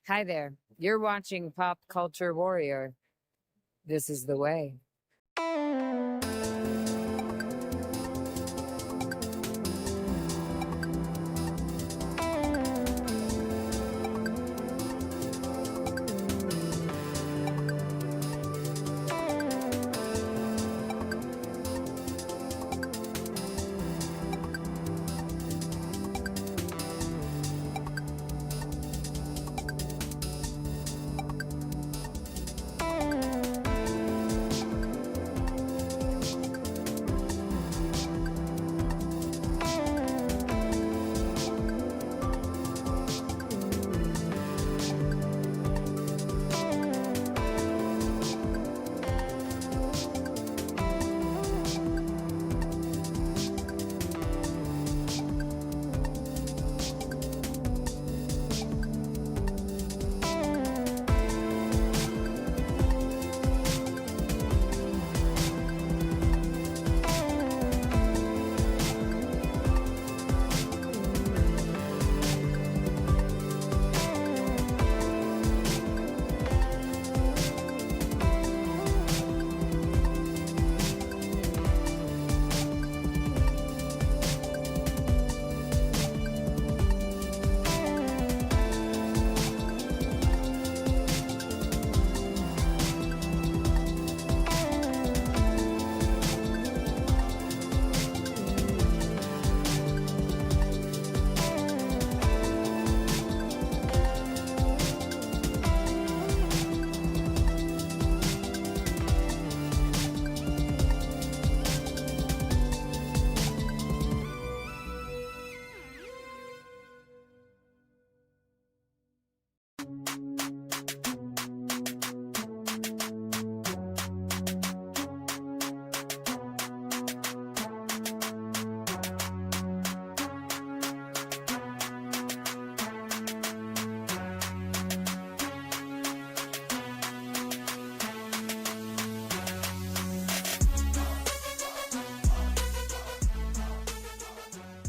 Hi there. You're watching Pop Culture Warrior. This is the way.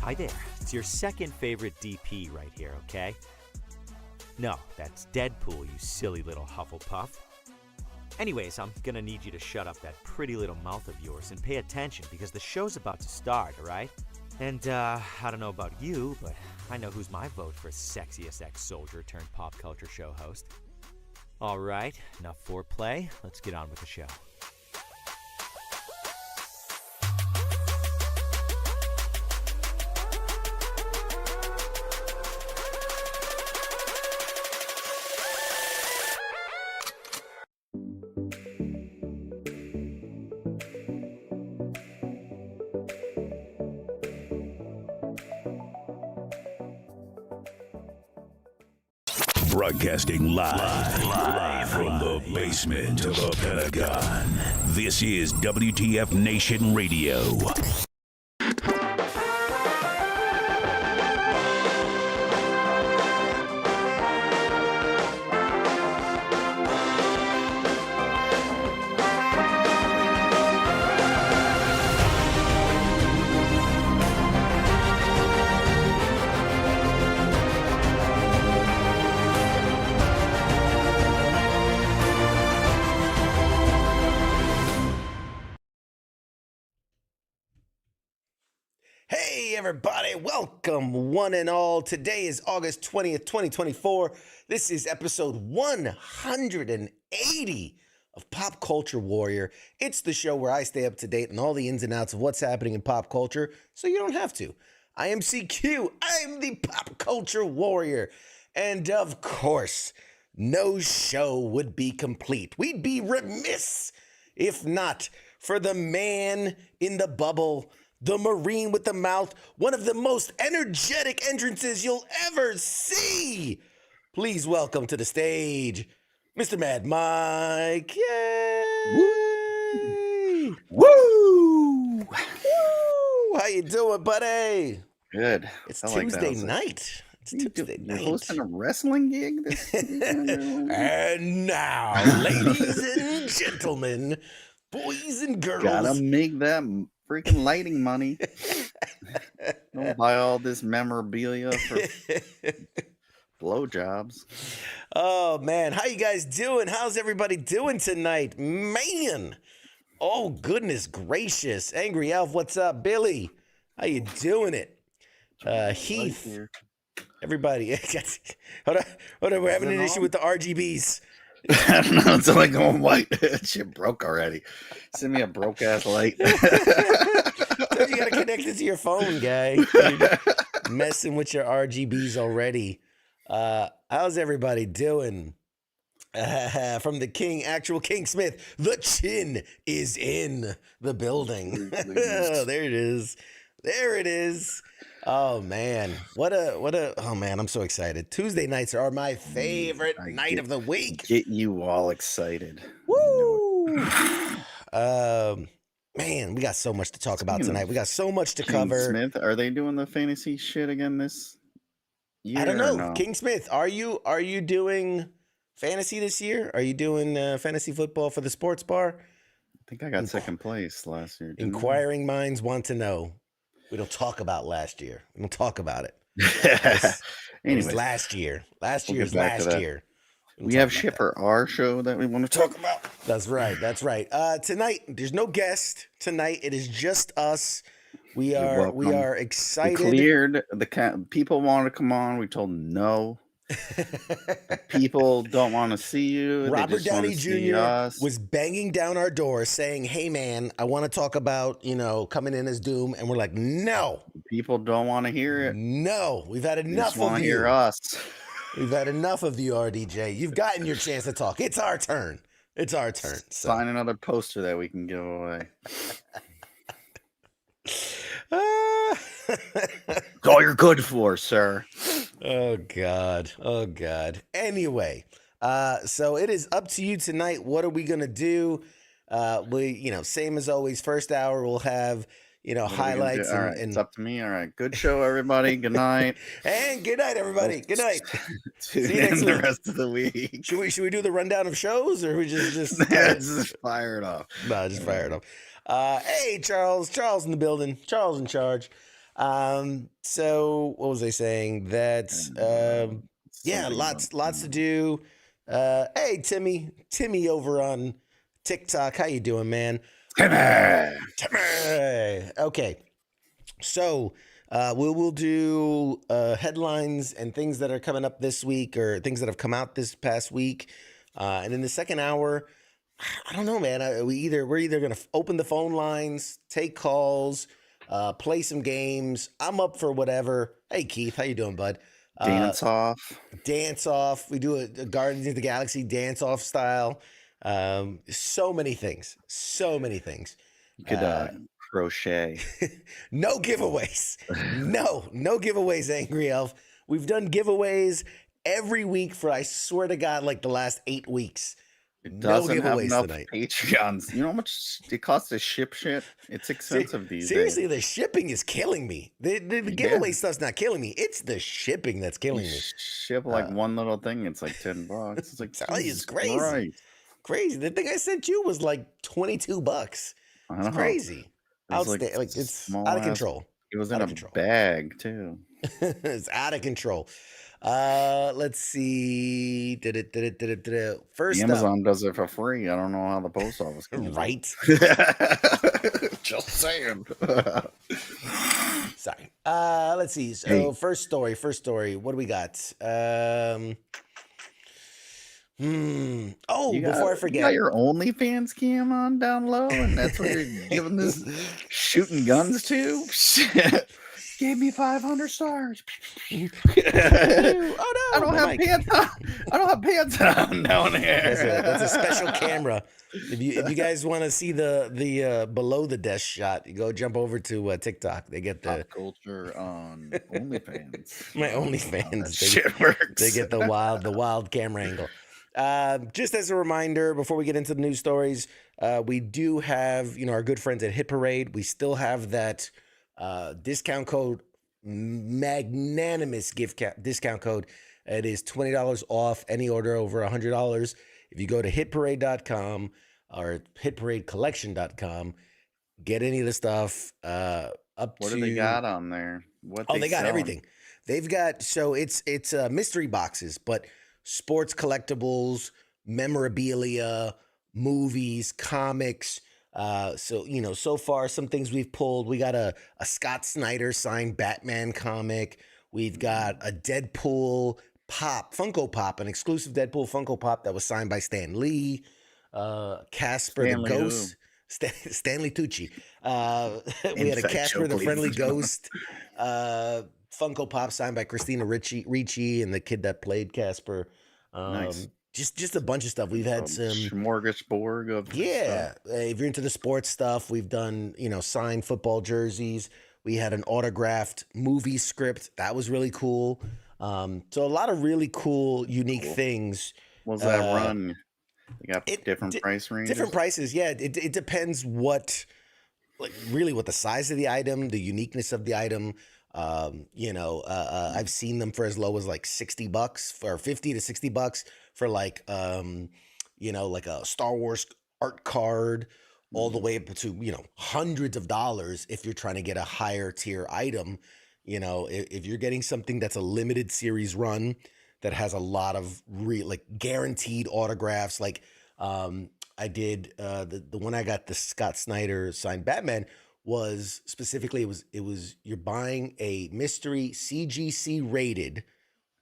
Hi there. It's your second favorite DP right here, okay? No, that's Deadpool, you silly little Hufflepuff. Anyways, I'm gonna need you to shut up that pretty little mouth of yours and pay attention because the show's about to start, alright? And, I don't know about you, but I know who's my vote for sexiest ex-soldier turned pop culture show host. Alright, enough foreplay. Let's get on with the show. Broadcasting live from the basement of the Pentagon. This is WTF Nation Radio. Hey everybody, welcome one and all. Today is August 20th, 2024. This is episode 180 of Pop Culture Warrior. It's the show where I stay up to date on all the ins and outs of what's happening in pop culture, so you don't have to. I am CQ, I'm the Pop Culture Warrior. And of course, no show would be complete. We'd be remiss if not for the man in the bubble, the Marine with the mouth, one of the most energetic entrances you'll ever see. Please welcome to the stage, Mr. Mad Mike. Yay! Woo! Woo! How you doing, buddy? Good. It's I like that. Tuesday night. It's Tuesday You're night. hosting a wrestling gig this And now, ladies and gentlemen, boys and girls. Gotta make that freaking lighting money. Don't buy all this memorabilia for blowjobs. Oh man, how you guys doing? How's everybody doing tonight? Man, oh goodness gracious. Angry Elf, what's up? Billy, how you doing it? Heath, everybody. Hold on, we're having an issue with the RGBs. I don't know, it's like going white. Shit broke already. Send me a broke ass light. You gotta connect it to your phone, guy. You're messing with your RGBs already. How's everybody doing? From the King, actual King Smith, the chin is in the building. There it is. There it is. Oh man, oh man, I'm so excited. Tuesday nights are my favorite night of the week. Get you all excited. Woo! Man, we got so much to talk about tonight. We got so much to cover. Smith, are they doing the fantasy shit again this year? I don't know. No? King Smith, are you doing fantasy this year? Are you doing fantasy football for the sports bar? I think I got second place last year. didn't I? Inquiring minds want to know. We don't talk about last year. We don't talk about it. It was last year. Last year's last year. We have Shipper R show that we want to talk about. That's right. That's right. Tonight, there's no guest. Tonight, it is just us. We are excited. We cleared the people want to come on. We told them no. People don't want to see you. Robert Downey Jr. was banging down our door saying, "Hey man, I want to talk about, coming in as Doom." And we're like, "No." People don't want to hear it. No. We've had enough of you. Hear us. We've had enough of you, RDJ. You've gotten your chance to talk. It's our turn. It's our turn. So. Find another poster that we can give away. That's all you're good for, sir. Oh God. Oh God. Anyway, so it is up to you tonight. What are we gonna do? Same as always. First hour we'll have highlights. All right, it's up to me. All right, good show, everybody. Good night. And good night, everybody. Good night. Tune in the rest of the week. Should we do the rundown of shows, or we just fire it off? No, just fire it off. Hey, Charles in the building. Charles in charge. So what was I saying? That's yeah, lots to do. Hey, Timmy over on TikTok. How you doing, man? Timmy. Okay. So we'll do headlines and things that are coming up this week or things that have come out this past week. And in the second hour, I don't know, man. We're either gonna open the phone lines, take calls, play some games. I'm up for whatever. Hey, Keith, how you doing, bud? Dance off. Dance off. We do a Guardians of the Galaxy dance off style. So many things. You could crochet. No giveaways. No giveaways, Angry Elf. We've done giveaways every week for, I swear to God, like the last 8 weeks. It No doesn't have giveaways enough tonight. Patreons. You know how much it costs to ship shit? It's expensive these Seriously, days. the shipping is killing me. The giveaway stuff's not killing me. It's the shipping that's killing me. Ship like one little thing, it's like $10. It's like, Tell you, it's Jesus crazy. Christ. Crazy. The thing I sent you was like $22. It's I know. crazy. It's like Outstanding. Like it's small out of ass- control. It was Out in of a control. bag too. It's out of control. Let's see. First up, Amazon does it for free. I don't know how the post office can do that. right? Just saying. Sorry. Let's see. So Hey. first story. What do we got? Oh, You before I got forget. your OnlyFans cam on down low, and that's what you're giving this shooting guns to? Shit. Gave me 500 stars. Oh I no! don't my have mic. pants on. I don't have pants on down here. That's a special camera. If you guys want to see the below the desk shot, you go jump over to TikTok. They get the Pop culture on OnlyFans. my How that OnlyFans. shit works. They get the wild camera angle. Just as a reminder, before we get into the news stories, we do have our good friends at Hit Parade. We still have that discount code, magnanimous discount code. It is $20 off any order over $100. If you go to hitparade.com or hitparadecollection.com, get any of the stuff up What to. do they got on there? What Oh, they got selling? everything. They've got, so it's mystery boxes, but sports collectibles, memorabilia, movies, comics. So far some things we've pulled. We got a Scott Snyder signed Batman comic. We've got a Deadpool Funko Pop, an exclusive Deadpool Funko Pop that was signed by Stan Lee, Casper Stanley the who? Ghost, Stanley Tucci. We had a Inside Casper joke, the ladies Friendly and gentlemen. Ghost Funko Pop signed by Christina Ricci and the kid that played Casper. Nice. Just a bunch of stuff. We've had some. smorgasbord of Yeah, stuff. if you're into the sports stuff, we've done signed football jerseys. We had an autographed movie script that was really cool. So a lot of really cool, unique Cool. things. What's that Uh, run? You got different price ranges. Different prices, yeah. It depends really what the size of the item, the uniqueness of the item. I've seen them for as low as like $60 for $50 to $60 for like a Star Wars art card, all the way up to hundreds of dollars if you're trying to get a higher tier item. If you're getting something that's a limited series run that has a lot of guaranteed autographs, like I did the one I got, the Scott Snyder signed Batman, was specifically it was you're buying a mystery CGC rated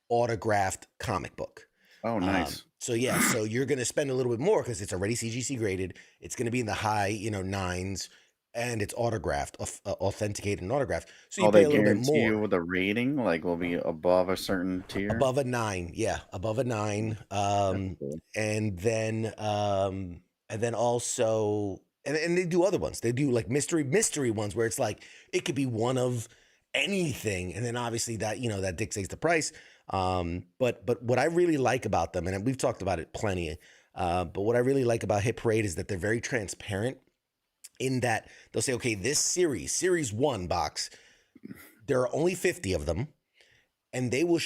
autographed comic book. Oh, nice. So you're going to spend a little bit more because it's already CGC graded. It's going to be in the high, nines, and it's autographed, authenticated and autographed. So you pay they a little bit guarantee you more. with a rating, like will be above a certain tier. Above a 9, yeah, above a 9. That's cool. And then also, and they do other ones. They do like mystery ones where it's like it could be one of anything, and then obviously that that dictates the price. But what I really like about them, and we've talked about it plenty, but what I really like about Hit Parade is that they're very transparent in that they'll say, okay, this series 1 box, there are only 50 of them. And they will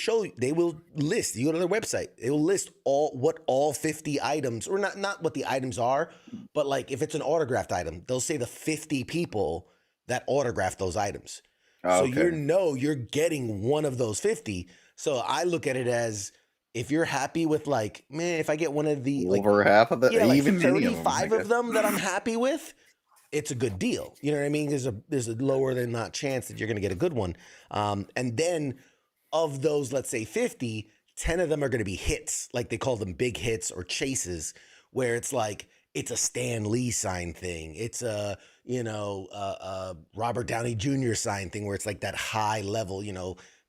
list, you go to their website, they will list all 50 items, or not what the items are, but like if it's an autographed item, they'll say the 50 people that autographed those items. So Okay. you're getting one of those 50. So I look at it as if you're happy with like, man, if I get one of the like Over half of the, yeah, like even many of them. 35 of them that I'm happy with, it's a good deal. You know what I mean? There's a lower than not chance that you're going to get a good one. And then of those, let's say 50, 10 of them are going to be hits, like they call them big hits or chases, where it's like it's a Stan Lee sign thing. It's a Robert Downey Jr. sign thing where it's like that high level,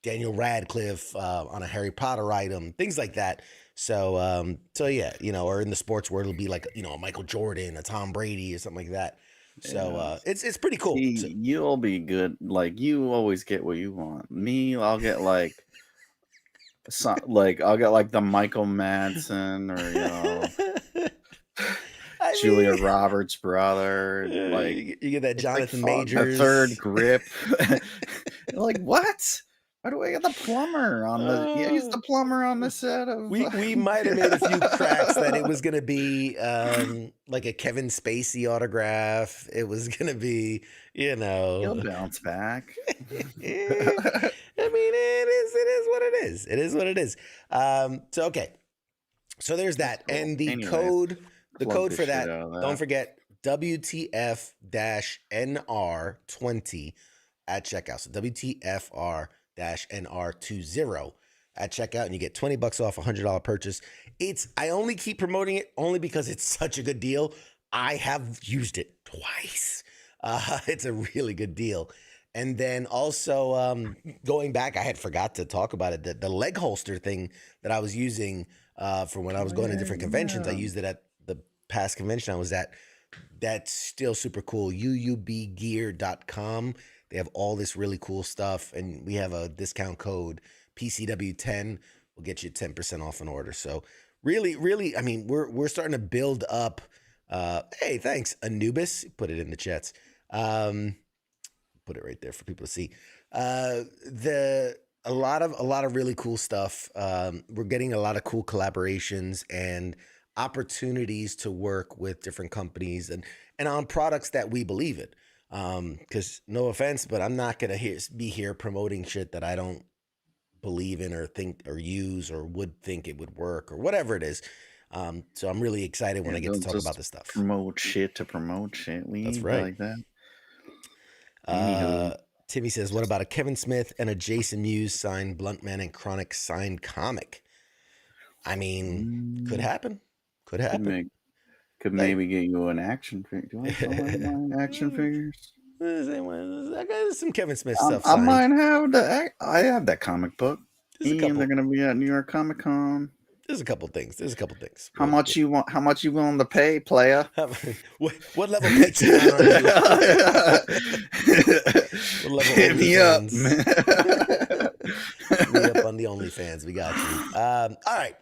Daniel Radcliffe on a Harry Potter item, things like that. So yeah, or in the sports world, it'll be like a Michael Jordan, a Tom Brady, or something like that. So it's pretty cool. So, You'll be good. Like you always get what you want. Me, I'll get like, I'll get like the Michael Madsen or Julia Roberts' brother. Like you get that Jonathan like Majors, the third grip. Like what? Why do I get the plumber on the? Yeah, he's the plumber on the set of. We might have made a few cracks that it was gonna be like a Kevin Spacey autograph. It was gonna be, He'll bounce back. I mean, it is what it is. It is what it is. So okay. So there's that. Cool. And the Anyways, code plug for the that, shit out of that. don't forget WTF-NR20 at checkout. So WTFR-NR20 at checkout, and you get $20 off a $100 purchase. I only keep promoting it only because it's such a good deal. I have used it twice. It's a really good deal. And then also going back, I had forgot to talk about it. The leg holster thing that I was using for when I was going to different conventions. I used it at the past convention I was at. That's still super cool. UUBgear.com. They have all this really cool stuff, and we have a discount code PCW10 will get you 10% off an order. So really, really, I mean, we're starting to build up. Hey, thanks, Anubis. Put it in the chats. Put it right there for people to see. A lot of really cool stuff. We're getting a lot of cool collaborations and opportunities to work with different companies and on products that we believe in. Because no offense, but I'm not gonna be here promoting shit that I don't believe in or think or use or would think it would work or whatever it is. So I'm really excited when I get to talk about this stuff. Promote shit to promote shit. We That's need right. like that. Timmy says, what about a Kevin Smith and a Jason Mewes signed Bluntman and Chronic signed comic? I mean, could happen. Could happen. Could maybe get you an action figure. Do I still have my action figures? I got some Kevin Smith stuff I signed. might have I have that comic book. There's a And couple. they're gonna be at New York Comic Con. There's a couple things. How much you want? How much you willing to pay, playa? What level Patreon are you? What level Hit me up, OnlyFans? man. Hit me up on the OnlyFans. We got you. All right.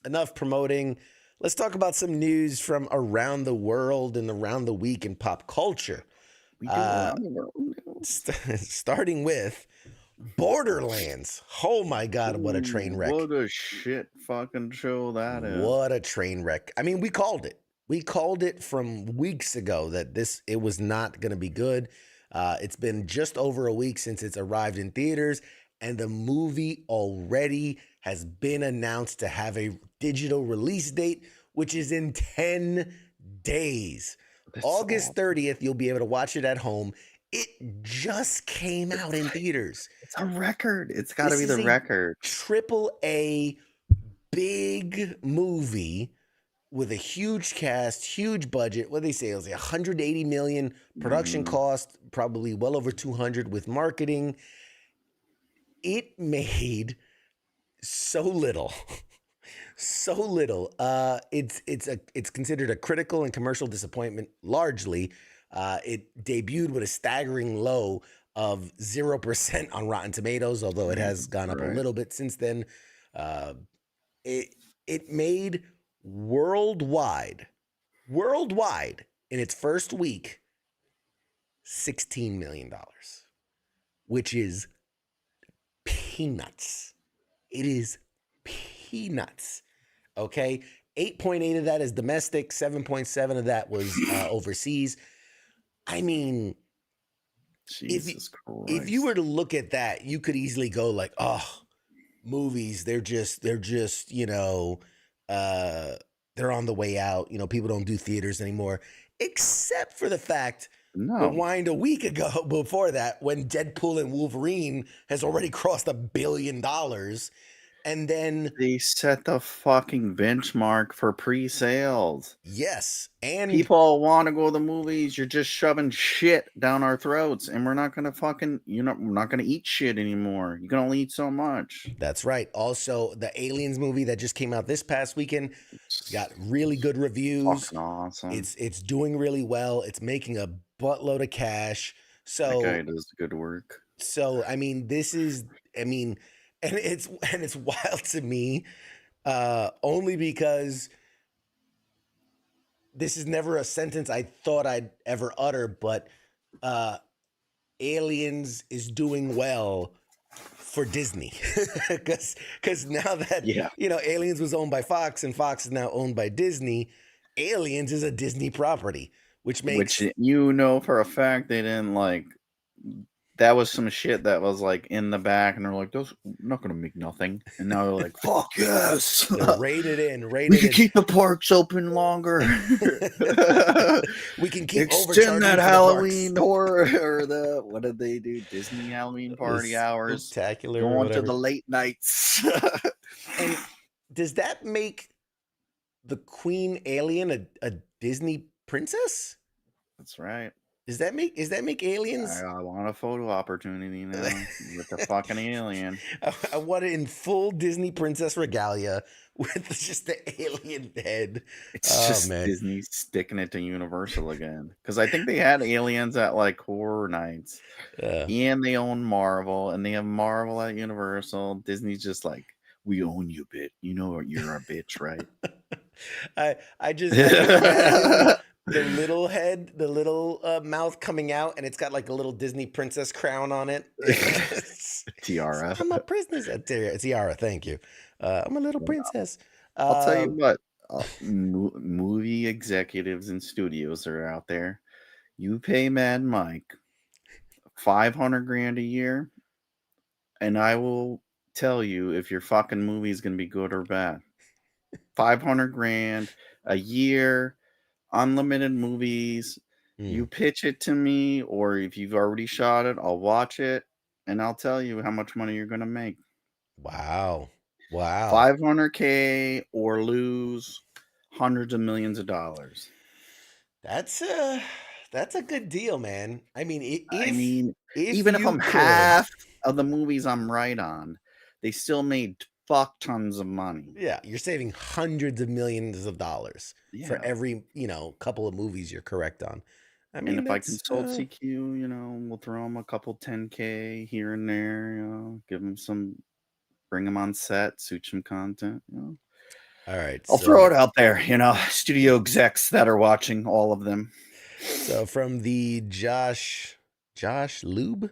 Enough promoting. Let's talk about some news from around the world and around the week in pop culture. We do around the world. Starting with Borderlands. Oh my God, what a train wreck. What a shit fucking show that is. What a train wreck. I mean, we called it. We called it from weeks ago that it was not going to be good. It's been just over a week since it's arrived in theaters, and the movie already has been announced to have a digital release date, which is in 10 days. August 30th, you'll be able to watch it at home. It just came out in theaters. It's a record. It's got to be the record. AAA big movie with a huge cast, huge budget. What do they say? It was like 180 million production cost, probably well over 200 with marketing. It made so little. So little. It's considered a critical and commercial disappointment largely. It debuted with a staggering low of 0% on Rotten Tomatoes, although it has gone up a little bit since then. It made worldwide in its first week $16 million, which is peanuts. It is peanuts. Okay, 8.8 of that is domestic, 7.7 of that was overseas. I mean, Jesus Christ. if you were to look at that, you could easily go like, oh, movies, they're just, they're on the way out. People don't do theaters anymore, except for the fact, no, rewind a week ago before that, when Deadpool and Wolverine has already crossed $1 billion. And then, they set the fucking benchmark for pre-sales. yes, and People want to go to the movies. You're just shoving shit down our throats, and we're not gonna fucking, we're not gonna eat shit anymore. You can only eat so much. that's right. Also, the Aliens movie that just came out this past weekend got really good reviews. Fucking awesome. It's doing really well. It's making a buttload of cash. That guy So does good work. I mean, and it's wild to me, only because this is never a sentence I thought I'd ever utter, but Aliens is doing well for Disney, because now that Yeah. Aliens was owned by Fox and Fox is now owned by Disney, Aliens is a Disney property, which makes Which for a fact they didn't like. That was some shit that was like in the back, and they're like, "Those not gonna make nothing." And now they're like, "Fuck yes, they're rated in. we can keep the parks open longer. We can keep Extend overcharging that for the Halloween parks. horror or the what did they do? Disney Halloween party The hours, spectacular, or going to whatever. the late nights." And does that make the Queen Alien a Disney princess? That's right. Is that make Aliens? I want a photo opportunity now with the fucking alien. I want it in full Disney princess regalia with just the alien head. It's Oh, just man. Disney sticking it to Universal again. Because I think they had aliens at like horror nights. And they own Marvel. And they have Marvel at Universal. Disney's just like, we own you, bitch. You know you're a bitch, right? I just imagine the little head, the little mouth coming out, and it's got like a little Disney princess crown on it. Tiara. I'm a princess. Tiara, thank you. I'm a little princess. I'll tell you what, movie executives and studios are out there. You pay Mad Mike $500,000 a year, and I will tell you if your fucking movie is gonna be good or bad. $500,000 a year, unlimited movies. You pitch it to me, or if you've already shot it, I'll watch it, and I'll tell you how much money you're gonna make. Wow. $500K or lose hundreds of millions of dollars. That's a good deal, man. I mean, Even if you I'm could- half of the movies I'm right on, they still made fuck tons of money. Yeah, you're saving hundreds of millions of dollars for Yeah. every, couple of movies you're correct on. I mean, And if I that's, consult CQ, we'll throw them a couple 10K here and there, give them bring them on set, suit some content, all right. I'll throw it out there, studio execs that are watching, all of them. So from the Josh Lube.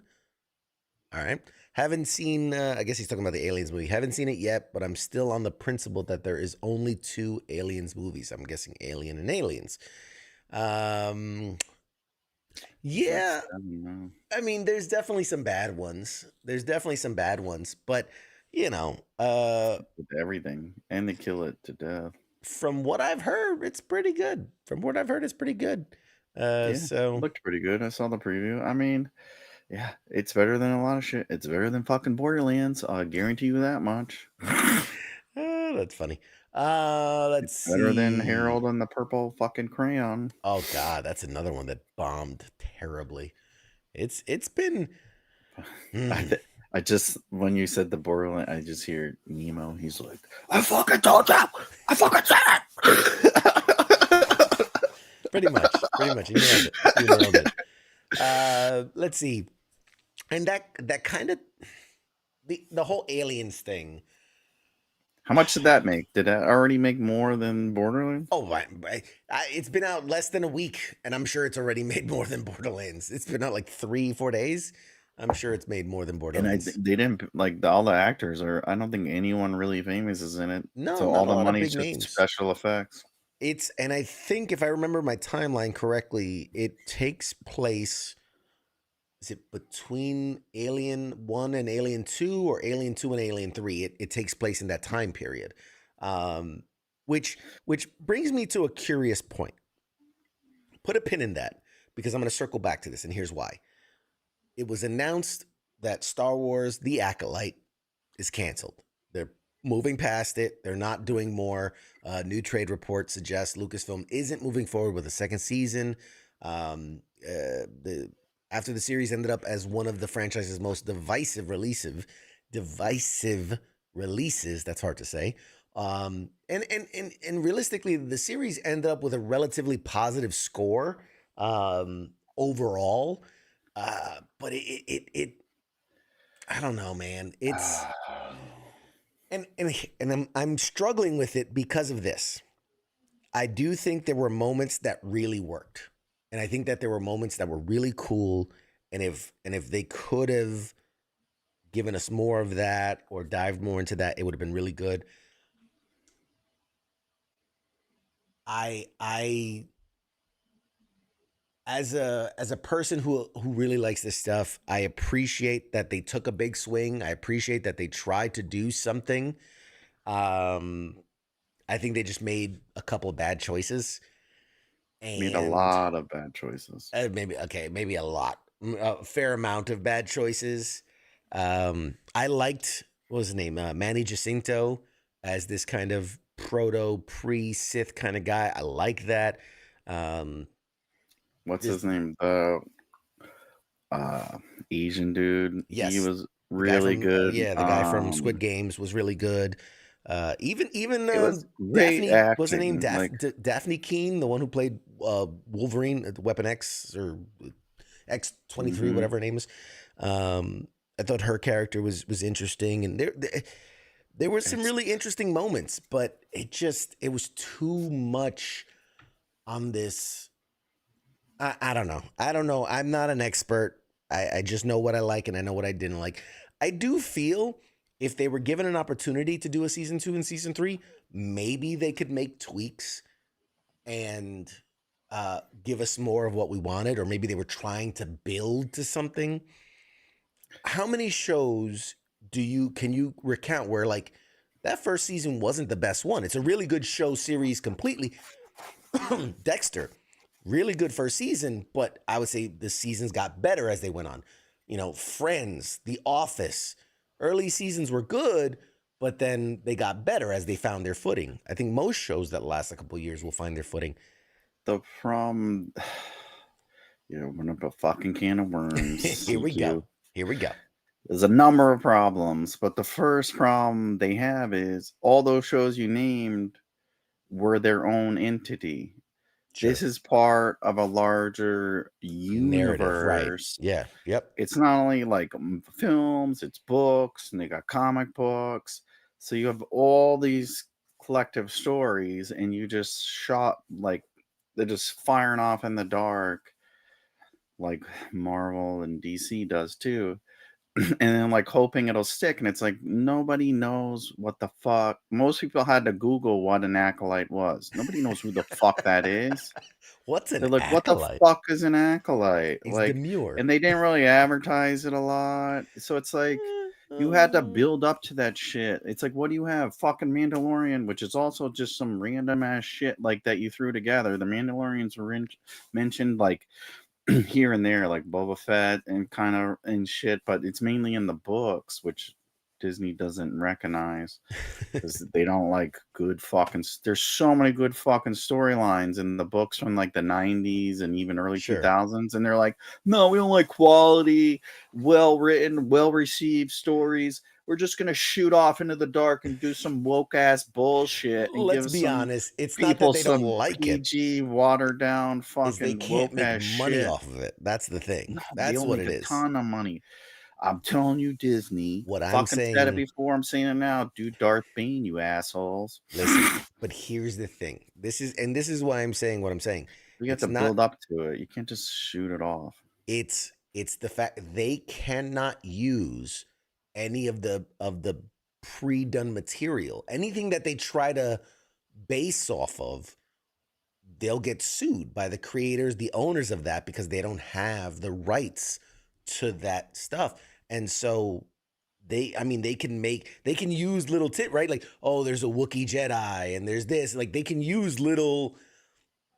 All right. Haven't seen, I guess he's talking about the Aliens movie. Haven't seen it yet, but I'm still on the principle that there is only 2 Aliens movies. I'm guessing Alien and Aliens. Yeah. I don't know. I mean, there's definitely some bad ones. But, With everything, and they kill it to death. from what I've heard, it's pretty good. So It looked pretty good. I saw the preview. I mean, yeah, it's better than a lot of shit. It's better than fucking Borderlands. I guarantee you that much. that's funny. Let's see. Better than Harold and the Purple fucking Crayon. Oh God, that's another one that bombed terribly. It's been. I just, when you said the Borderlands, I just hear Nemo. He's like, I fucking told you. I fucking said it. Pretty much. You nailed it. Let's see. And that kind of the whole aliens thing. How much did that make? Did that already make more than Borderlands? Oh, it's been out less than a week, and I'm sure it's already made more than Borderlands. It's been out like 3-4 days. I'm sure it's made more than And Borderlands. they didn't, like, all the actors are, I don't think anyone really famous is in it. No, so not all a the lot of money's big just names. special effects. And I think if I remember my timeline correctly, it takes place is it between Alien 1 and Alien 2 or Alien 2 and Alien 3? It takes place in that time period. Which brings me to a curious point. Put a pin in that because I'm going to circle back to this, and here's why. It was announced that Star Wars The Acolyte is canceled. They're moving past it. They're not doing more. New trade reports suggest Lucasfilm isn't moving forward with a second season. After the series ended up as one of the franchise's most divisive releases, that's hard to say. And realistically, the series ended up with a relatively positive score overall. But it I don't know, man. It's and I'm struggling with it because of this. I do think there were moments that really worked. And I think that there were moments that were really cool. And if they could have given us more of that or dived more into that, it would have been really good. I as a person who really likes this stuff, I appreciate that they took a big swing. I appreciate that they tried to do something. I think they just made a couple of bad choices. Made a lot of bad choices. Maybe a lot. A fair amount of bad choices. I liked, what was his name? Manny Jacinto as this kind of pre-Sith kind of guy. I like that. What's his name? Asian dude. Yes. He was really good. Yeah, the guy from Squid Games was really good. Even Daphne, what's her name? Daphne Keane, the one who played Wolverine at Weapon X or X-23, whatever her name is. I thought her character was interesting, and there were some really interesting moments, but it was too much on this. I don't know. I'm not an expert. I just know what I like and I know what I didn't like. I do feel if they were given an opportunity to do a season 2 and season 3, maybe they could make tweaks and give us more of what we wanted, or maybe they were trying to build to something. How many shows can you recount where like that first season wasn't the best one? It's a really good show series completely. Dexter, really good first season, but I would say the seasons got better as they went on. Friends, The Office, early seasons were good, but then they got better as they found their footing. I think most shows that last a couple of years will find their footing. Open up a fucking can of worms. Here we go. There's a number of problems, but the first problem they have is all those shows you named were their own entity. Sure. This is part of a larger universe. Right. Yeah. Yep. It's not only like films, it's books, and they got comic books. So you have all these collective stories, and you just shot like they're just firing off in the dark, like Marvel and DC does too. And then like hoping it'll stick, and it's like nobody knows what the fuck. Most people had to Google what an acolyte was. Nobody knows who the fuck that is. What's an They're like, acolyte? what the fuck is an acolyte? He's like demure. And they didn't really advertise it a lot. So it's like you had to build up to that shit. It's like, what do you have? Fucking Mandalorian, which is also just some random ass shit like that you threw together. The Mandalorians were mentioned like here and there, like Boba Fett and shit, but it's mainly in the books, which Disney doesn't recognize because they don't like good fucking. There's so many good fucking storylines in the books from like the 90s and even early 2000s, and they're like, no, we don't like quality, well written, well received stories. We're just gonna shoot off into the dark and do some woke ass bullshit. And let's be honest, it's not that they don't like PG, watered down fucking they can't make money shit off of it. That's the thing. No, That's they what make it a is. ton of money. I'm telling you, Disney. What I'm fucking saying, said it before. I'm saying it now. Do Darth Bane, you assholes. Listen, but here's the thing. This is why I'm saying what I'm saying. You have to build up to it. You can't just shoot it off. It's the fact they cannot use any of the pre-done material. Anything that they try to base off of, they'll get sued by the creators, the owners of that, because they don't have the rights to that stuff. And so they can use little right? Like, oh, there's a Wookiee Jedi and there's this. Like they can use little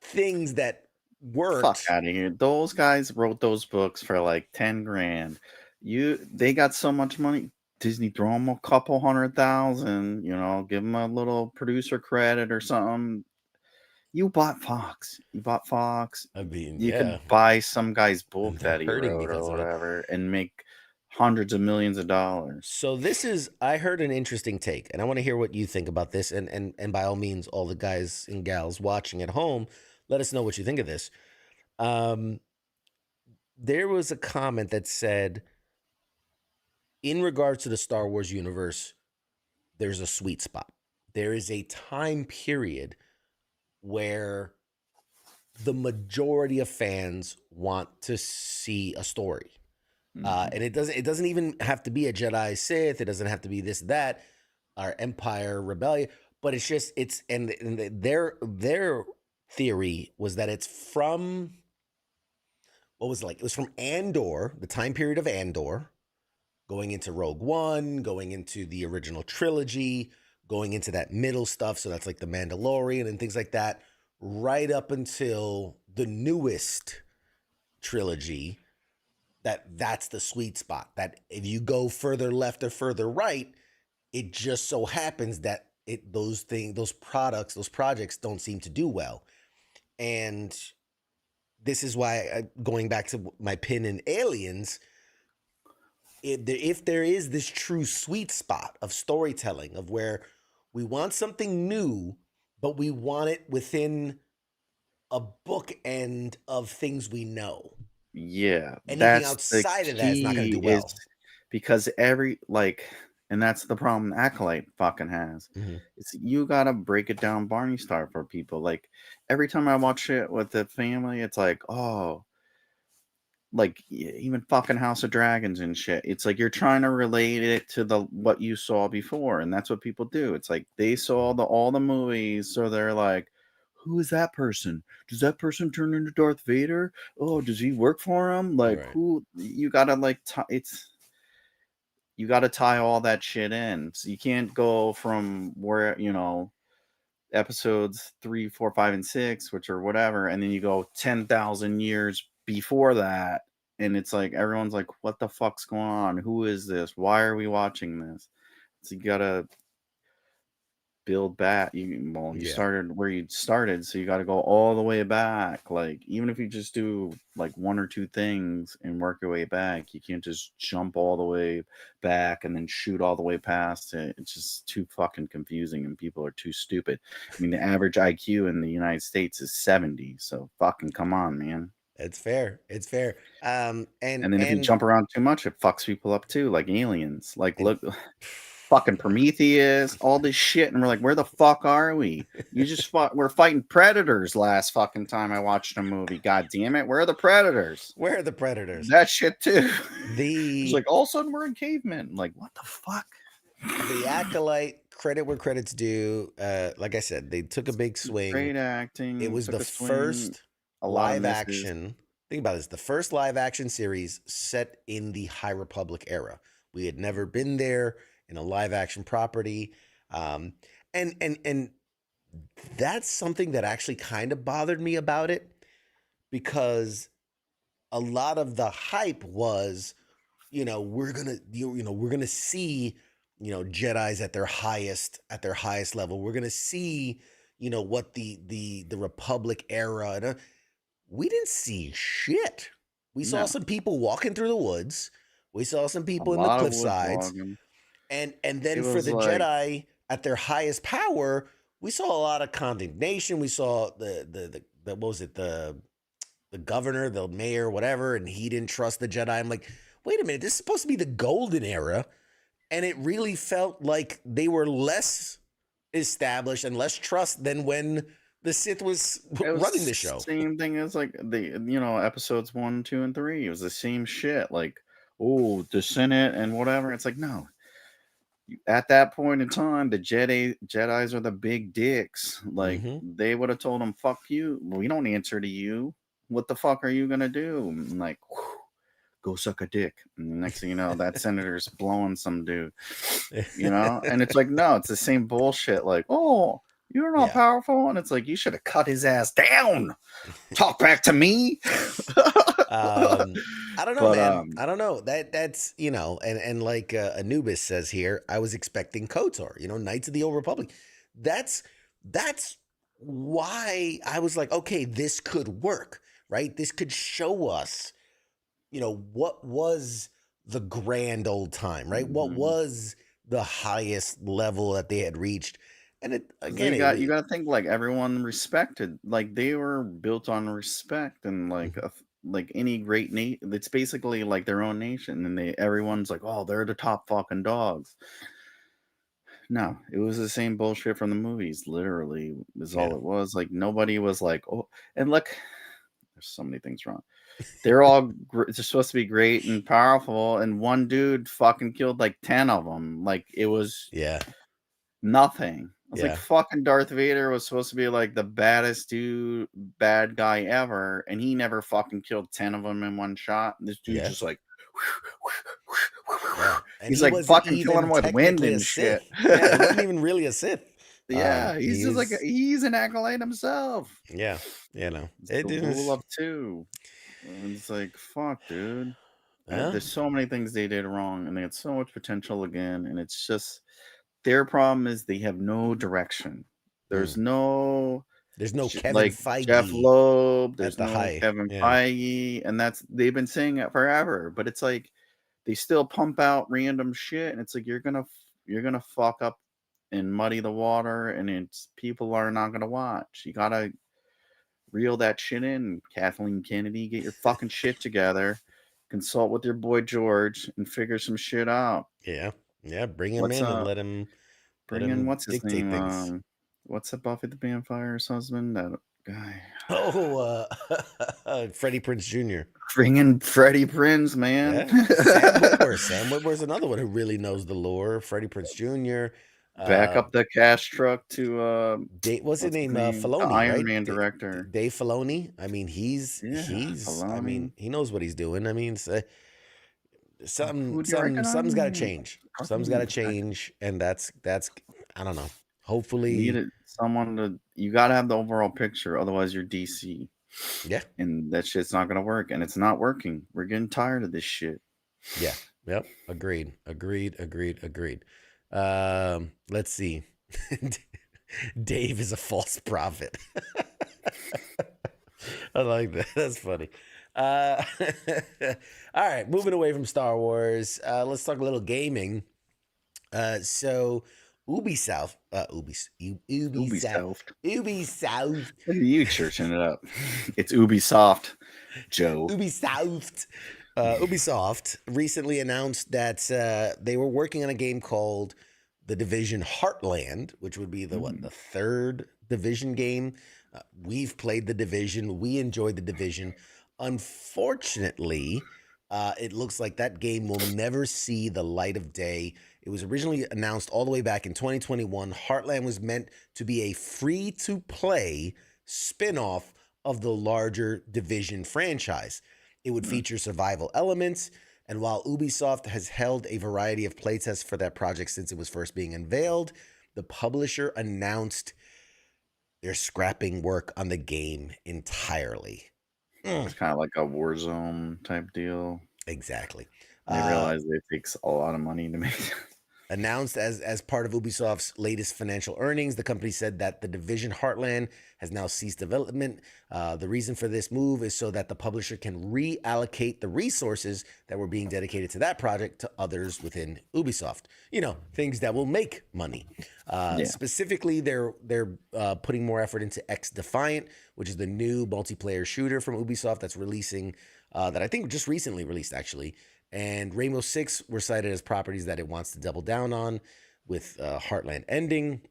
things that Fuck worked. out of here. Those guys wrote those books for like 10 grand. They got so much money. Disney throw them a couple $100,000, give them a little producer credit or something. You bought Fox. I mean, You yeah. could buy some guy's book They're that he hurting wrote because or of it. whatever and make hundreds of millions of dollars. So I heard an interesting take, and I want to hear what you think about this. And by all means, all the guys and gals watching at home, let us know what you think of this. There was a comment that said, in regards to the Star Wars universe, there's a sweet spot. There is a time period where the majority of fans want to see a story. And it doesn't even have to be a Jedi Sith. It doesn't have to be this, that, or Empire Rebellion, but their theory was that it's from, it was from Andor, the time period of Andor, going into Rogue One, going into the original trilogy, going into that middle stuff. So that's like the Mandalorian and things like that, right up until the newest trilogy. That's the sweet spot. That if you go further left or further right, it just so happens that those projects don't seem to do well. And this is why, going back to my pin in Aliens, if there is this true sweet spot of storytelling, of where we want something new, but we want it within a bookend of things we know. Yeah, Anything outside of that is not going to do well. Because and that's the problem Acolyte fucking has. Mhm. It's you gotta break it down Barney Star for people. Like every time I watch it with the family, it's like, oh, like even fucking House of Dragons and shit. It's like you're trying to relate it to what you saw before, and that's what people do. It's like they saw all the movies, so they're like, who is that person? Does that person turn into Darth Vader? Oh, does he work for him? Like, Right. who? You gotta you gotta tie all that shit in. So you can't go from where episodes 3, 4, 5, and 6, which are whatever, and then you go 10,000 years before that, and it's like everyone's like, what the fuck's going on? Who is this? Why are we watching this? So you gotta build back. You started where you started, so you got to go all the way back. Like even if you just do like one or two things and work your way back, you can't just jump all the way back and then shoot all the way past it. It's just too fucking confusing, and people are too stupid. I mean, the average IQ in the United States is 70, so fucking come on, man. It's fair. And then if you jump around too much, it fucks people up too, like Aliens. Like look. Fucking Prometheus, all this shit, and we're like, where the fuck are we? We're fighting predators last fucking time I watched a movie. God damn it, where are the predators? Where are the predators? That shit too. It's like all of a sudden we're in cavemen. Like what the fuck? The Acolyte, credit where credit's due. Like I said, they took a big swing. Great acting. It was the first live action. Think about this: the first live action series set in the High Republic era. We had never been there in a live action property. And that's something that actually kind of bothered me about it, because a lot of the hype was, we're going to see, Jedis at their highest level. We're going to see, what the Republic era, we didn't see shit. We saw some people walking through the woods. We saw some people in the cliff sides. And then for the Jedi at their highest power, we saw a lot of condemnation. We saw the what was it, the governor, the mayor, whatever, and he didn't trust the Jedi. I'm like, wait a minute, this is supposed to be the golden era, and it really felt like they were less established and less trust than when the Sith was running the show. Same thing as like the episodes 1, 2, and 3. It was the same shit. Like, oh, the Senate and whatever. It's like, no. At that point in time, the Jedis are the big dicks. Like they would have told them, "Fuck you. We don't answer to you. What the fuck are you gonna do?" And like, go suck a dick. And the next thing you know, that senator's blowing some dude, and it's like, no, it's the same bullshit. Like, oh, you're not powerful. And it's like, you should have cut his ass down. Talk back to me. I don't know, man. I don't know. That's and like Anubis says here, I was expecting KOTOR, Knights of the Old Republic. That's why I was like, okay, this could work, right? This could show us, what was the grand old time, right? What was the highest level that they had reached? And it again, you got to think, like, everyone respected, like, they were built on respect, and like any great it's basically like their own nation, and everyone's like, oh, they're the top fucking dogs. No, it was the same bullshit from the movies. Literally, is all it was. Like, nobody was like, oh, and look, there's so many things wrong. They're all they're supposed to be great and powerful, and one dude fucking killed like 10 of them. Like, it was nothing. It's like fucking Darth Vader was supposed to be like the baddest bad guy ever, and he never fucking killed 10 of them in one shot. This dude just like, he's like fucking killing them with wind and shit. He wasn't even really a Sith. He's just like he's an acolyte himself. Yeah, no, it is rule of two. And it's like, fuck, dude. There's so many things they did wrong, and they had so much potential again, and it's just. Their problem is they have no direction. There's no Kevin Feige, Jeff Loeb. There's no Kevin Feige, and they've been saying it forever. But it's like they still pump out random shit, and it's like you're gonna fuck up and muddy the water, and people are not gonna watch. You gotta reel that shit in. Kathleen Kennedy, get your fucking shit together. Consult with your boy George and figure some shit out. Yeah, bring him in and let him what's his name? Things. What's the Buffy the Vampire's husband? That guy. Oh, Freddie Prinze Jr. Bring in Freddie Prinze, man. Yeah. Sam Witwer's another one who really knows the lore. Freddie Prinze Jr. Back up the cash truck to what's his name? Filoni, Iron Man director. Dave Filoni. I mean, he's Filoni. I mean, he knows what he's doing. I mean, something's got to change. Something's got to change, and that's I don't know. Hopefully, you got to have the overall picture, otherwise you're DC. Yeah, and that shit's not gonna work, and it's not working. We're getting tired of this shit. Yeah. Yep. Agreed. Let's see. Dave is a false prophet. I like that. That's funny. All right, moving away from Star Wars, let's talk a little gaming. So Ubisoft. You churching it up. It's Ubisoft, Joe. Ubisoft recently announced that they were working on a game called The Division Heartland, which would be the third Division game. We've played The Division. We enjoyed The Division. Unfortunately, it looks like that game will never see the light of day. It was originally announced all the way back in 2021. Heartland was meant to be a free-to-play spin-off of the larger Division franchise. It would feature survival elements, and while Ubisoft has held a variety of playtests for that project since it was first being unveiled, the publisher announced they're scrapping work on the game entirely. It's kind of like a Warzone type deal. Exactly. They realize it takes a lot of money to make it. Announced as part of Ubisoft's latest financial earnings, the company said that The Division Heartland has now ceased development. The reason for this move is so that the publisher can reallocate the resources that were being dedicated to that project to others within Ubisoft. Things that will make money. Specifically, they're putting more effort into X Defiant, which is the new multiplayer shooter from Ubisoft that's releasing, that I think just recently released, actually. And Rainbow Six were cited as properties that it wants to double down on, with Heartland ending.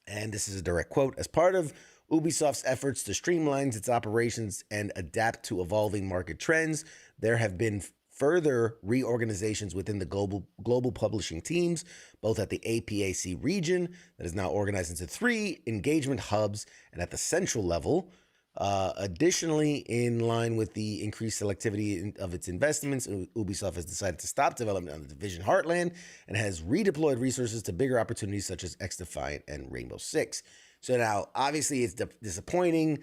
And this is a direct quote: "As part of Ubisoft's efforts to streamline its operations and adapt to evolving market trends, there have been further reorganizations within the global publishing teams, both at the APAC region, that is now organized into 3 engagement hubs, and at the central level, Additionally, in line with the increased selectivity of its investments, Ubisoft has decided to stop development on the Division Heartland and has redeployed resources to bigger opportunities such as X-Defiant and Rainbow Six. So now, obviously, it's disappointing.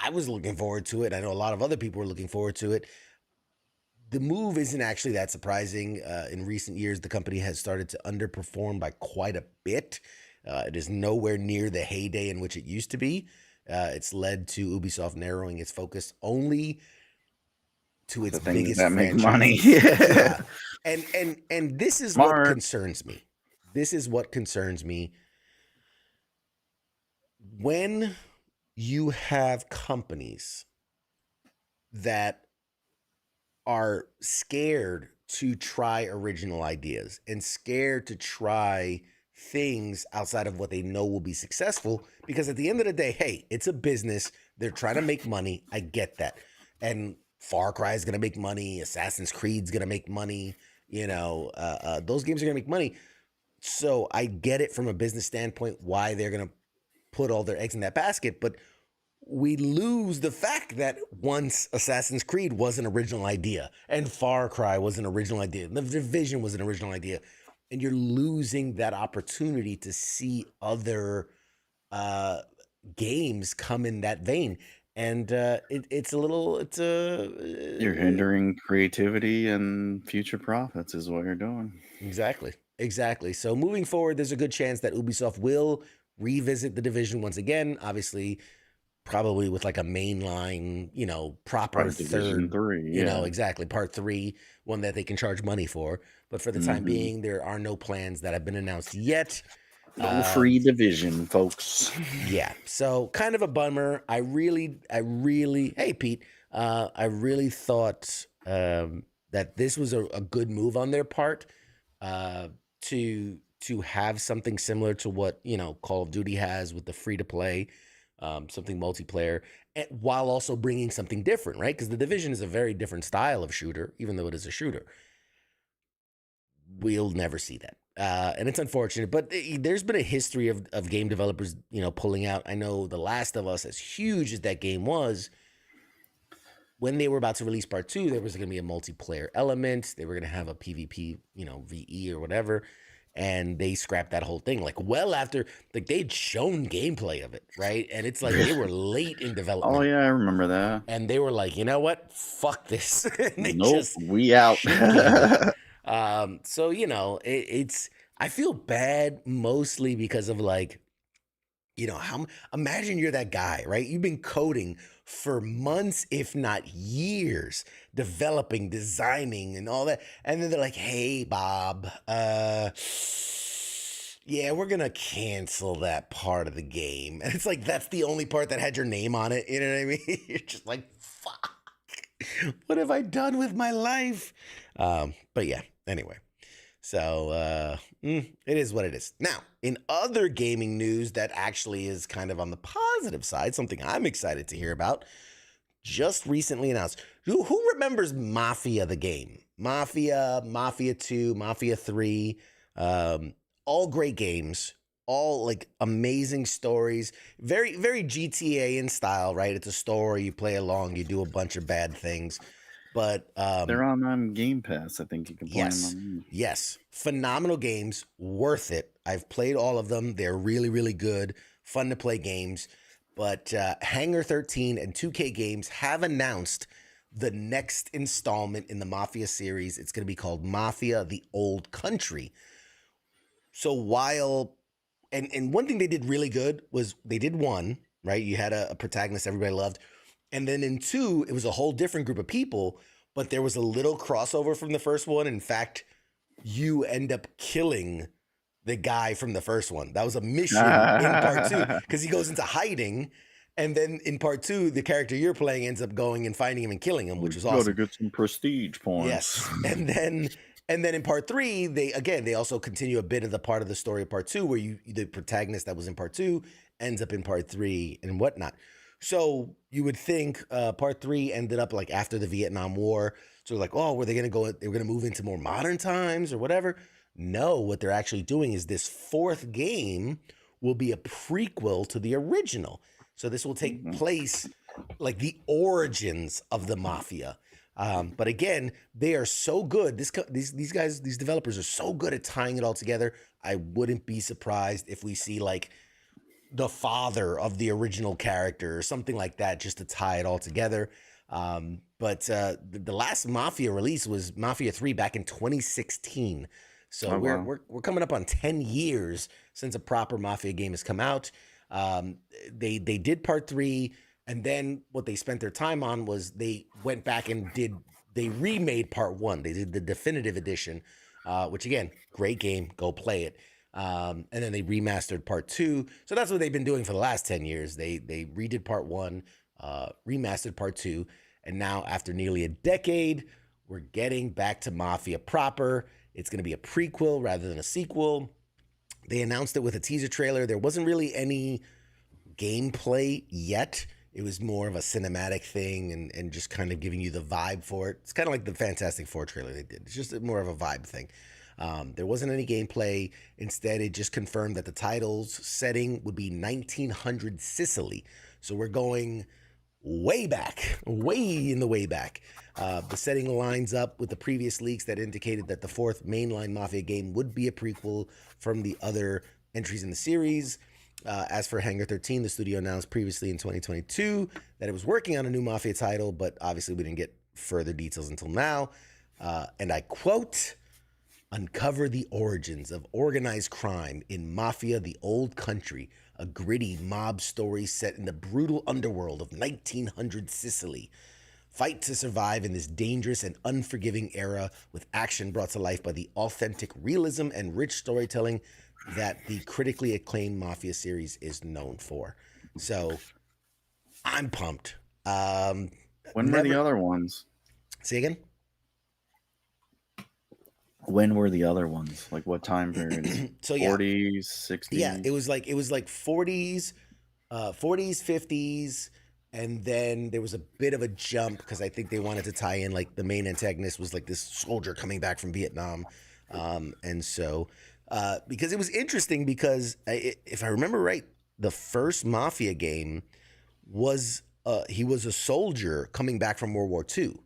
I was looking forward to it. I know a lot of other people were looking forward to it. The move isn't actually that surprising. In recent years, the company has started to underperform by quite a bit. It is nowhere near the heyday in which it used to be. It's led to Ubisoft narrowing its focus only to its The things biggest that make franchises. money. Yeah. And this is what Smart. concerns me. This is what concerns me. When you have companies that are scared to try original ideas and scared to try things outside of what they know will be successful, because at the end of the day, hey, it's a business. They're trying to make money. I get that. And Far Cry is going to make money. Assassin's Creed's going to make money. You know, those games are going to make money. So I get it from a business standpoint why they're going to put all their eggs in that basket. But we lose the fact that once Assassin's Creed was an original idea and Far Cry was an original idea, The Division was an original idea, and you're losing that opportunity to see other games come in that vein. And You're hindering creativity and future profits is what you're doing. Exactly. So moving forward, there's a good chance that Ubisoft will revisit The Division once again, obviously probably with like a mainline, proper Right, Division third, 3, exactly, part 3, one that they can charge money for. But for the time being, there are no plans that have been announced yet. No free Division, folks. Yeah, so kind of a bummer. I really, hey Pete, I really thought that this was a good move on their part to have something similar to what Call of Duty has with the free to play, something multiplayer, while also bringing something different, right? Because the Division is a very different style of shooter, even though it is a shooter. We'll never see that. And it's unfortunate, but there's been a history of game developers, pulling out. I know The Last of Us, as huge as that game was, when they were about to release part 2, there was going to be a multiplayer element. They were going to have a PvP, VE or whatever. And they scrapped that whole thing well after they'd shown gameplay of it, right? And it's like they were late in development. Oh yeah, I remember that. And they were like, you know what? Fuck this. Nope, we out. So it's I feel bad mostly because of imagine you're that guy, right? You've been coding for months, if not years, developing, designing, and all that. And then they're like, hey, Bob, yeah, we're going to cancel that part of the game. And it's like, that's the only part that had your name on it. You know what I mean? You're just like, fuck, what have I done with my life? But yeah, anyway. So it is what it is. Now, in other gaming news that actually is kind of on the positive side, something I'm excited to hear about, just recently announced. Who remembers Mafia the game? Mafia 2, Mafia 3, all great games, all amazing stories, very, very GTA in style, right? It's a story, you play along, you do a bunch of bad things. But they're on Game Pass. I think you can play them on. Yes. Phenomenal games, worth it. I've played all of them. They're really, really good, fun to play games. But Hangar 13 and 2K Games have announced the next installment in the Mafia series. It's going to be called Mafia: The Old Country. So and one thing they did really good was they did 1, right? You had a protagonist everybody loved. And then in 2, it was a whole different group of people, but there was a little crossover from the first one. In fact, you end up killing the guy from the first one. That was a mission in part 2 because he goes into hiding. And then in part 2, the character you're playing ends up going and finding him and killing him, which was awesome. Got to get some prestige points. Yes. And then in part 3, they also continue a bit of the part of the story of part 2 where the protagonist that was in part 2 ends up in part 3 and whatnot. So you would think part 3 ended up after the Vietnam War. So were they going to they were going to move into more modern times or whatever? No, what they're actually doing is this 4th game will be a prequel to the original. So this will take place like the origins of the mafia. But again, they are so good. These guys, these developers are so good at tying it all together. I wouldn't be surprised if we see like the father of the original character or something like that, just to tie it all together. But the last Mafia release was Mafia 3 back in 2016. So we're coming up on 10 years since a proper Mafia game has come out. They did part 3, and then what they spent their time on was they went back and they remade part 1. They did the definitive edition, which again, great game, go play it. And then they remastered part 2. So that's what they've been doing for the last 10 years. They redid part 1, remastered part 2, and now after nearly a decade, we're getting back to Mafia proper. It's going to be a prequel rather than a sequel. They announced it with a teaser trailer. There wasn't really any gameplay yet. It was more of a cinematic thing and just kind of giving you the vibe for it. It's kind of like the Fantastic Four trailer they did. It's just more of a vibe thing. There wasn't any gameplay. Instead, it just confirmed that the title's setting would be 1900 Sicily. So we're going way back, way in the way back. The setting lines up with the previous leaks that indicated that the 4th mainline Mafia game would be a prequel from the other entries in the series. As for Hangar 13, the studio announced previously in 2022 that it was working on a new Mafia title, but obviously we didn't get further details until now. And I quote, "Uncover the origins of organized crime in Mafia: The Old Country, a gritty mob story set in the brutal underworld of 1900 Sicily. Fight to survive in this dangerous and unforgiving era with action brought to life by the authentic realism and rich storytelling that the critically acclaimed Mafia series is known for." So I'm pumped. When were the other ones? Say again? When were the other ones? Like what time period? So yeah. 40s, 60s? Yeah, it was like 40s, 50s, and then there was a bit of a jump because I think they wanted to tie in like the main antagonist was like this soldier coming back from Vietnam. And so because it was interesting because if I remember right, the first Mafia game was he was a soldier coming back from World War II.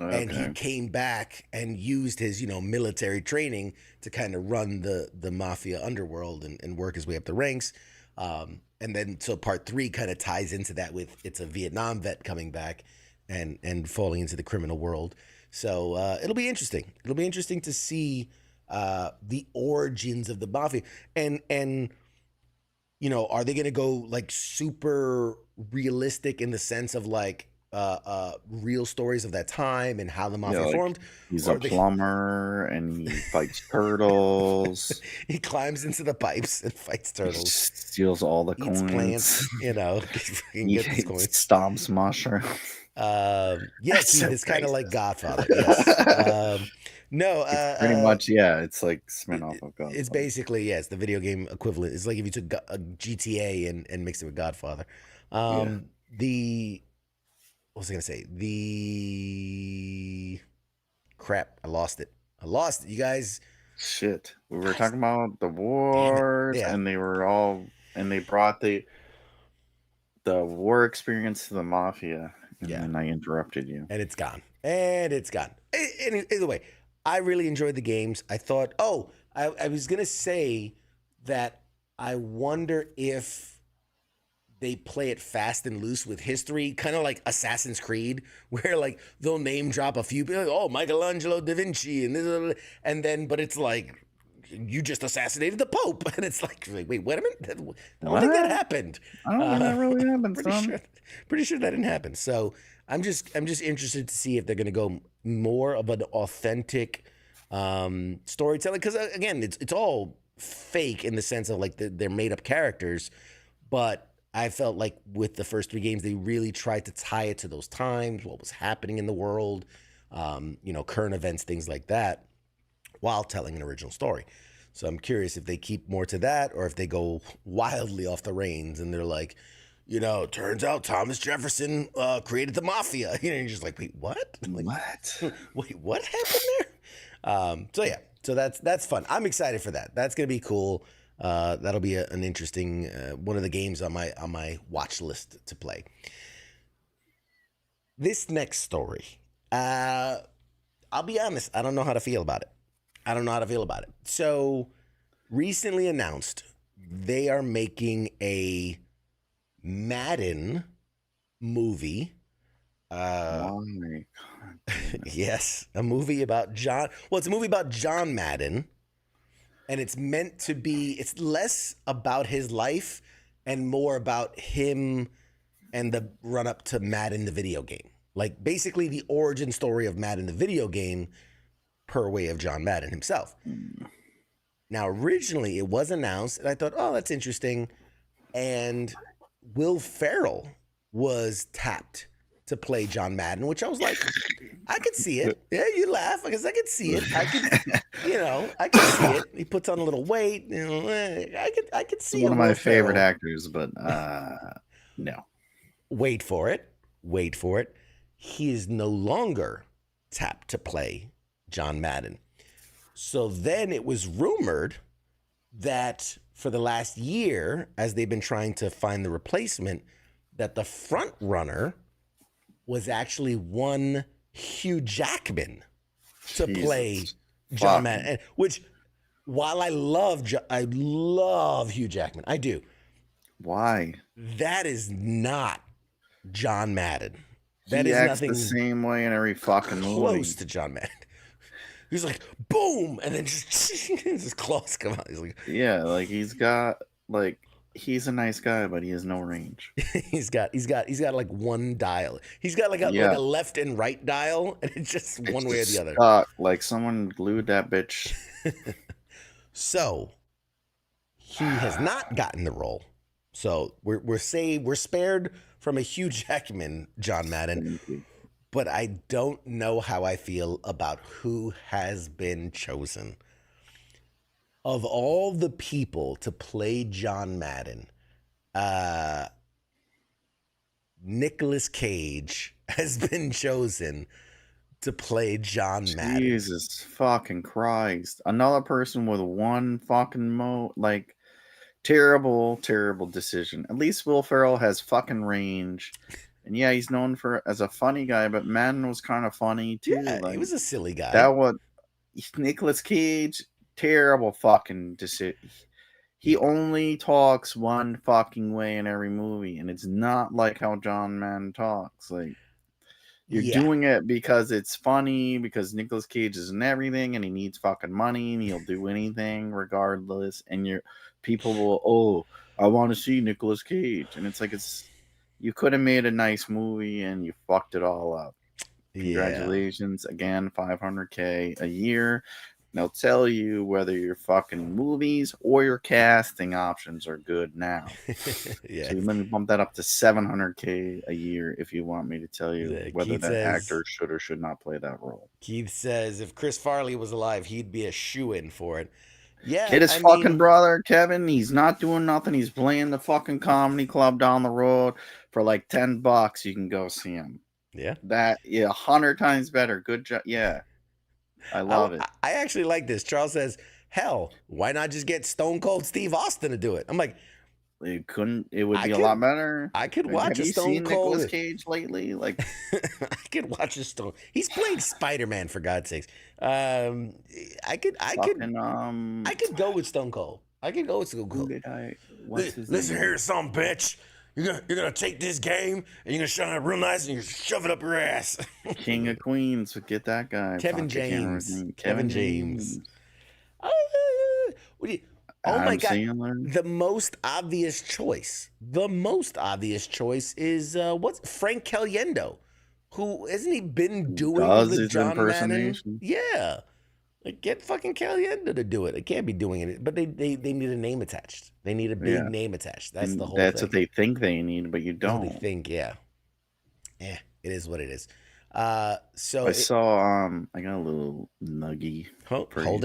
Okay. And he came back and used his, military training to kind of run the Mafia underworld and work his way up the ranks. And then so part 3 kind of ties into that with it's a Vietnam vet coming back and falling into the criminal world. So it'll be interesting. It'll be interesting to see the origins of the Mafia. And are they going to go like super realistic in the sense of like real stories of that time and how the Mafia formed? He's a plumber and he fights turtles. He climbs into the pipes and fights turtles. Steals all the eats coins. Plants, He stomps mushrooms. Yes, it's kind of like Godfather. Yes. Pretty much, yeah. It's like spin-off of Godfather. It's basically, yes, the video game equivalent. It's like if you took a GTA and mixed it with Godfather. What was I going to say? I lost it. You guys. Shit. We were talking about the wars and they brought the war experience to the Mafia. And then I interrupted you. And it's gone. Either way, I really enjoyed the games. I thought, I was going to say that I wonder if they play it fast and loose with history, kind of like Assassin's Creed, where like they'll name drop a few people, like, Michelangelo da Vinci, and then, but it's like you just assassinated the Pope, and it's like wait, wait a minute, I don't think that happened. I don't think that really happened. Pretty sure that didn't happen. So I'm just interested to see if they're going to go more of an authentic storytelling, because again, it's all fake in the sense of like they're made up characters, but I felt like with the first 3 games, they really tried to tie it to those times, what was happening in the world, current events, things like that, while telling an original story. So I'm curious if they keep more to that or if they go wildly off the reins and they're like, turns out Thomas Jefferson created the Mafia. You're just like, wait, what? Like, what? Wait, what happened there? So that's fun. I'm excited for that. That's going to be cool. That'll be an interesting one of the games on my watch list to play. This next story, I'll be honest, I don't know how to feel about it. So, recently announced they are making a Madden movie. Oh my God. Yes, a movie about John. Well, it's a movie about John Madden, and it's meant to be. It's less about his life and more about him and the run up to Madden the video game. Like basically the origin story of Madden the video game, per way of John Madden himself. Now, originally it was announced, and I thought, oh, that's interesting. And Will Ferrell was tapped to play John Madden, which I was like, I could see it. Yeah, you laugh because I could see it. I could see it. He puts on a little weight. I could see one of my Will favorite Ferrell. actors, but no. Wait for it. He is no longer tapped to play John Madden. So then it was rumored that for the last year, as they've been trying to find the replacement, that the front runner was actually one Hugh Jackman to play John Madden. Which, while I love Hugh Jackman, I do. Why? That is not John Madden. That He is acts nothing the same way in every fucking close movie. to John Madden. He's like, boom, and then just his claws come out. He's like, Yeah, like he's a nice guy, but he has no range. he's got like one dial. He's got like a left and right dial, and it's just one way or the other. Like someone glued that bitch. So he has not gotten the role. So we're spared from a Hugh Jackman John Madden. But I don't know how I feel about who has been chosen. Of all the people to play John Madden, Nicolas Cage has been chosen to play John Madden. Jesus fucking Christ. Another person with one fucking terrible decision. At least Will Ferrell has fucking range. And yeah, he's known as a funny guy, but Madden was kind of funny too. Yeah, he was a silly guy. That was Nicolas Cage. Terrible fucking decision. He only talks one fucking way in every movie, and it's not like how John Madden talks. Like you're doing it because it's funny, because Nicolas Cage is in everything, and he needs fucking money, and he'll do anything regardless. And people will, I want to see Nicolas Cage, and it's like you could have made a nice movie and you fucked it all up. Congratulations again, $500K a year. They'll tell you whether your fucking movies or your casting options are good now. Yeah. So let me bump that up to $700K a year if you want me to tell you whether Keith that says, actor should or should not play that role. Keith says if Chris Farley was alive, he'd be a shoo-in for it. Yeah, Get his fucking brother, Kevin. He's not doing nothing. He's playing the fucking comedy club down the road for like $10. You can go see him. Yeah. 100 times better. Good job. Yeah. I love it. I actually like this. Charles says, hell, why not just get Stone Cold Steve Austin to do it? I'm like, it would be a lot better. I could watch a Stone Cold. Nicolas Cage lately? Like, I could watch a Stone. He's playing Spider-Man for God's sakes. I could go with Stone Cold. I could go with Stone Cold. Listen here, some bitch. You're gonna take this game and you're gonna shove it up real nice and you're gonna shove it up your ass. King of Queens, so get that guy. Kevin James. Kevin James. Oh my God. Sandler. The most obvious choice is what's Frank Caliendo, who hasn't he been doing the John Madden? Yeah. Like, get fucking Caliendo to do it. They can't be doing it, but they need a name attached. They need a big name attached. That's the whole thing. That's what they think they need, but you don't. That's what they think, yeah. It is what it is. So I saw I got a little nuggy for hold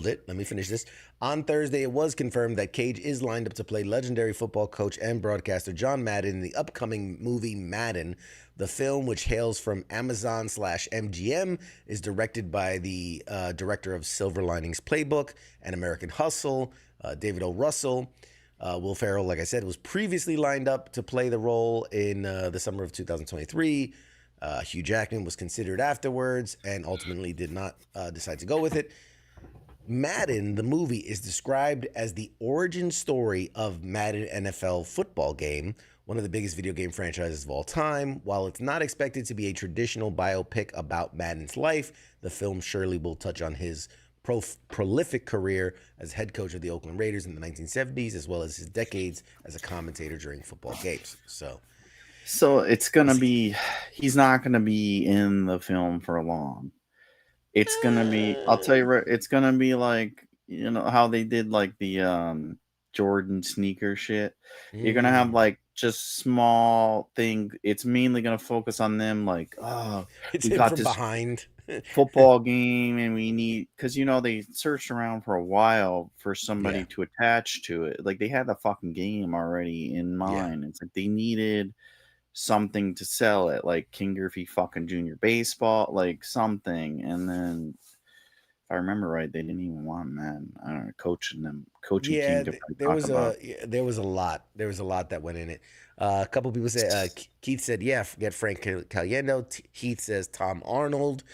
you. it. Let me finish this. On Thursday, it was confirmed that Cage is lined up to play legendary football coach and broadcaster John Madden in the upcoming movie Madden. The film, which hails from Amazon/MGM, is directed by the director of Silver Linings Playbook and American Hustle, David O. Russell. Will Ferrell, like I said, was previously lined up to play the role in the summer of 2023. Hugh Jackman was considered afterwards and ultimately did not decide to go with it. Madden, the movie, is described as the origin story of Madden NFL football game, one of the biggest video game franchises of all time. While it's not expected to be a traditional biopic about Madden's life, the film surely will touch on his prolific career as head coach of the Oakland Raiders in the 1970s, as well as his decades as a commentator during football games. So it's gonna be. He's not gonna be in the film for long. It's gonna be. I'll tell you. It's gonna be like how they did like the Jordan sneaker shit. You're gonna have like just small thing. It's mainly gonna focus on them. Like, oh, it's we him got from this behind. football game, and we need because they searched around for a while for somebody to attach to it. Like they had the fucking game already in mind. It's like they needed something to sell it, like King Griffey fucking Junior Baseball, like something. And then if I remember right, they didn't even want Madden. I don't know, coaching Yeah, King there was a lot. There was a lot that went in it. A couple people said Keith said, "Yeah, get Frank Caliendo." Heath says Tom Arnold.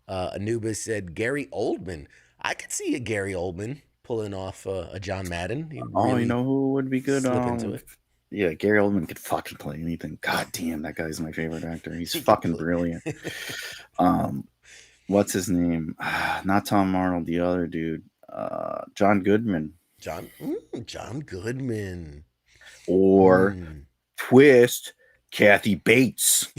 Anubis said Gary Oldman. I could see a Gary Oldman pulling off a John Madden. you know who would be good? Slip into it. Yeah, Gary Oldman could fucking play anything. God damn, that guy's my favorite actor. He's fucking brilliant. What's his name? Not Tom Arnold, the other dude. John Goodman. John Goodman. Or twist, Kathy Bates.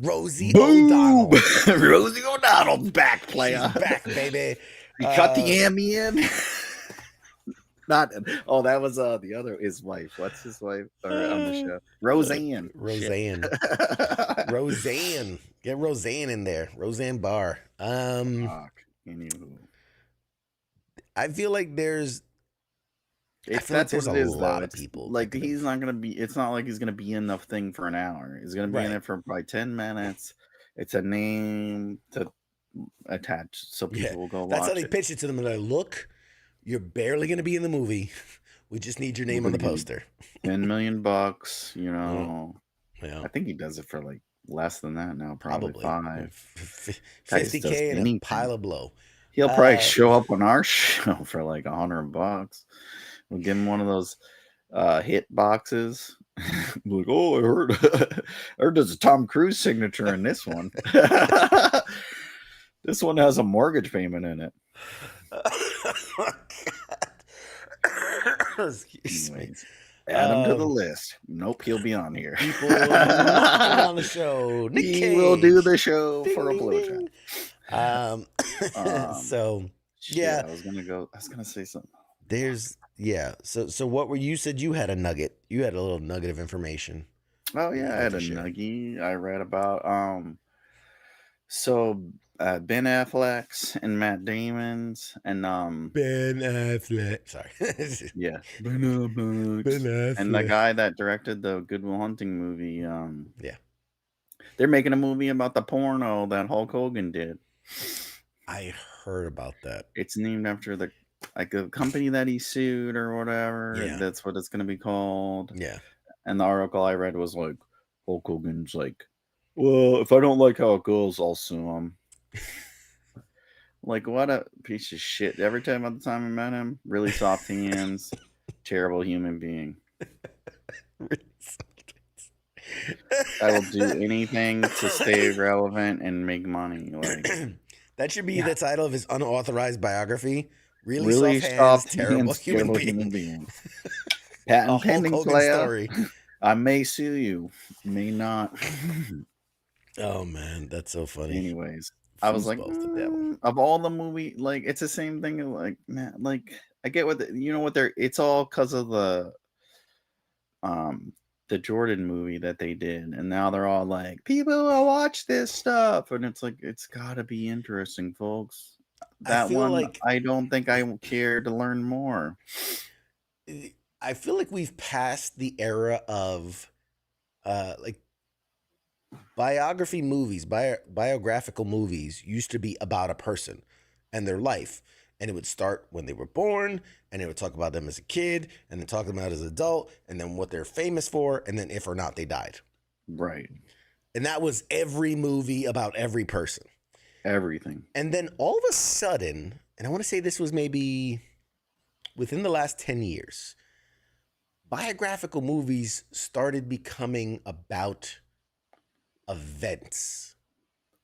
Rosie O'Donnell. Rosie O'Donnell's back, player. She's back, baby. You cut the Emmy in. That was the other his wife. What's his wife on the show? Roseanne. Roseanne. Get Roseanne in there. Roseanne Barr. Anywho. I feel like there's that's there's what it a is, lot though. of people. Like he's not gonna be. It's not like he's gonna be in the thing for an hour. He's gonna be in it for probably 10 minutes. It's a name to attach, so people will go watch. That's how they pitch it to them. And they're like, look, you're barely gonna be in the movie. We just need your name on the poster. $10 million. Yeah. I think he does it for like less than that now. Probably 5. $50K and a pile of blow. He'll probably show up on our show for like $100. We'll give him one of those hit boxes. Like, oh, I heard there's a Tom Cruise signature in this one. This one has a mortgage payment in it. Anyways, add him to the list. Nope, he'll be on here. People on the show. Nick Cage will do the show for a blowjob. So yeah, I was gonna say something. So what were you said you had a nugget? You had a little nugget of information. Oh yeah, I had a nugget I read about. Ben Affleck's and Matt Damon's and Ben Affleck. Sorry. Yeah. Ben Affleck. And the guy that directed the Good Will Hunting movie. They're making a movie about the porno that Hulk Hogan did. I heard about that. It's named after the company that he sued or whatever. Yeah. That's what it's gonna be called. Yeah. And the article I read was like Hulk Hogan's like, well, if I don't like how it goes, I'll sue him. Like, what a piece of shit. Every time I met him, really soft hands, terrible human being. I will do anything to stay relevant and make money. Like that should be the title of his unauthorized biography. Really soft hands, terrible human being. Patent pending, player. I may sue you, may not. Oh man, that's so funny. Anyways, I was like, of all the movie, like it's the same thing. Like, man, like I get what it's all because of the the Jordan movie that they did, and now they're all like, people will watch this stuff, and it's like it's got to be interesting, folks. I That feel one, like I don't think I care to learn more. I feel like we've passed the era of like biography movies, biographical movies used to be about a person and their life. And it would start when they were born, and it would talk about them as a kid, and then talk about as an adult, and then what they're famous for, and then if or not they died. Right. And that was every movie about every person. Everything. And then all of a sudden, and I want to say this was maybe within the last 10 years, biographical movies started becoming about events.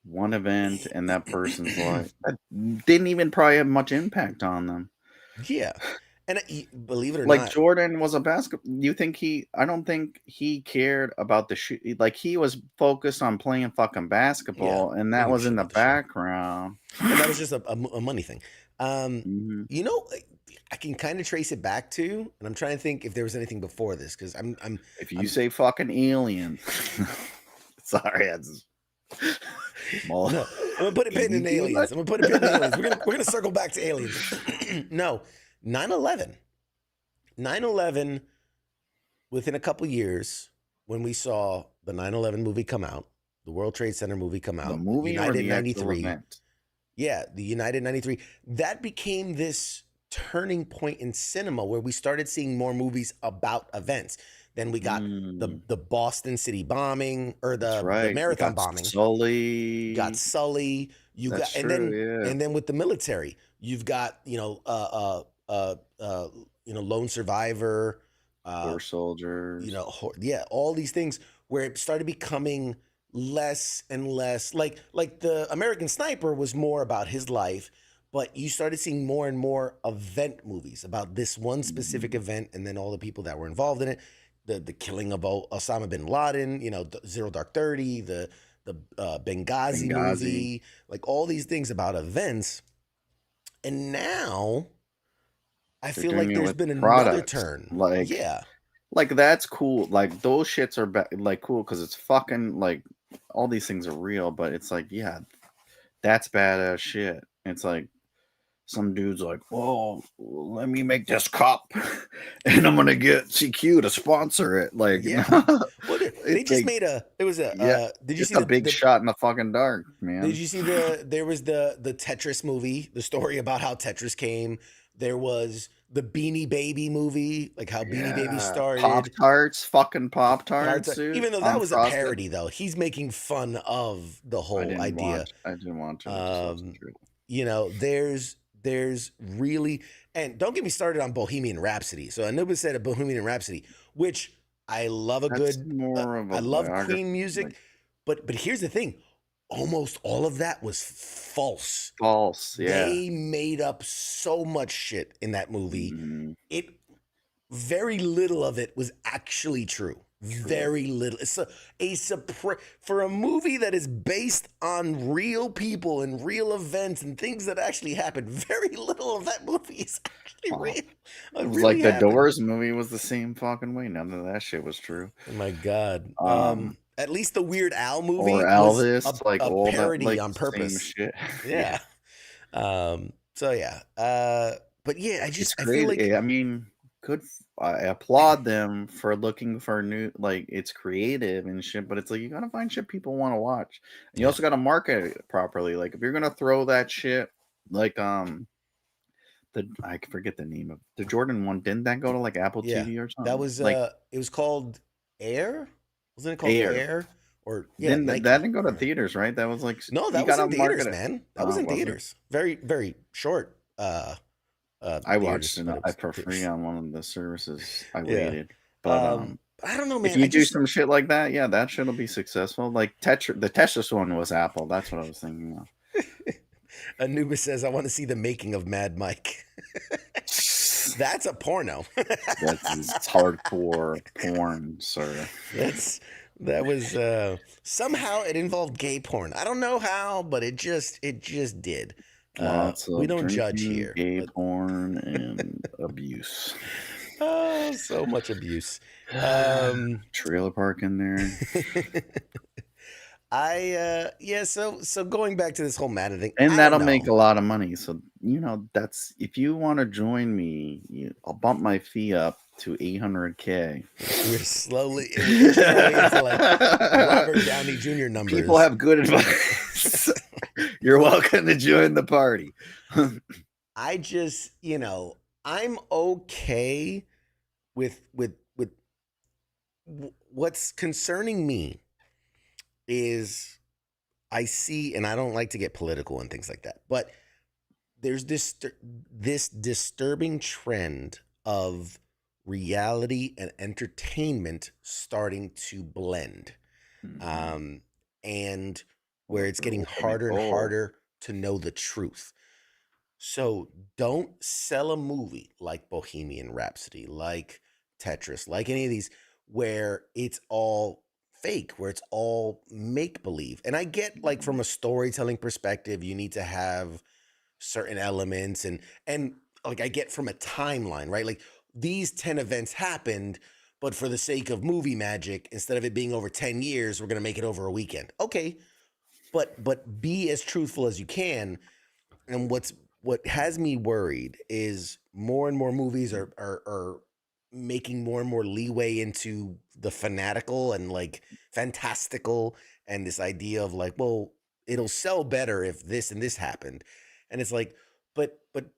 One event and that person's life that didn't even probably have much impact on them. Yeah. And believe it or Like not, Jordan was a basketball. You think I don't think he cared about the shoot. Like he was focused on playing fucking basketball, and that Holy was shit in the with the shit. background. and that was just a money thing. Mhm. You know, I can kind of trace it back to, and I'm trying to think if there was anything before this, because If you say fucking alien, sorry, that's no, I'm gonna put a pin in aliens. I'm gonna put a pin in aliens. We're gonna circle back to aliens. No, 9/11. 9/11. Within a couple years, when we saw the 9/11 movie come out, the World Trade Center movie come out, the movie or United the actual 93. event? Yeah, the United 93. That became this turning point in cinema where we started seeing more movies about events. Then we got the Boston City bombing, or the marathon bombing. Sully. Got Sully. That's and true, then with the military, you've got Lone Survivor, War Soldiers. all these things where it started becoming less and less like the American Sniper was more about his life, but you started seeing more and more event movies about this one specific event, and then all the people that were involved in it, the killing of Osama bin Laden, Zero Dark 30, the Benghazi movie, like all these things about events. And now I feel like there's been another turn. Like that's cool. Like those shits are like cool because it's fucking like all these things are real, but it's like, yeah, that's badass shit. It's like some dude's like, oh, let me make this cup and I'm gonna get CQ to sponsor it. Like, well, they just made did you see a big shot in the fucking dark, man? Did you see there was the Tetris movie, the story about how Tetris came? There was the Beanie Baby movie, like how Beanie Baby started. Pop-Tarts, fucking Pop-Tarts, dude. Even though that was a parody, though. He's making fun of the whole idea. I didn't want to. There's really, and don't get me started on Bohemian Rhapsody. So Anubis said a Bohemian Rhapsody, which I love I love Queen music, but here's the thing. Almost all of that was false. Yeah. They made up so much shit in that movie. Very little of it was actually true. Very little. It's for a movie that is based on real people and real events and things that actually happened. Very little of that movie is actually real. It was like the Doors movie was the same fucking way. None of that shit was true. Oh my God. At least the Weird Al movie or Elvis, was like a parody that, like, on purpose. Shit. Yeah. So yeah. But yeah, I feel like, I mean, I applaud them for looking for new, like, it's creative and shit, but it's like you gotta find shit people want to watch. And you also gotta market it properly. Like if you're gonna throw that shit, like I forget the name of the Jordan one. Didn't that go to like Apple TV or something? That was like it was called Air. Wasn't it called Air? Or that didn't go to theaters, right? That was like that was in theaters, man. That was in theaters. Very, very short. I watched it for free on one of the services. I waited, but I don't know, man. If you do some shit like that, yeah, that shit'll be successful. Like the Tetris one was Apple. That's what I was thinking of. Anubis says, "I want to see the making of Mad Mike." That's a porno. That's hardcore porn, sir. That was somehow it involved gay porn. I don't know how, but it just did. We don't judge here. Gay porn and abuse. Oh, so much abuse. Trailer park in there. So going back to this whole Madden thing, And I that'll don't make a know. lot of money. So, that's if you want to join me, I'll bump my fee up to $800K. We're slowly inching our way into like Robert Downey Jr. numbers. People have good advice. You're welcome to join the party. I just, I'm okay with what's concerning me is I see, and I don't like to get political and things like that, but there's this disturbing trend of reality and entertainment starting to blend, and where it's getting harder and harder to know the truth. So don't sell a movie like Bohemian Rhapsody, like Tetris, like any of these where it's all fake, where it's all make believe. And I get like from a storytelling perspective, you need to have certain elements and like I get from a timeline, right? Like these 10 events happened, but for the sake of movie magic, instead of it being over 10 years, we're going to make it over a weekend. Okay. But be as truthful as you can. And what has me worried is more and more movies are making more and more leeway into the fanatical and like fantastical and this idea of like, well, it'll sell better if this and this happened. And it's like, but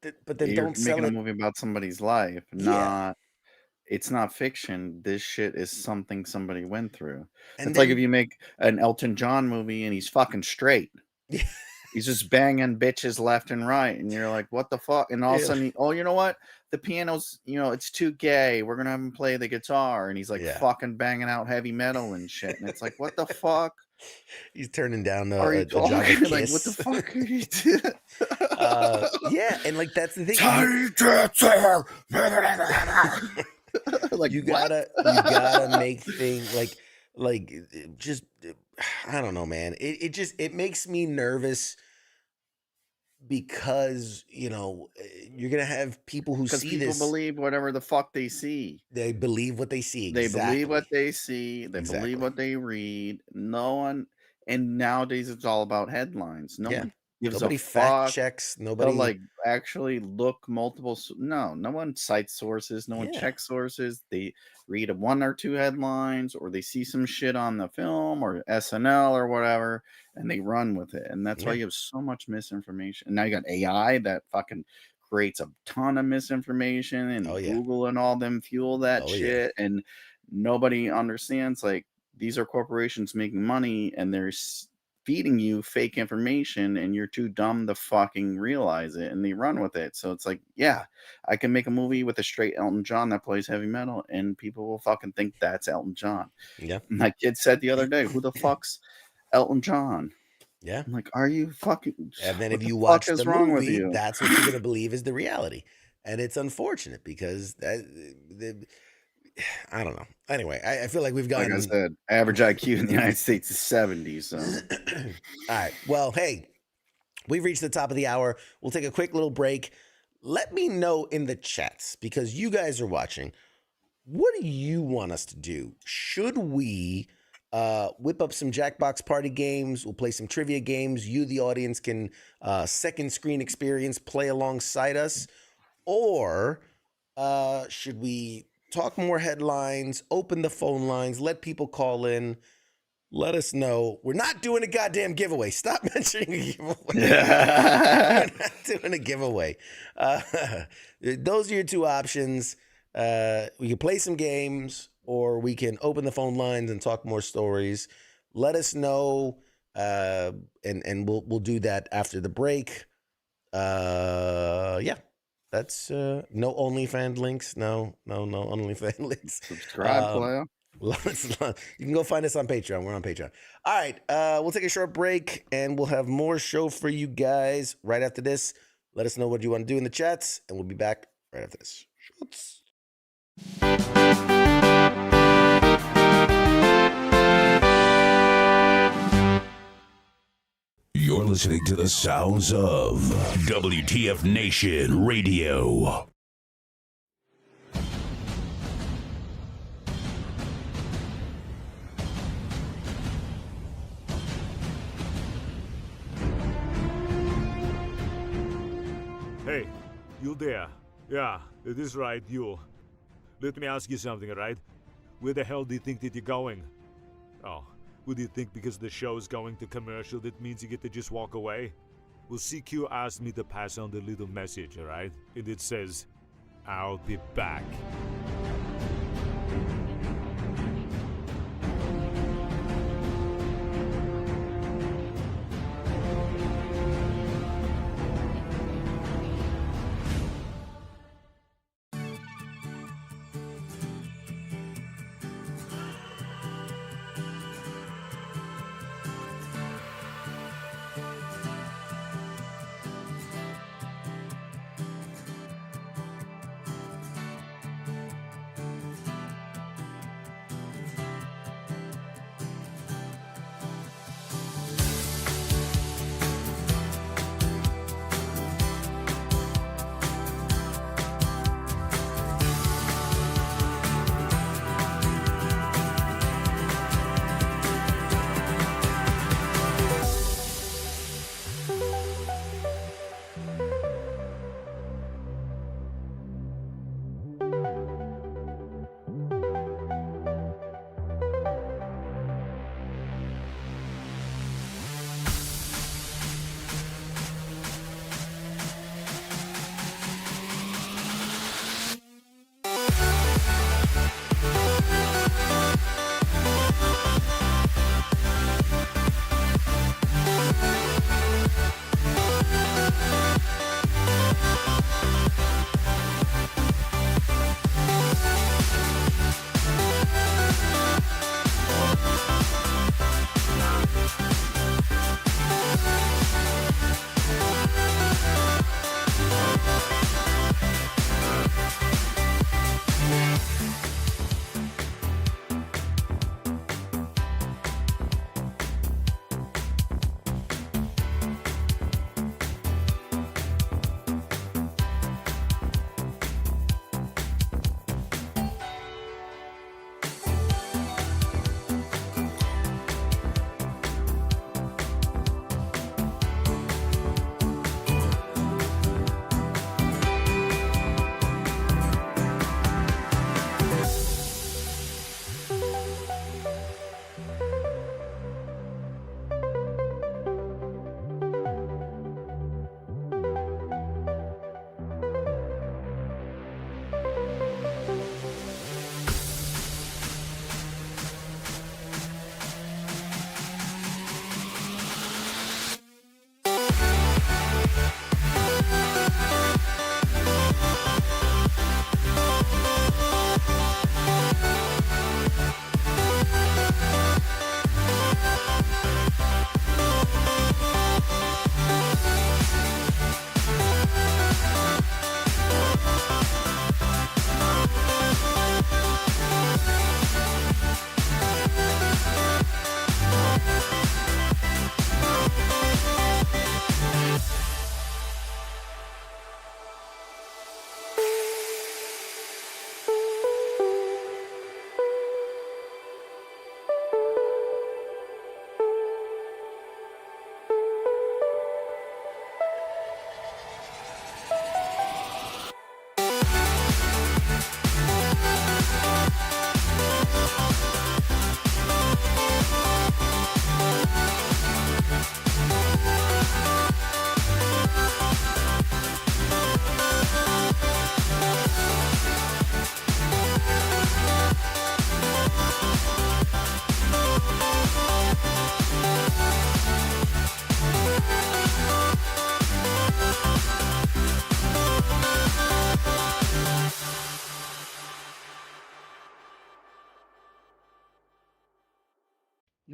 then You're don't sell making a it. movie about somebody's life, Yeah. it's not fiction. This shit is something somebody went through. And It's like if then, you make an Elton John movie and he's fucking straight. yeah, He's just banging bitches left and right, and you're like, "What the fuck?" And all of a yeah, sudden, oh, you know what? The piano's, it's too gay. We're gonna have him play the guitar, and he's like yeah. fucking banging out heavy metal and shit. And it's like, what the fuck He's turning down are you a Java talking? Like, what the Kiss. fuck are you doing? Yeah, and like that's the thing. Like, You what? gotta make things like just I don't know, man. It makes me nervous because you're gonna have people who Because see people this. believe whatever the fuck they see. They believe what they see. They believe what Exactly. they see. They Exactly. believe what they read. No one, and nowadays it's all about headlines. No Yeah. one gives Nobody a fact fuck. checks. They'll Nobody. like actually look multiple. No one cites sources. No one Yeah. checks sources. They read one or two headlines, or they see some shit on the film or SNL or whatever, and they run with it. And that's why Yeah. you have so much misinformation. And now you got AI that fucking creates a ton of misinformation, and Oh yeah. Google and all them fuel that Oh yeah. shit. And nobody understands, like, these are corporations making money, and they're feeding you fake information, and you're too dumb to fucking realize it, and they run with it. So it's like, yeah, I can make a movie with a straight Elton John that plays heavy metal, and people will fucking think that's Elton John. Yeah. My kid said the other day, who the fuck's Elton John? Yeah. I'm like, are you fucking, And then what if the you fuck watch is the wrong with movie, you? that's what you're gonna believe is the reality. And it's unfortunate because I don't know. Anyway, I feel like we've Like I gotten. said, average IQ in the United States is 70. So All right. Well, hey, we've reached the top of the hour. We'll take a quick little break. Let me know in the chats, because you guys are watching. What do you want us to do? Should we whip up some Jackbox party games? We'll play some trivia games. You, the audience, can second screen experience, play alongside us. Or should we talk more headlines, open the phone lines, let people call in? Let us know. We're not doing a goddamn giveaway. Stop mentioning a giveaway. We're not doing a giveaway. Those are your two options. We can play some games, or we can open the phone lines and talk more stories. Let us know, and we'll do that after the break. Yeah. That's no OnlyFans links. No OnlyFans links. subscribe, player. You can go find us on Patreon. We're on Patreon. All right. We'll take a short break, and we'll have more show for you guys right after this. Let us know what you want to do in the chats, and we'll be back right after this. Shorts. You're listening to the sounds of WTF Nation Radio. Hey, you there? Yeah, it is right, you. Let me ask you something, alright? Where the hell do you think that you're going? Oh, what do you think because the show's going to commercial that means you get to just walk away? Well, CQ asked me to pass on the little message, alright? And it says, I'll be back.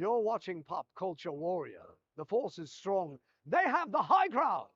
You're watching Pop Culture Warrior. The force is strong. They have the high ground.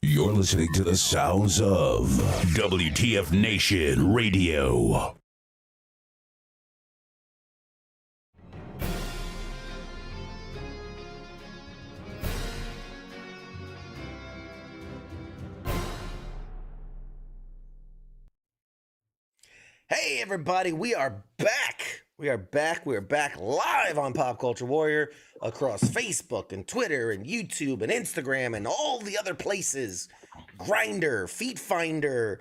You're listening to the sounds of WTF Nation Radio. Hey, everybody, we are back. We are back live on Pop Culture Warrior across Facebook and Twitter and YouTube and Instagram and all the other places. Grindr, Feet Finder,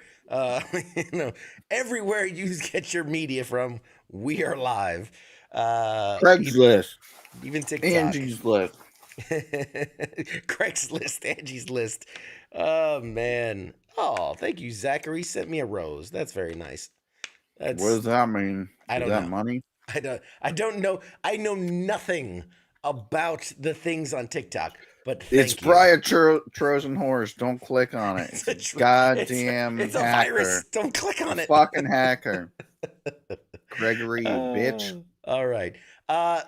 everywhere you get your media from, we are live. Craigslist. Even TikTok. Angie's List. Craigslist, Angie's List. Oh, man. Oh, thank you, Zachary. Sent me a rose. That's very nice. What does that mean? I don't Is that know. money? I don't know. I know nothing about the things on TikTok, but It's Brian Trojan Horse. Don't click on it. It's a Goddamn it's a hacker. virus. Don't click on it. Fucking hacker. Gregory, you bitch. All right.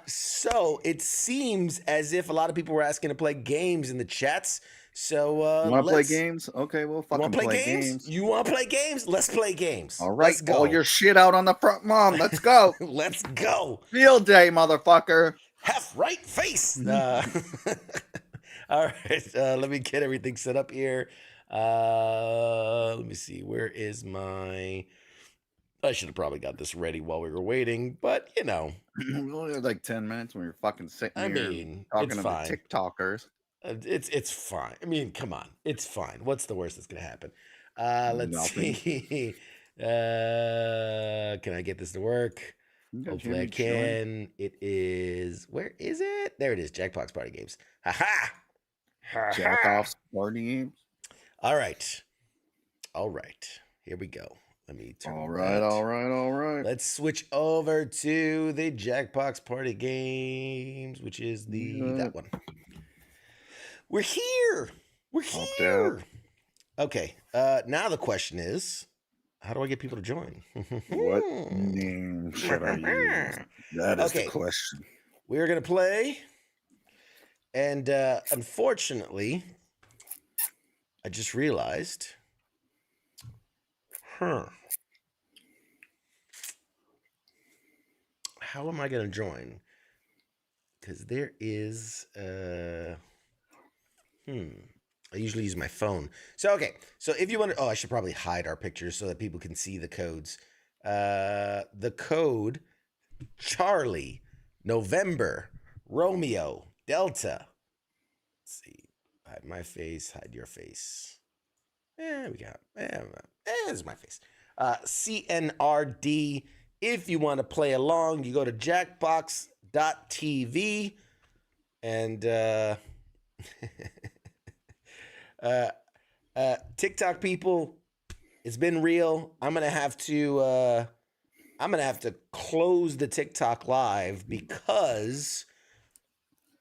So it seems as if a lot of people were asking to play games in the chats. So You want to play games? Okay, we'll fucking play games. You want to play games? Let's play games. All right, Let's go. all your shit out on the front lawn. Let's go. Let's go. Field day, motherfucker. Half right face. All right. Let me get everything set up here. Let me see. Where is my... I should have probably got this ready while we were waiting, but we only had like 10 minutes when you're fucking sitting here talking it's to fine. the TikTokers. It's fine. I mean, come on. It's fine. What's the worst that's going to happen? Let's see. Can I get this to work? Hopefully I can. It is... Where is it? There it is. Jackbox Party Games. Ha-ha! Jackoff's Party Games. All right. Here we go. Let me turn All that. right. Let's switch over to the Jackbox Party Games, which is that one. We're here. Okay. Now the question is, how do I get people to join? What name should I use? That is the question. We're going to play. And unfortunately, I just realized, how am I going to join? Because there is, I usually use my phone. So if you want to, I should probably hide our pictures so that people can see the codes. The code, Charlie, November, Romeo, Delta. Let's see. Hide my face, hide your face. There we go. There's my face. CNRD. If you want to play along, you go to jackbox.tv and TikTok people, it's been real. I'm gonna have to close the TikTok live because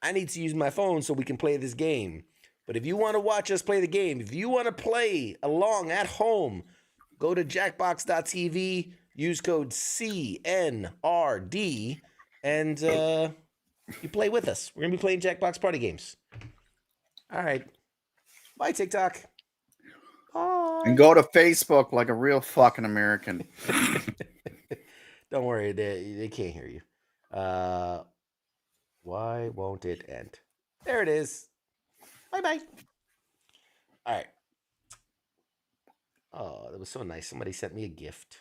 I need to use my phone so we can play this game. But if you want to watch us play the game, if you want to play along at home, go to jackbox.tv, use code CNRD, and you play with us. We're going to be playing Jackbox Party Games. All right. Bye, TikTok. Bye. And go to Facebook like a real fucking American. Don't worry. They can't hear you. Why won't it end? There it is. Bye-bye. All right. Oh, that was so nice. Somebody sent me a gift.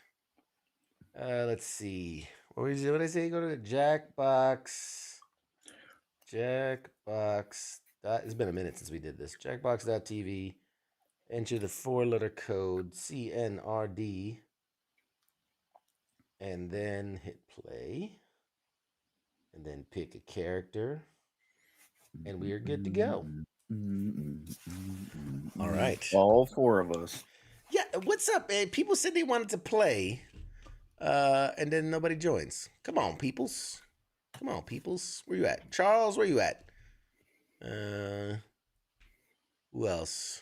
Let's see. What did I say? Go to Jackbox. Jackbox. It's been a minute since we did this. Jackbox.tv. Enter the 4-letter code CNRD. And then hit play. And then pick a character. And we are good to go. All right. All 4 of us. Yeah, what's up, man? People said they wanted to play. And then nobody joins. Come on, peoples. Come on, peoples. Where you at? Charles, where you at? Who else?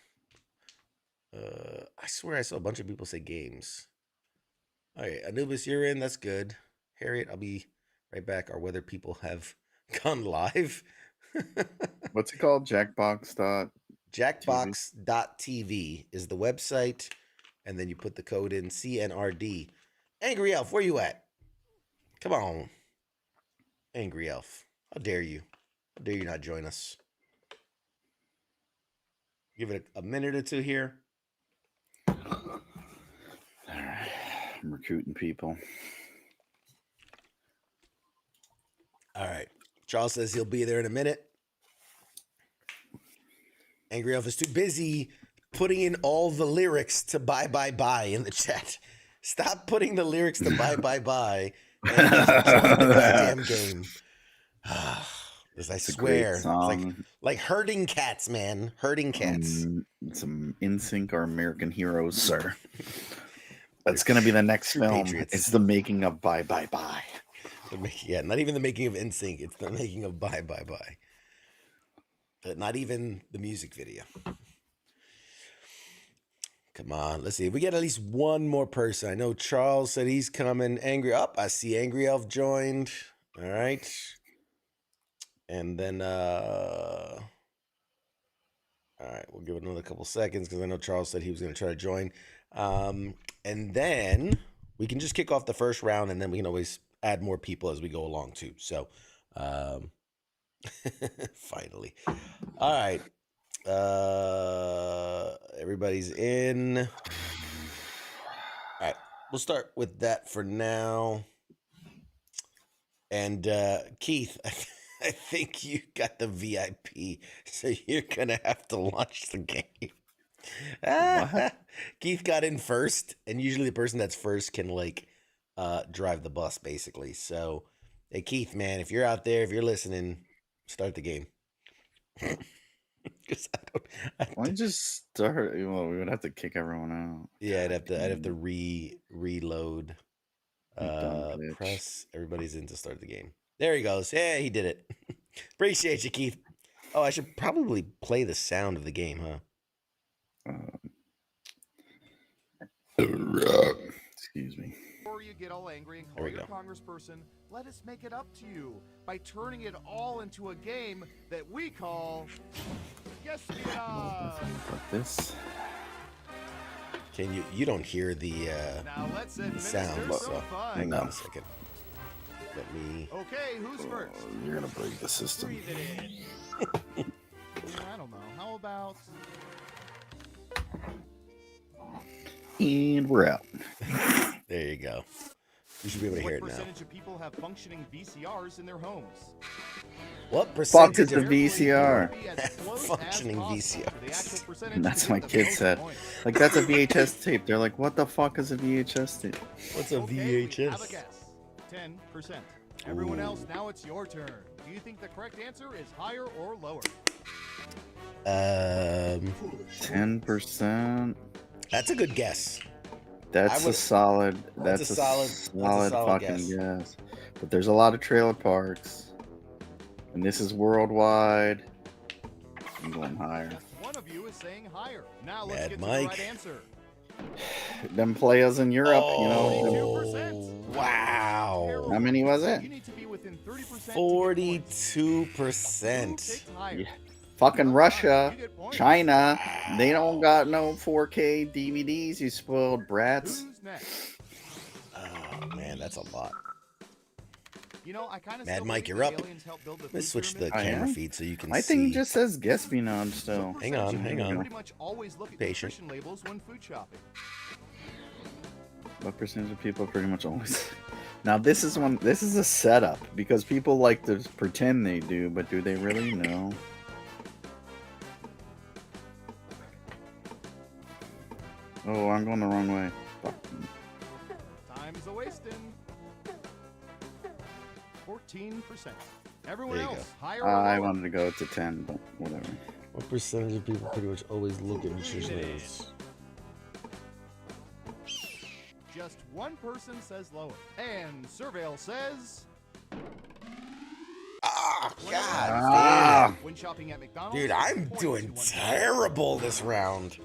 I swear I saw a bunch of people say games. All right, Anubis, you're in. That's good. Harriet, I'll be right back. Our weather people have gone live. What's it called? Jackbox. Jackbox.tv is the website. And then you put the code in CNRD. Angry Elf, where you at? Come on. Angry Elf. How dare you? How dare you not join us? Give it a minute or two here. All right. I'm recruiting people. All right. Charles says he'll be there in a minute. Angry Elf is too busy putting in all the lyrics to Bye Bye Bye in the chat. Stop putting the lyrics to Bye Bye Bye and join the goddamn game. Because I swear, it's like herding cats, man. Herding cats. Some NSYNC or American Heroes, sir. That's going to be the next film. Patriots. It's the making of Bye Bye Bye. Yeah, not even the making of NSYNC. It's the making of Bye Bye Bye. Not even the music video. Come on, let's see. If we get at least one more person. I know Charles said he's coming. Angry up. I see Angry Elf joined. All right. And then all right, we'll give it another couple seconds because I know Charles said he was going to try to join. And then we can just kick off the first round, and then we can always add more people as we go along too. So finally. All right. Everybody's in. All right, we'll start with that for now. And Keith, I think you got the VIP, so you're gonna have to launch the game. Keith got in first, and usually the person that's first can like drive the bus, basically. So, hey Keith, man, if you're out there, if you're listening, start the game. Why don't you just start? Well, we would have to kick everyone out. Yeah, I'd have to reload. Press everybody's in to start the game. There he goes. Yeah, he did it. Appreciate you, Keith. Oh, I should probably play the sound of the game, huh? Excuse me. Before you get all angry and There call we your go. congressperson, let us make it up to you by turning it all into a game that we call Guespionage. Like this. Can you don't hear the Now let's administer sound, so some fun. hang on a second. Let me. Okay, who's first? You're gonna break the system. Breathe it in. I don't know. How about And we're out. There you go. You should be able to hear what it now. percentage of people have functioning VCRs in their homes? What Fuck percentage is the of VCR? Functioning VCRs. That's my kid said. Like, that's a VHS tape. They're like, what the fuck is a VHS tape? What's a Have a VHS? guess. 10%. Everyone else, now it's your turn. Do you think the correct answer is higher or lower? 10%. That's a good guess. That's I would- a solid. That's That's a a solid- solid fucking guess. guess. But there's a lot of trailer parks, and this is worldwide. I'm going higher. Just one of you is saying higher. Now let's Mad get Mike. to the right answer. Them players in Europe, you know. 42%. Wow. How many was it? You need to be within 30% to get points. 42%. Who picked higher? Yeah. Fucking Russia, You get points. China, they don't got no 4K DVDs, you spoiled brats. Who's next? Oh man, that's a lot. You know, I kind of Mad Mike, you're up. Let me switch the I camera am? feed so you can My see. thing just says Guespionage still. Hang on, hang on. Pretty much always look at Patient. nutrition labels when food shopping. What percentage of people pretty much always? Now this is a setup because people like to pretend they do, but do they really know? Oh, I'm going the wrong way. Fuck. Time's a wasting. 14%. Everyone There you else, higher or I lower? wanted to go to 10, but whatever. What percentage of people pretty much always look at nutritionists? Just one person says lower. And Surveil says... Ah, God Ah. When shopping at McDonald's... damn. Dude, I'm points doing to one- terrible this round.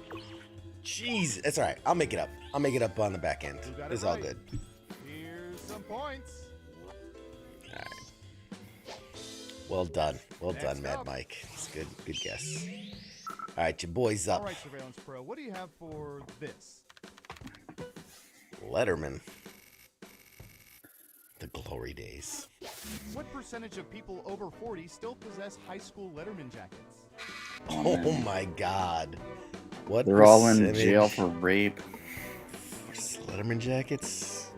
Jeez. That's all right. I'll make it up. I'll make it up on the back end. Who got it It's all right? good. Here's some points. All right. Well done. Well Next done, Mad up. Mike. It's good. Good guess. All right, your boy's up. All right, Surveillance Pro, what do you have for this? Letterman. The glory days. What percentage of people over 40 still possess high school Letterman jackets? Oh my God. What They're all in percentage jail for rape. for Letterman jackets?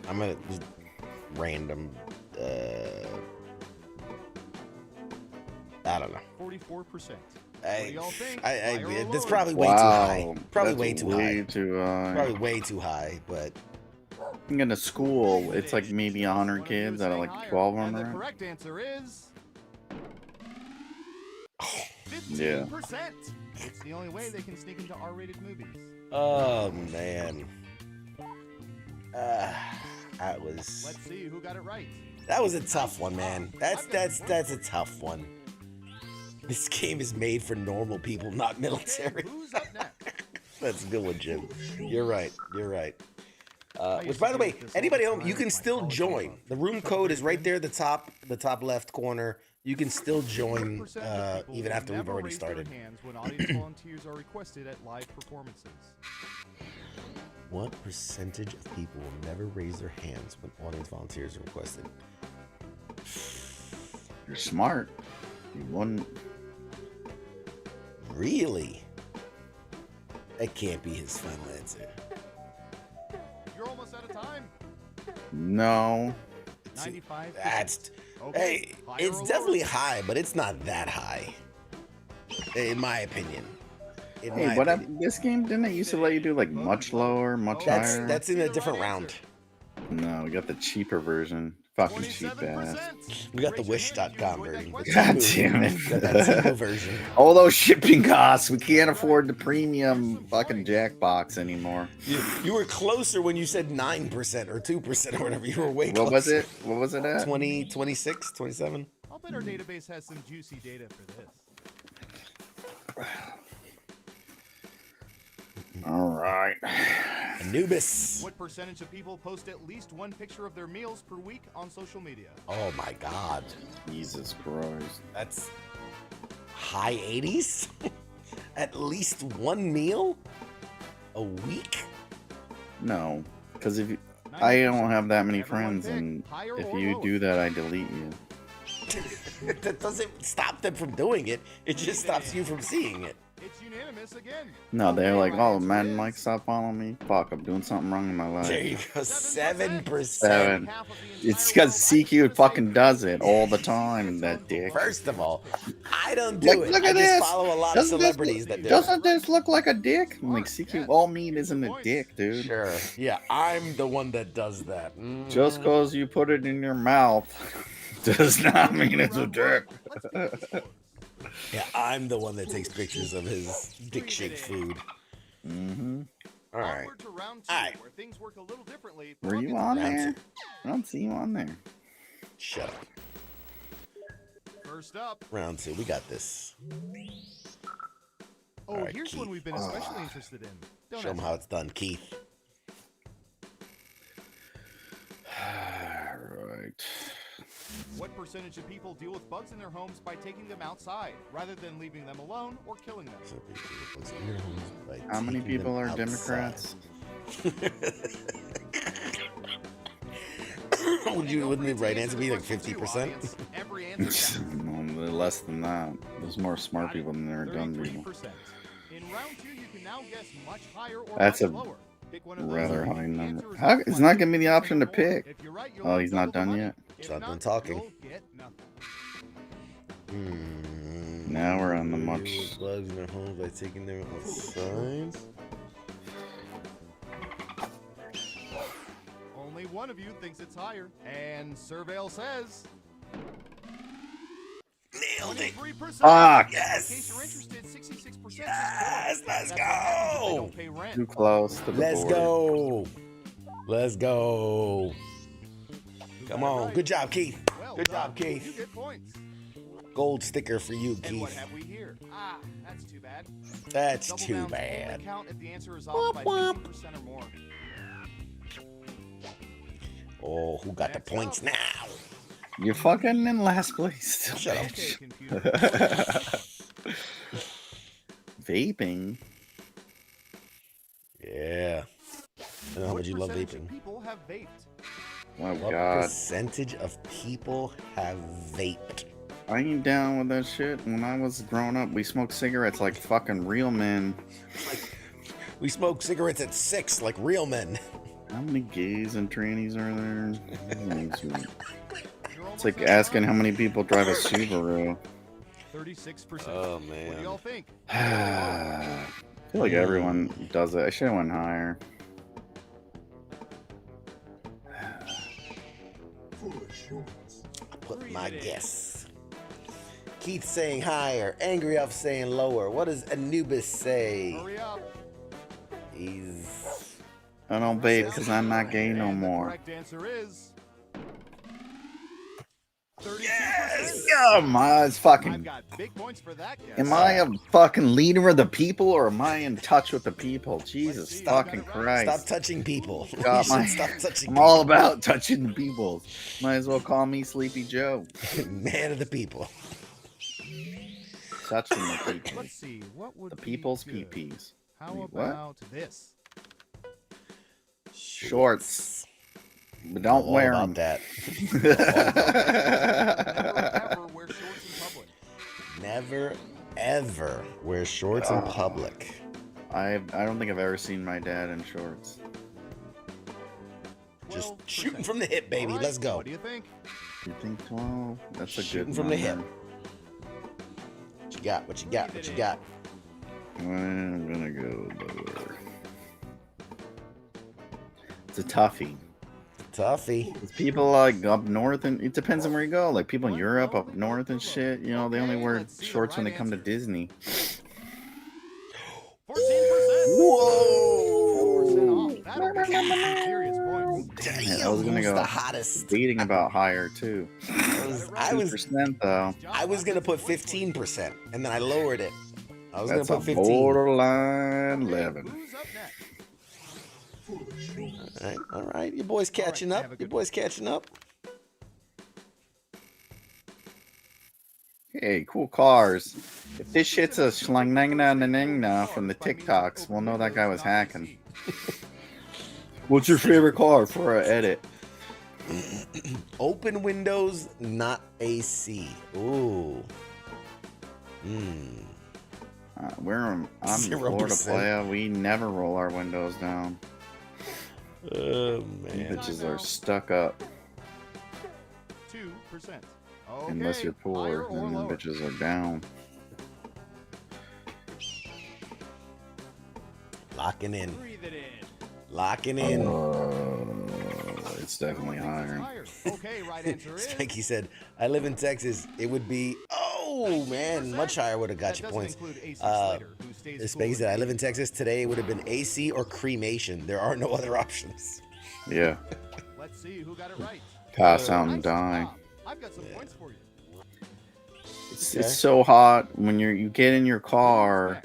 I'm gonna just random. I don't know. 44%. What do y'all think? Higher or That's lower? probably way too high. Wow, Probably that's way too way high. too high. Probably way too high, but I think in a school, it's like maybe 100 kids out of like 12 of And them the around. correct answer is... Yeah. 15%. It's the only way they can sneak into R-rated movies. oh man. That was Let's see who got it right. a tough one, man. That's a tough one. This game is made for normal people, not military. Okay, who's up next? That's a good one, Jim. You're right. You're right. used Which, to by the do way, this all anybody the home, time you can with my still college join. club. The room code is right there, the top left corner. You can still join What percentage of people even will after we've never already raise their started. hands when audience volunteers are requested at live performances? What percentage of people will never raise their hands when audience volunteers are requested? You're smart. You wouldn't. Really? That can't be his final answer. You're almost out of time. No. 95. That's Okay, hey, higher it's or definitely lower? high, but it's not that high, in my opinion. In Hey, my what opinion. this game didn't it used to let you do like much lower, much higher? That's in a The different right round. answer. No, we got the cheaper version. Fucking cheap ass. 27%. We got the Raise your hand if you Wish.com enjoyed that version. question. God Cheaper- damn it. That's the version. All those shipping costs. We can't afford the premium fucking Jackbox anymore. You were closer when you said 9% or 2% or whatever. You were way closer. What was it? What was it at? 20, 26, 27? I'll bet our database has some juicy data for this. All right. Anubis. What percentage of people post at least one picture of their meals per week on social media? Oh my God. Jesus Christ. That's high 80s? At least one meal a week? No, because if you, I don't have that many Everyone friends, pick and higher if or you lower. do that, I delete you. That doesn't stop them from doing it. It just stops you from seeing it. It's unanimous again. No, they're Okay, like, right oh, answer man, is Mike, stop following me. Fuck, I'm doing something wrong in my life. There you go. 7%. Seven. Half of the It's entire because world CQ actually fucking say does it all the time, that dick. First of all, I don't do Look, it. look I at just this. follow a lot of Doesn't celebrities that do it. Doesn't this look like a dick? I'm like, CQ, all meat isn't a dick, dude. Sure. Yeah, I'm the one that does that. Just because you put it in your mouth does not mean it's a dick. Let's be sure. Yeah, I'm the one that takes pictures of his dick-shaped food. Mm-hmm. All right. Onward to round two, Alright. where things work a little differently. Were you Welcome on to round there? two. I don't see you on there. Shut up. First up. Round two. We got this. Oh, Alright, here's one Keith. we've been especially interested in. Don't Show them ask how me. it's done, Keith. Right. What percentage of people deal with bugs in their homes by taking them outside rather than leaving them alone or killing them? How many Taking them people are outside. Democrats? Wouldn't the right answer be like 50%? Every answer No, less than that. There's more smart people than there are dumb people. 33%. In round two, you can now guess much higher or That's much a lower. Pick one of those Rather three. high The number. answer is How? one. It's not giving me the option to Number one. pick. If you're right, you'll Oh, have he's not double the done money. yet. If He's not done not, talking. you'll get nothing. Now we're on the Deal much. with bugs in their homes by taking them outside. Only one of you thinks it's higher, and Surveil says Nailed it. 23%. Fuck. In case you're interested, 66%. Yes, let's That's what happens if they go. don't pay rent. Too close to the Let's board. go. Let's go. Who Come got it on. right? Good job, Keith. Well Good done. job, Keith. You get points. Gold sticker for you, And what Keith. have we here? Ah, that's too bad. That's Double too downs bad. only count if the answer is off by 50% or more. Oh, who got the Next points up. now? You're fucking in last place still, Shut up. Okay, bitch. computer. Vaping? Yeah. I know how What much you love percentage of vaping. people have vaped? Oh What god. percentage of people have vaped? I ain't down with that shit. When I was growing up, we smoked cigarettes like fucking real men. We smoke cigarettes at 6 like real men. How many gays and trannies are there? You're It's almost like at the asking line. how many people drive a Subaru. 36%. Oh, What do man. y'all think? I feel like everyone does it. I should have went higher. Put my guess. Keith saying higher. Angry Elf saying lower. What does Anubis say? Hurry up. He's... I don't vape because I'm not gay no And the more. correct answer is 32%. Yes! Come on, it's I've fucking. got big points for that guess. Am I a fucking leader of the people or am I in touch with the people? Jesus see. fucking Stop Christ. touching people. Got You should my- stop touching I'm people. all about touching the people. Might as well call me Sleepy Joe. Man of the people. Touching the people. Let's see. What would The be people's good? PPs. How Wait, what? about this? Shorts. But don't All wear about them. Never ever wear shorts in public. Never, ever wear shorts in public. I don't think I've ever seen my dad in shorts. Just 12%. shooting from the hip, baby. All right, Let's go. What do you think? You think 12? That's a Shooting good from the hip. number. What you got? What you got? What you got? I'm gonna go lower. It's a toughie. Toughie. It's people like up north, and it depends on where you go. Like people in Europe, up north and shit. You know, they only Okay, wear let's see the shorts when they right come to answer. Disney. 14%. Whoa! 4% off. That'll get you some serious points. Damn, I was gonna who's go the hottest? Debating about higher too. I was 2% though. I was gonna put 15%, and then I lowered it. I was That's gonna a put 15. borderline Okay, 11. who's up next? All right. Your boy's catching have up. a Your good boy's catching up. Hey, cool cars. If this shit's a schlang from the TikToks, we'll know that guy was hacking. What's your favorite car for an edit? Open windows, not AC. Ooh. I'm a 0%. Florida player. We never roll our windows down. Oh Them bitches are stuck up. 2%. Unless Okay, you're poor, higher or then the lower? bitches are down. Locking in. Breathe it in. Locking in. It's definitely higher. Higher. Okay, right answer is. Spanky said, I live in Texas. It would be, oh man, much higher would have got That you doesn't points. include AC Slater, who stays cool Spanky said, I with live in Texas. Today it would have been AC or cremation. There are no other options. Yeah. Let's see who got it right. Pass out and Nice die. job. I've got some points for you. It's so hot when you get in your car.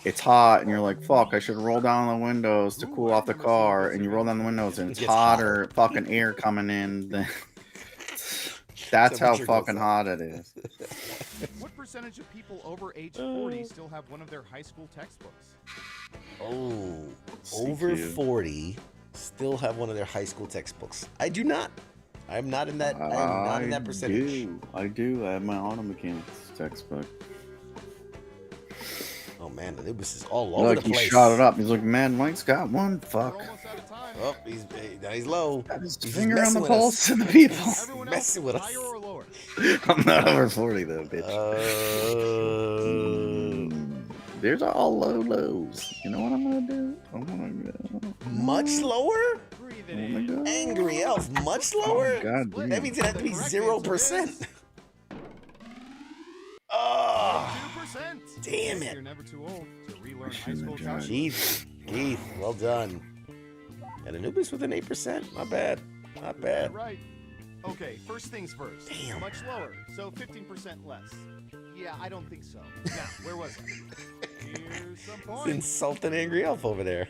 It's hot and you're like, fuck, I should roll down the windows to cool off the car. And you roll down the windows and it's It gets hotter, fucking air coming in. That's how Temperature goes fucking up. hot it is. What percentage of people over age 40 still have one of their high school textbooks? Oh, over CQ. 40 still have one of their high school textbooks. I do not. I'm not in that. I am not in that percentage. I do. I have my auto mechanics textbook. Oh man, Anubis is all over Look, the he place. shot it up. He's like, man, Mike's got one. We're Fuck. almost out of time. Oh, he's low. Got his He's just finger on messing the with pulse us. to the people. Everyone else, Messing with us. higher or lower? I'm not over 40 though, bitch. There's all low lows. You know what I'm gonna do? I'm gonna go. Much lower? Breathe Oh it my in. God. Angry Elf, much lower? God damn. That means it has to be The correct 0%. answer is Oh, 2%. damn You're it. never too old to relearn high Shouldn't school have tried. calculus. Keith, well done. And Anubis with an 8%. Not bad. Not bad. Right. Okay, first things first. Damn. Much lower, so 15% less. Yeah, I don't think so. Now, where was I? Here's some It's points. insulting Angry Elf over there.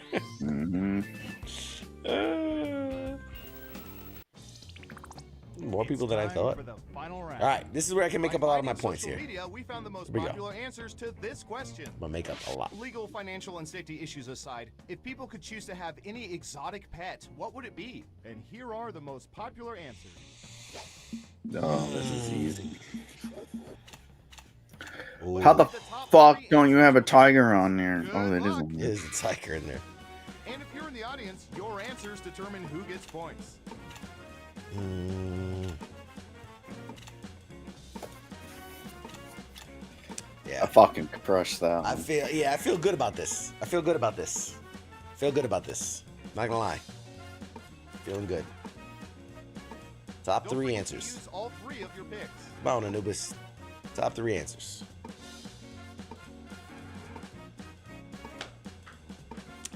More people than I Time thought. for the final round. All right, this is where I can make up a lot of my By points social here. Media, we found the most Here we go. popular answers to this question. I'm gonna make up a lot. Legal, financial, and safety issues aside, if people could choose to have any exotic pet, what would it be? And here are the most popular answers. Oh, this is easy. Ooh, How the fuck don't you have a tiger on there? Oh, that is on there. there's a tiger in there. And if you're in the audience, your answers determine who gets points. Mm. I Yeah, fucking crushed that. I one. feel good about this. I feel good about this. Not gonna lie. Feeling good. Top Don't 3 forget to answers. use all 3 of your picks. Come on, Anubis. Top 3 answers.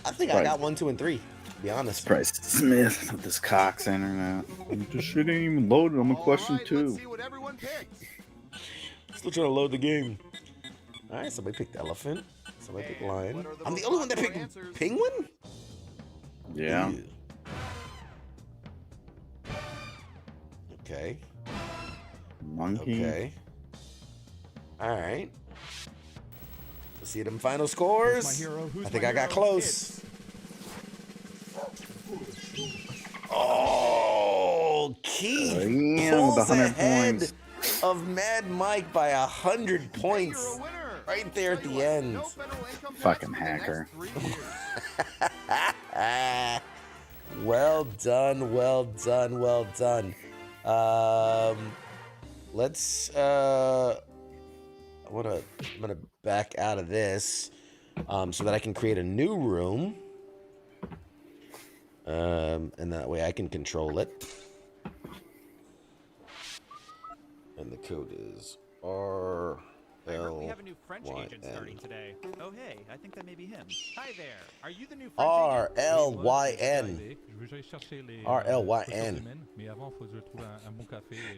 I think I Right. got 1, 2, and 3. To be honest. Bryce Smith with this Cox internet. This shit ain't even loaded. I'm in question All right, 2. let's see what everyone picked. Still trying to load the game. All right, somebody picked elephant. Somebody picked And lion. what are the I'm the most only one that popular picked answers? penguin. Yeah. Ew. Okay. Monkey. Okay. All right. Let's see them final scores. My hero, who's I think my I got hero? close. Oh, Keith Damn, with pulls 100 ahead points. of Mad Mike by 100 Hey, points. you're a winner. Right there at Tell the you what, end. no federal income tax Fucking for the next hacker. 3 years. Well done, well done, well done. Let's I'm gonna back out of this so that I can create a new room. And that way I can control it. And the code is RLYN. I heard we have a new French agent starting today. Oh, hey, I think that may be him. Hi there. Are you the new French agent? RLYN. RLYN.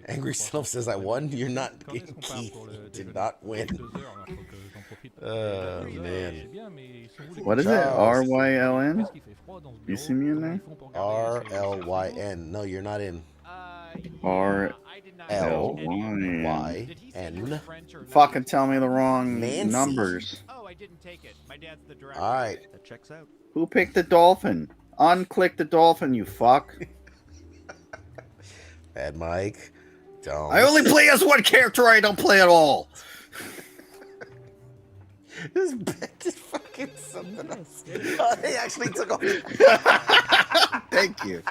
Angry Self says I won. You're not. Keith did not win. Oh man. What is it? RYLN? You see me in there? RLYN. No, you're not in. R I did not L catch any of that. Did he say you were YN. French or not? Fucking tell me the wrong Nancy. numbers. Oh, I didn't take it. My dad's the director. All right. That checks out. Who picked the dolphin? Unclick the dolphin, you fuck. Bad Mike. Don't. I only play as one character, I don't play at all. This bet is fucking something else. Oh, they actually took off. Thank you. You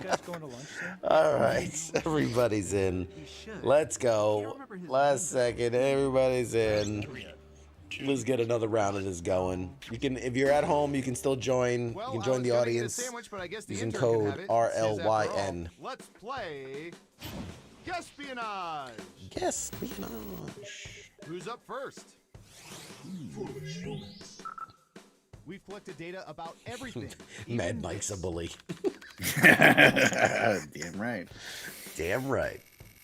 guys going to lunch soon? All right, everybody's in. Let's go. Last second, everybody's in. Let's get another round of this going. You can, if you're at home, you can still join. Well, You can I join was the gonna eat a audience sandwich, but I guess the using intern can code have it, since after all, RLYN. Let's play Guespionage. Yes, espionage. Who's up first? We've collected data about everything. Mad even Mike's a this. bully. Damn right. Damn right.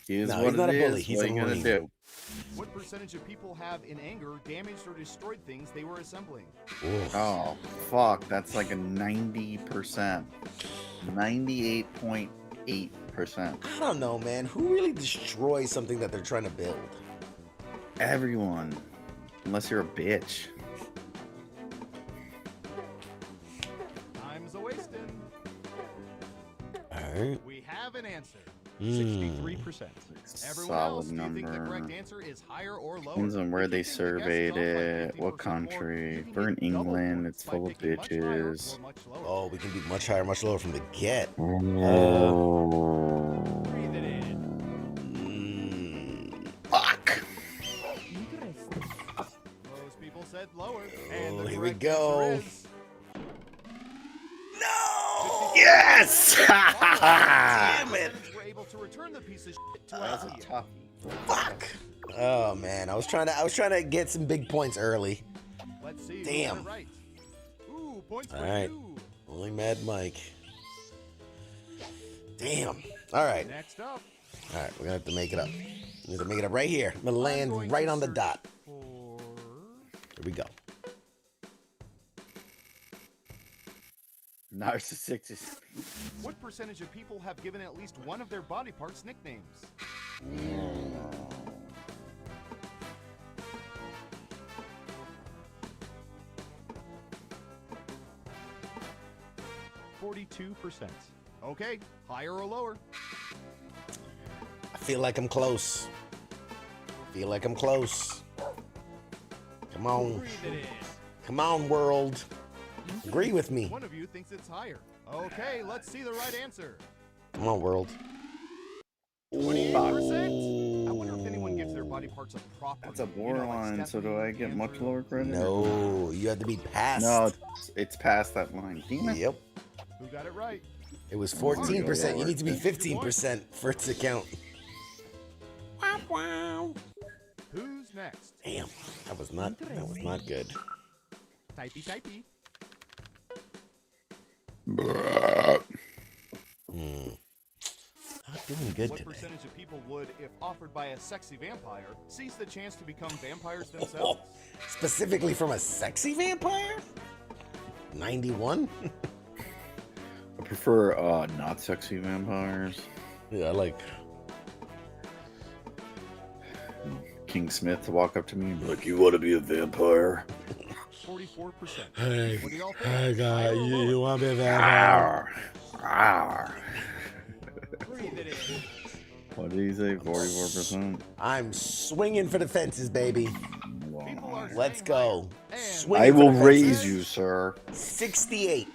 Here's No, what he's not it a bully. is, He's what a you gonna marine. do? What percentage of people have, in anger, damaged or destroyed things they were assembling? Ooh. Oh, fuck. That's like a 90%. 98.8%. I don't know, man. Who really destroys something that they're trying to build? Everyone. Unless you're a bitch. Time's a wasting. All right. We have an answer. 63%. Everyone Solid else, do you think the number. correct answer is higher or lower? Depends on where If they you think the guess surveyed is off by it, 50% what more, country. you If can we're in get double England, points it's by full of picking much higher bitches. or much lower. Oh, we can be much higher, much lower from the get. Oh. Breathe it in. Fuck. Most people said lower. And Oh, the here we correct go. answer is No! Yes! Damn it! We're able to return the piece of shit to That's a IKEA. tough. Fuck. Oh man, I was trying to get some big points early. Let's see. who Damn. got it right. Ooh, points for All right. you. Only Mad Mike. Damn. All right. Next up. All right, we're gonna have to make it up. We have to make it up right here. I'm gonna land right on the dot. For... Here we go. Narcissistic. What percentage of people have given at least one of their body parts nicknames? 42%. Okay, higher or lower? I feel like I'm close. Come on. Breathe it in. Come on, world. Agree with me. One of you thinks it's higher. Okay, let's see the right answer. Come on, world. 28%? I wonder if anyone gives their body parts a proper That's a name, you know, like borderline, so do Stephanie, I get much Andrew? lower credit? No, you have to be past. No, it's past that line. Damn it. Yep. Who got it right? It was 14%. You need to be 15% for it to count. Wow, wow. Who's next? Damn, that was not good. Typey. Not doing good What today. percentage of people would, if offered by a sexy vampire, seize the chance to become vampires themselves? Specifically from a sexy vampire? 91? I prefer not sexy vampires. Yeah, I like. King Smith to walk up to me and be like, "You want to be a vampire?" 44%. Hey, What do y'all think? hey, guy, Higher or you lower? want to be a vampire? Arr. Breathe it in. What did he say? 44%. I'm swinging for the fences, baby. People are Let's saying go. higher. And Swinging I for will the raise fences. you, sir. 68.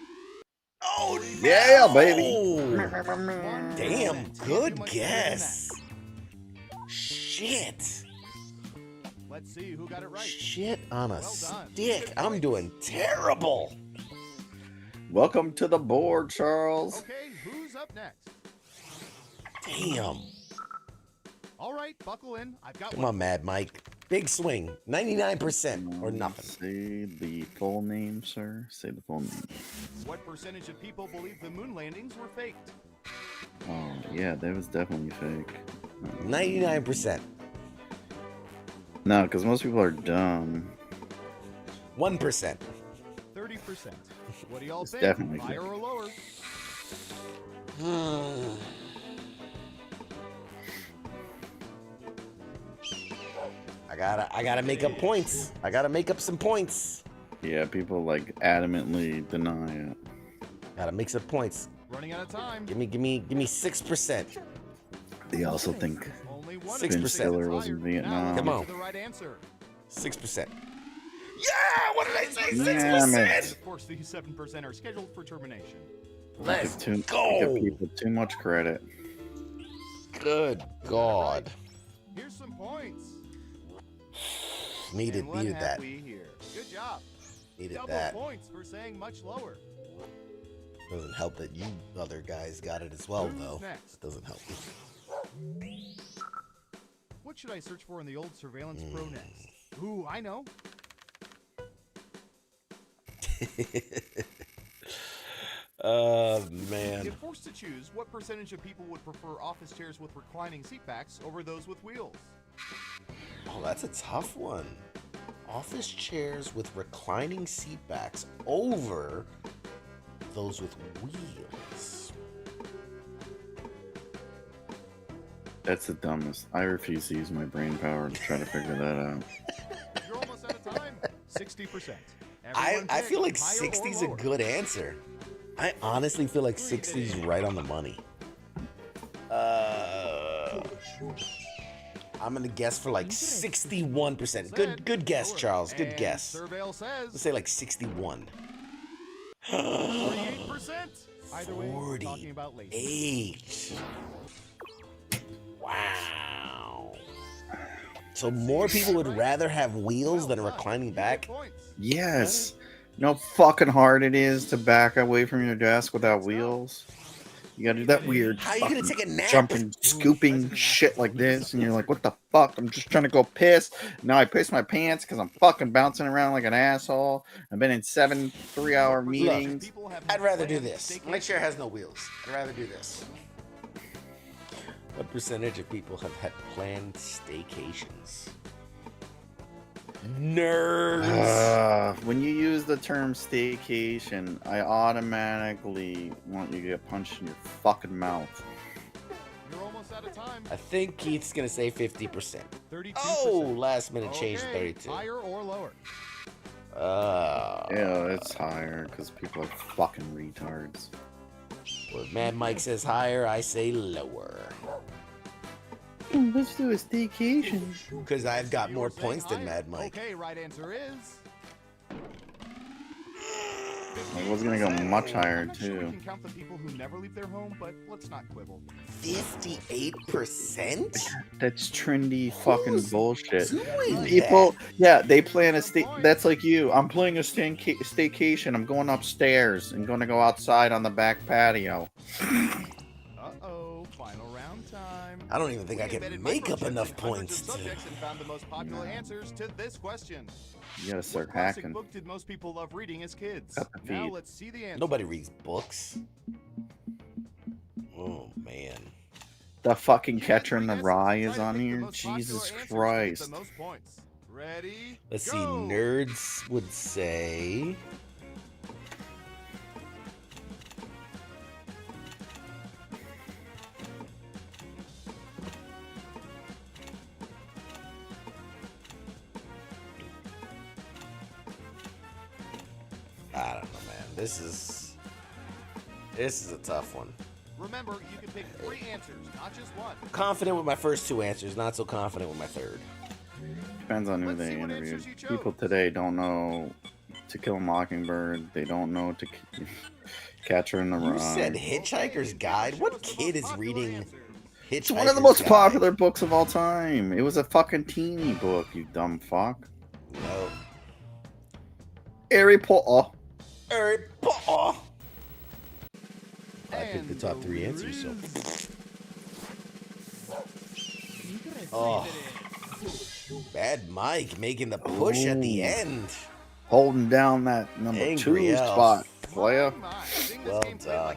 Oh, Yeah, no. baby. Damn, Too good much guess. Shit. Let's see who got it right. Shit on a Well done. stick. I'm doing terrible. Welcome to the board, Charles. Okay, who's up next? Damn. All right, buckle in. I've got Come one. on, Mad Mike. Big swing. 99% or nothing. Say the full name, sir. Say the full name. What percentage of people believe the moon landings were faked? Oh, yeah, that was definitely fake. 99%. No, because most people are dumb. 1%. 30%. What do y'all It's think? definitely Higher fake. or lower? I gotta make up points. I gotta make up some points. Yeah, people like adamantly deny it. Gotta make some points. Running out of time. Give me 6%. They also think Only one Six of you percent. thinks it's Stiller was in higher. Vietnam. Now, Come get on. to the right answer. 6%. Yeah, what did I say? Damn 6%. it. Of course, these 7% are scheduled for termination. Let's Give go. people too much credit. Good God. Here's some points. Needed And what have that. we here? Good job. Needed Double that. points for saying much lower. Doesn't help that you other guys got it as well, Who's though. next? Doesn't help. What should I search for in the old Surveillance Pro next? Ooh, I know. Man. If forced to choose, what percentage of people would prefer office chairs with reclining seat backs over those with wheels? Oh, that's a tough one. Office chairs with reclining seat backs over those with wheels. That's the dumbest. I refuse to use my brain power to try to figure that out. You're almost out of time. 60%. I Everyone feel like pick higher or 60's a lower. good answer. I honestly feel like 60's right on the money. I'm gonna guess for like 61%. Good guess, Charles. Good guess. Surveil says Let's say like 61. 48%. Either way, we're talking about lazy. 8. Wow. So more people would rather have wheels than a reclining back? Yes. You know how fucking hard it is to back away from your desk without wheels? You gotta do that weird How are you gonna take a nap? jumping, scooping shit like this, and you're like, what the fuck? I'm just trying to go piss. Now I piss my pants because I'm fucking bouncing around like an asshole. I've been in 7 3-hour meetings. I'd rather do this. My chair has no wheels. I'd rather do this. What percentage of people have had planned staycations? Nerds. When you use the term staycation, I automatically want you to get punched in your fucking mouth. You're almost out of time. I think Keith's gonna say 50%. 32%. Oh, last minute change, Okay, 32. Higher or lower? Yeah, it's higher because people are fucking retards. Well, Mad Mike says higher, I say lower. Let's do a staycation. Because I've got more You're saying points than higher. Mad Mike. Okay, right answer is. I was gonna go much higher I'm not sure we too. can count the people who never leave their home, but let's not quibble. 58%? That's trendy fucking Who's bullshit. doing People, yeah, they plan a stay. That's like you. I'm playing a staycation. I'm going upstairs and going to go outside on the back patio. Uh-oh, final round time. I don't even think I We can embedded make up microchips enough in hundreds points of to... subjects and found the most popular answers to this question. You gotta start What classic hacking. book did most people love reading as kids? Cut the Now feed. let's see the answer. Nobody reads books. Oh, man. The fucking Catcher in the Yes, Rye try is to on pick the here. most popular Jesus answers to get Christ. the most points. Ready? Let's see. go! Nerds would say... I don't know, man. This is a tough one. Remember, you can pick 3 answers, not just one. Confident with my first 2 answers, not so confident with my third. Depends on who Let's they see what interviewed. answers you chose. People today don't know To Kill a Mockingbird. They don't know Catcher in the You Rye. said Hitchhiker's Guide? What kid is reading Hitchhiker's It's one of the most Guide? popular books of all time. It was a fucking teeny book, you dumb fuck. No. Harry Potter. Harry Potter. I picked the And top 3 answers, so... Oh. Oh. Bad Mike making the push at the Ooh. end. Holding down that number Angry 2 Elf. spot, player. Well done.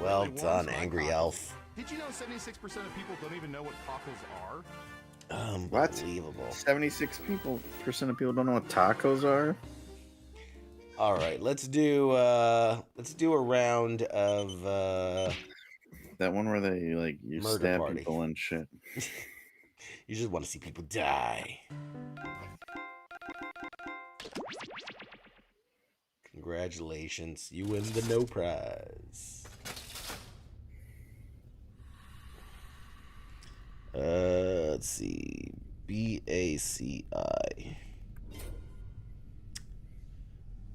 Well done, Angry Elf. Did you know 76% of people don't even know what cockles are? Unbelievable. 76% of people don't know what tacos are. All right, let's do a round of That one where they like you Murder stab party. people and shit. you just want to see people die. Congratulations, you win the no prize. Let's see. BACI.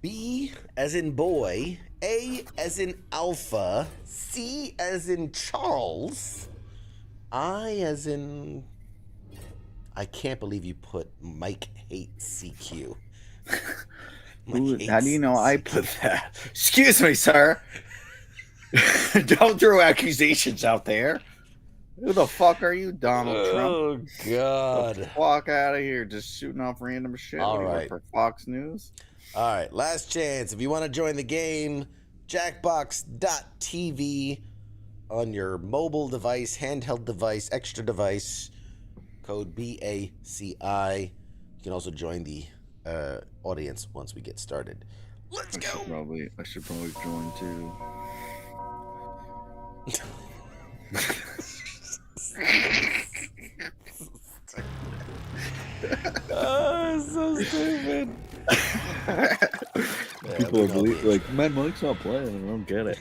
B as in boy, A as in alpha, C as in Charles, I as in... I can't believe you put Mike hates CQ. Ooh, how do you know I put that? Excuse me, sir. Don't throw accusations out there. Who the fuck are you, Donald Trump? Oh, God. Get the fuck out of here, just shooting off random shit. All What do you work right. for Fox News? All right, last chance. If you want to join the game, jackbox.tv on your mobile device, handheld device, extra device, code BACI. You can also join the audience once we get started. Let's go. I should probably join too. Oh, it's so stupid. People are like, man, Mike's not playing. I don't get it.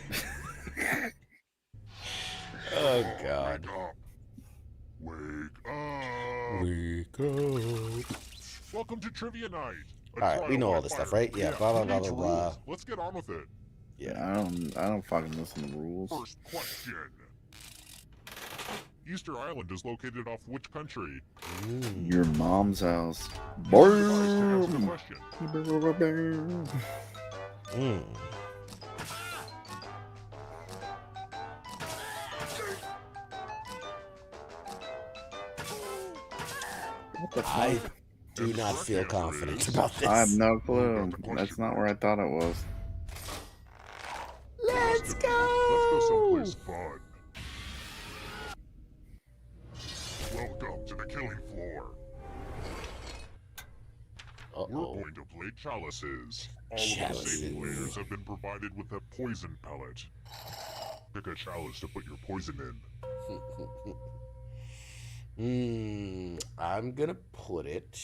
Oh, God. Wake Welcome to Trivia Night. All right, we know all this stuff, right? Yeah, blah, blah, blah, blah, blah. Let's get on with it. Yeah, I don't fucking listen to rules. First question. Easter Island is located off which country? Your mom's house. Use your device to answer the question. I do not feel confident about this. I have no clue. That's not where I thought it was. Let's go! Let's go someplace fun. Welcome to the killing floor. We're going to play chalices. All of the safe players have been provided with a poison pellet. Pick a chalice to put your poison in. I'm gonna put it.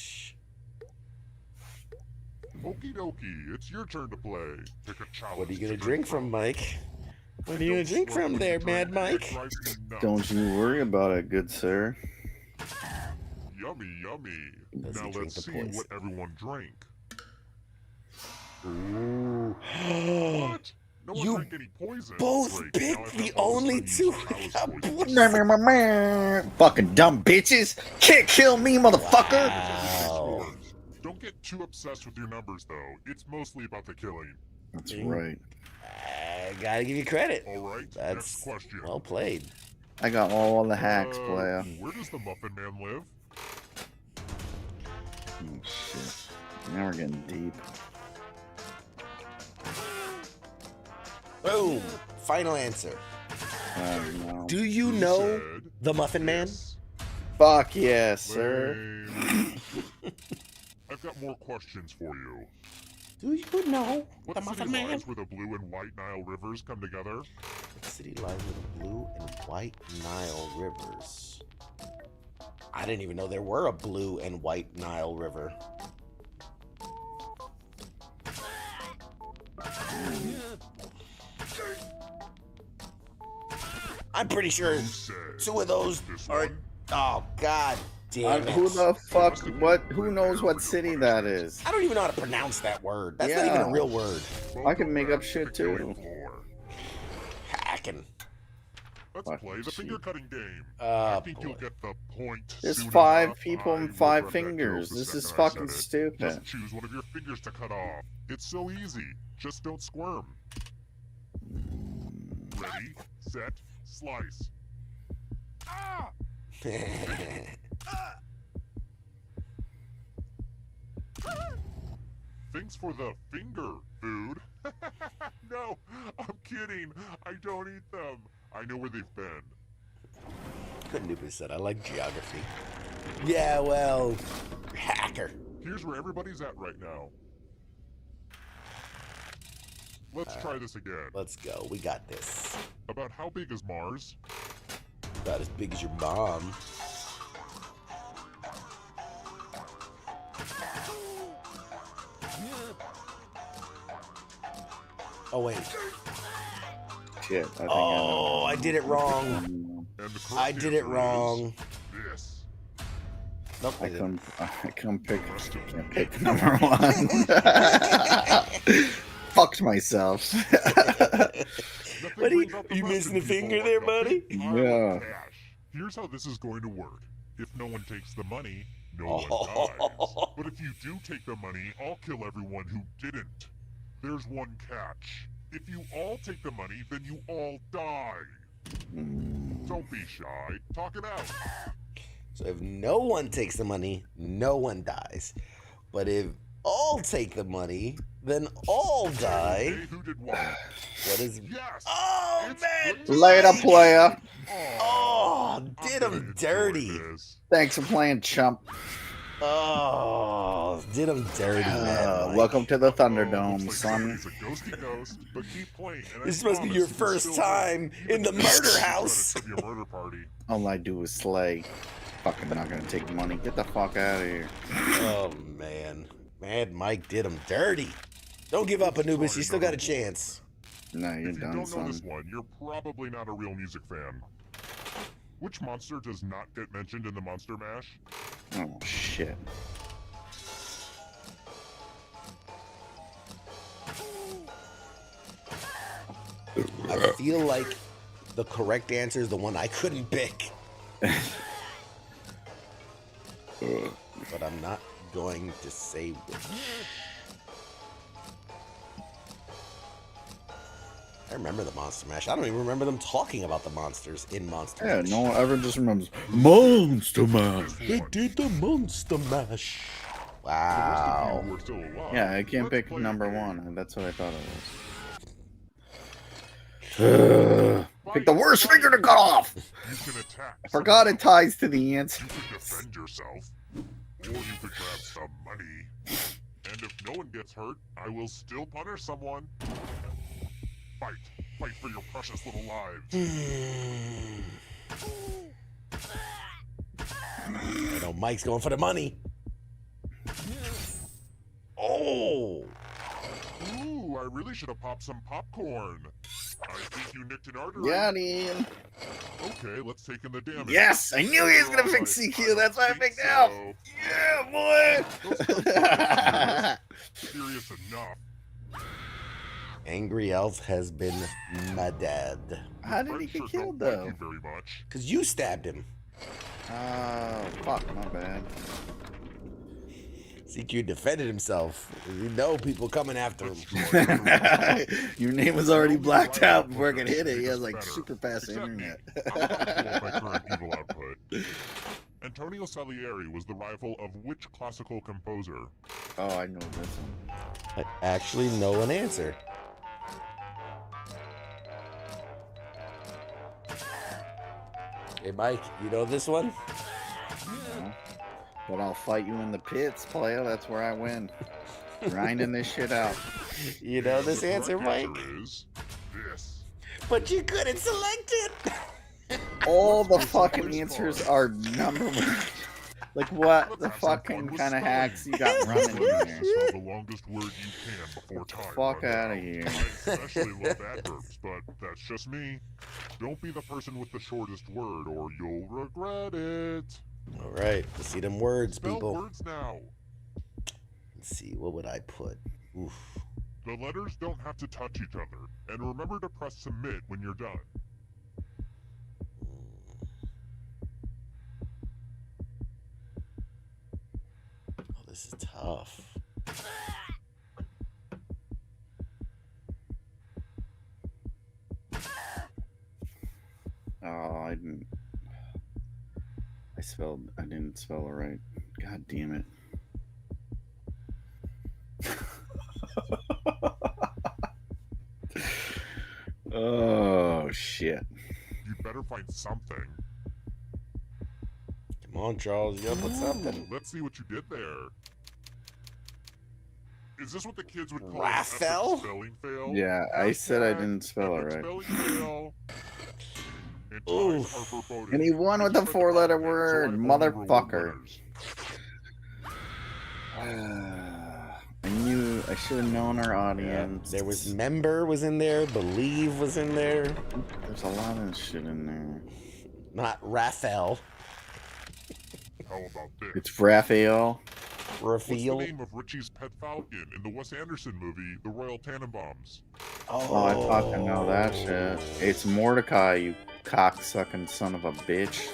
Okie dokie, it's your turn to play. Pick a chalice. What are you gonna drink from, Mike? What are you gonna drink from there, Mad Mike? Don't you worry about it, good sir. Yummy, yummy. Does he Now drink let's the see poison? what everyone drank. Ooh. What? No one You drank any poison. both Great, picked now I the have all only the two chalice that poison. got Fucking dumb bitches! Can't kill me, motherfucker! Wow. Scores. Don't get too obsessed with your numbers, though. It's mostly about the killing. That's right. I gotta give you credit. All right. Next That's question. well played. I got all the hacks, player. Where does the Muffin Man live? Oh shit. Now we're getting deep. Boom. Final answer. No. Do you know Said the Muffin Man? yes. Fuck yes, sir. Lame. I've got more questions for you. Do you know What the city Muffin Man? lies where the Blue and White Nile rivers come together? What city lies with the Blue and White Nile rivers? I didn't even know there were a Blue and White Nile river. I'm pretty sure Who said two of those this are. one? Oh God damn it! Who the fuck? What? Who knows what city that is? I don't even know how to pronounce that word. That's not even Yeah. a real word. I can make up Welcome shit back to the killing too. floor. Hacking. Let's Fucking play the cheat. finger cutting game. Oh, I think you'll boy. get the point. There's soon 5 enough. people I and will 5 regret that fingers. joke the This is second I fucking said it. stupid. Just choose one of your fingers to cut off. It's so easy. Just don't squirm. Ready, set, slice. Ah! Thanks for the finger food. No, I'm kidding. I don't eat them. I know where they've been. Anubis said, I like geography. Yeah, well, hacker. Here's where everybody's at right now. Let's try this again. Let's go. We got this. About how big is Mars? About as big as your mom. Oh, wait. Shit. I think Oh, I did it wrong. And the correct I did it answer wrong. is this. Nope, I I didn't. come pick. Can't pick number 1. Fucked myself. Nothing Buddy, brings out the you best missing in a finger people there, like a buddy? big pile of Yeah. cash. Here's how this is going to work. If no one takes the money, no one dies. But if you do take the money, I'll kill everyone who didn't. There's one catch. If you all take the money, then you all die. Don't be shy. Talk it out. So if no one takes the money, no one dies. But if all take the money, then all die. Hey, who did what? What is... Yes. Oh, It's man! good to Later, see. player. Oh, did I'm him gonna dirty. enjoy this. Thanks for playing, chump. Oh, did him dirty, man. Welcome to the Oh, Thunderdome, looks like son. somebody's a ghosty ghost, but keep playing. And I This must be promise your you can first still time win. in the Even murder if you house. run a trivia murder party. All I do is slay. Fucking not gonna take money. Get the fuck out of here. Oh, man. Mad Mike did him dirty. Don't give up, Anubis. You still got a chance. No, you're If you done, don't know this son. one, you're probably not a real music fan. Which monster does not get mentioned in the Monster Mash? Oh shit. I feel like the correct answer is the one I couldn't pick. But I'm not going to say which. I remember the Monster Mash. I don't even remember them talking about the monsters in Monster Mash. No one ever just remembers Monster Mash. They did the Monster Mash. Wow. Yeah, I can't pick number one. That's what I thought it was. Pick the worst finger to cut off. I forgot it ties to the answer. You could defend yourself, or you could grab some money. And if no one gets hurt, I will still punish someone. Fight. Fight for your precious little lives. I know Mike's going for the money. Oh! Ooh, I really should have popped some popcorn. I think you nicked an artery. Yeah, Ian. Okay, let's take in the damage. Yes, I knew he was gonna pick CQ. That's why I picked Elf. Yeah, boy. Serious enough. Angry Elf has been murdered. How did he get killed though? Thank you very much. Because you stabbed him. Oh, fuck, my bad. CQ defended himself. You know people coming after him. Your name was already blacked out before I could hit it. He has like super fast internet. Evil output. Antonio Salieri was the rival of which classical composer? Oh, I know this one. I actually know an answer. Hey, Mike, you know this one? No. But I'll fight you in the pits, player. That's where I win. Grinding this shit out. You know this answer, Mike? Is this. But you couldn't select it. All the fucking answers are number one. Like what the fucking kind of hacks you got running in there? Spell the longest word you can before time. Fuck out of here. I especially love adverbs, but that's just me. Don't be the person with the shortest word, or you'll regret it. All right, let's see them words, Spell people. words now. Let's see, what would I put? Oof. The letters don't have to touch each other, and remember to press submit when you're done. Oh, this is tough. Oh, I didn't spell it right. God damn it. Oh, shit. You'd better find something. Come on, Charles, you gotta put something. Let's see what you did there. Is this what the kids would call Raphael? an epic spelling fail? Yeah, I said I didn't spell it Epic right. spelling fail. And ties Oof. are foreboding. And he won with a four-letter word, motherfucker. I knew I should have known our audience. There was member was in there, believe was in there. There's a lot of shit in there. Not Raphael. How about this? It's Raphael. What's the Raphael. name of Richie's pet falcon in the Wes Anderson movie, The Royal Tannenbaums? Oh, I fucking know that shit. It's Mordecai, you cocksucking son of a bitch.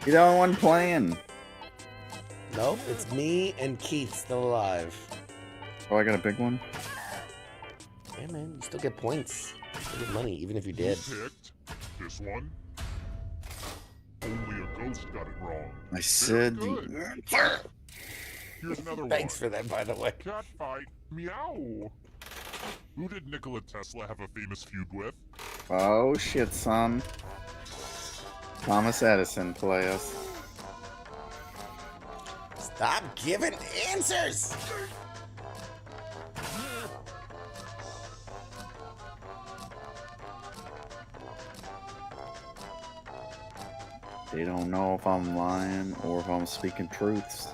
You're the only one playing. Nope, it's me and Keith still alive. Oh, I got a big one? Yeah, man, you still get points. You still get money, even if you did. Who picked this one? Only a ghost got it wrong. I said Very the good. Here's another Thanks one. for that, by the way. Cat fight. Meow. Who did Nikola Tesla have a famous feud with? Oh shit, son. Thomas Edison, play us. Stop giving answers! They don't know if I'm lying or if I'm speaking truths.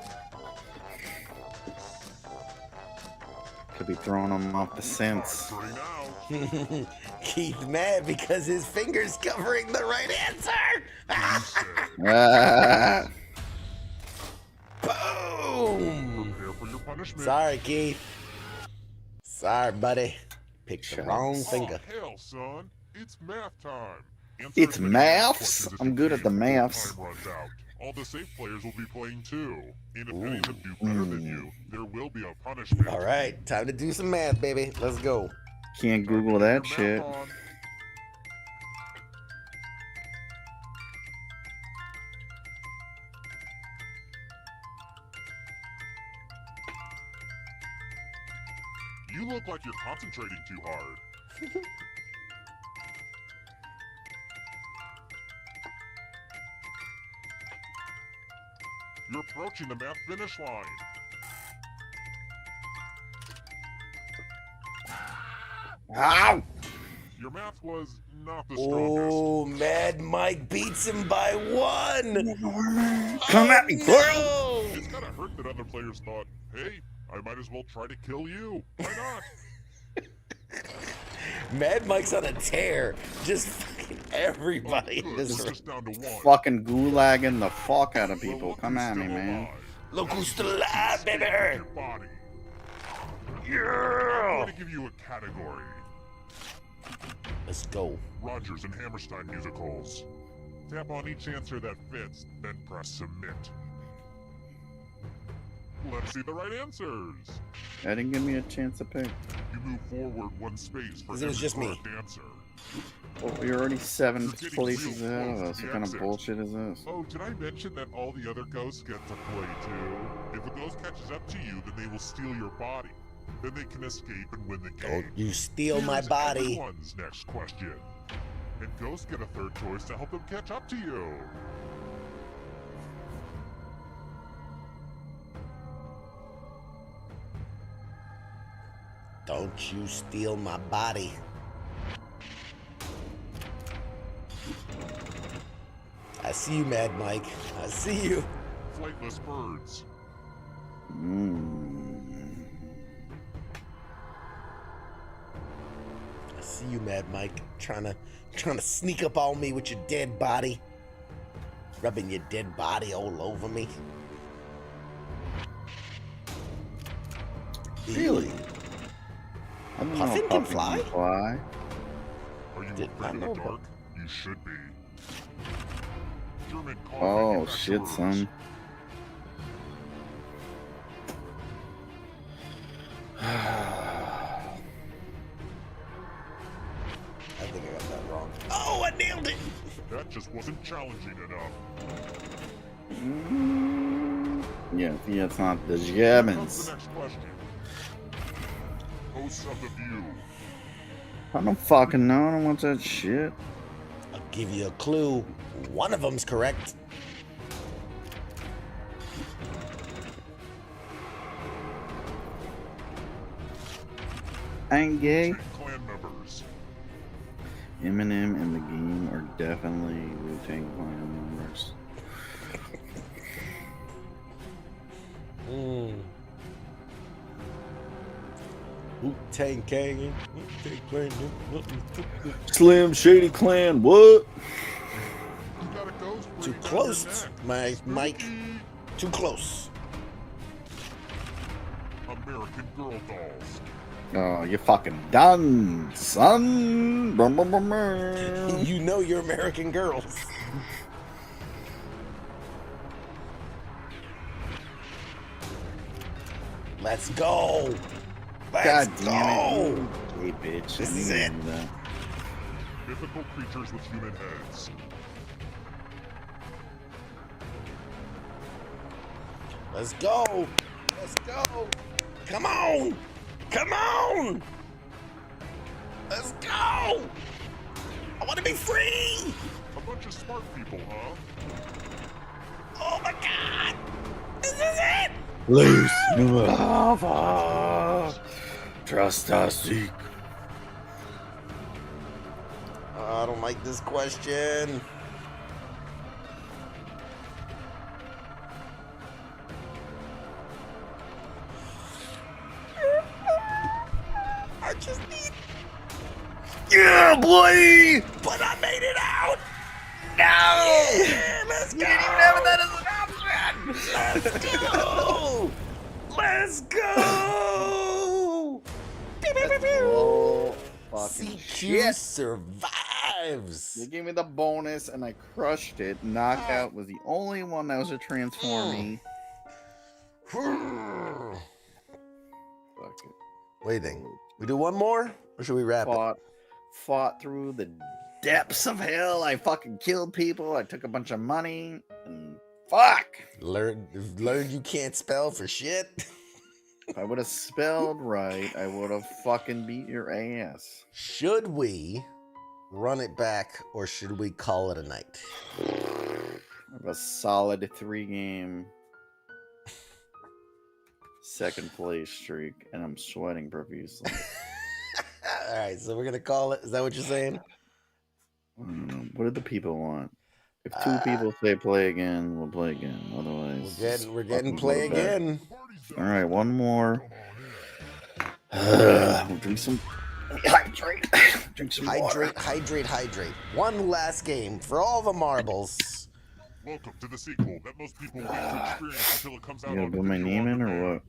Could be throwing them off the scents. Three now. Keith mad because his finger's covering the right answer. Boom. Prepare for your punishment. Sorry, Keith. Sorry, buddy. Picked the wrong finger. Oh, hell, son. It's math time. Answer It's as many maths? questions as I'm you good at can the before maths. time runs out. All the safe players will be playing too. And if any of them do better than you, there will be a punishment. All right, time to do some math, baby. Let's go. Can't Google that Your shit. math on. You look like you're concentrating too hard. You're approaching the math finish line. Ow! Your math was not the strongest. Oh, Mad Mike beats him by 1. Come at me, girl! It's gotta hurt that other players thought, hey, I might as well try to kill you. Why not? Mad Mike's on a tear. Just fucking everybody in this We're room. just down to 1. Fucking gulagging the fuck out of people. Come at me, man. Look who's still alive, baby. Your body. I'm Yeah. going to give you a category. Let's go. Rogers and Hammerstein musicals. Tap on each answer that fits, then press submit. Let's see the right answers. That didn't give me a chance to pick. You move forward 1 space for 'Cause it every was just me. correct answer. Well, you're already 7 You're getting places real ahead of close us. to What the kind of exit. bullshit is this? Oh, did I mention that all the other ghosts get to play too? If a ghost catches up to you, then they will steal your body. Then they can escape and win the game. Don't you steal my Here's body. everyone's next question. And ghosts get a third choice to help them catch up to you. Don't you steal my body. I see you, Mad Mike. I see you. Flightless birds. I see you, Mad Mike. Trying to sneak up on me with your dead body. Rubbing your dead body all over me. Really? I don't know Puffin if can Puffin fly? Are you Did afraid not of know the about- dark? You should be. German car Oh shit, manufacturers. son. I think I got that wrong. Oh, I nailed it! That just wasn't challenging enough. Yeah, it's not the Here comes Germans. the next question. Hosts of the View. I don't fucking know. I don't want that shit. I'll give you a clue. One of them's correct. I ain't gay. Clan members. Eminem and the Game are definitely Wu-Tang Clan members. Wu-Tang Gang. Slim Shady Clan, what? You got a ghost Too breathing down close, your neck. Mike. Spooky. Too close. American Girl dolls. Oh, you're fucking done, son. Brum, brum, brum, brum. You know you're American Girls. Let's go. Let's God go. damn it. Hey, bitch. This I is knew it. that. Mythical creatures with human heads. Let's go. Let's go. Come on. Come on. Let's go. I want to be free. A bunch of smart people, huh? Oh my God. This is it. Loose. Trust us, seek. I don't like this question. I just need. Yeah, boy! But I made it out! No! Yeah, let's go! You didn't even have that as an option! Let's go! Let's go! Oh, fucking CQ shit. survives! They gave me the bonus and I crushed it. Knockout was the only one that was a transforming. Fuck it. What do you think? We do one more? Or should we wrap it? Fought through the depths of hell. I fucking killed people. I took a bunch of money. And fuck! Learned you can't spell for shit? If I would have spelled right, I would have fucking beat your ass. Should we run it back or should we call it a night? I have a solid 3-game second place streak, and I'm sweating profusely. All right, so we're gonna call it. Is that what you're saying? What did the people want? If 2 people say play again, we'll play again. Otherwise, we're getting play again. All right, one more. We'll drink some. Hydrate. Drink some water. Hydrate. One last game for all the marbles. Welcome to the sequel that most people wait to experience until it comes out. You gonna put my name in or what?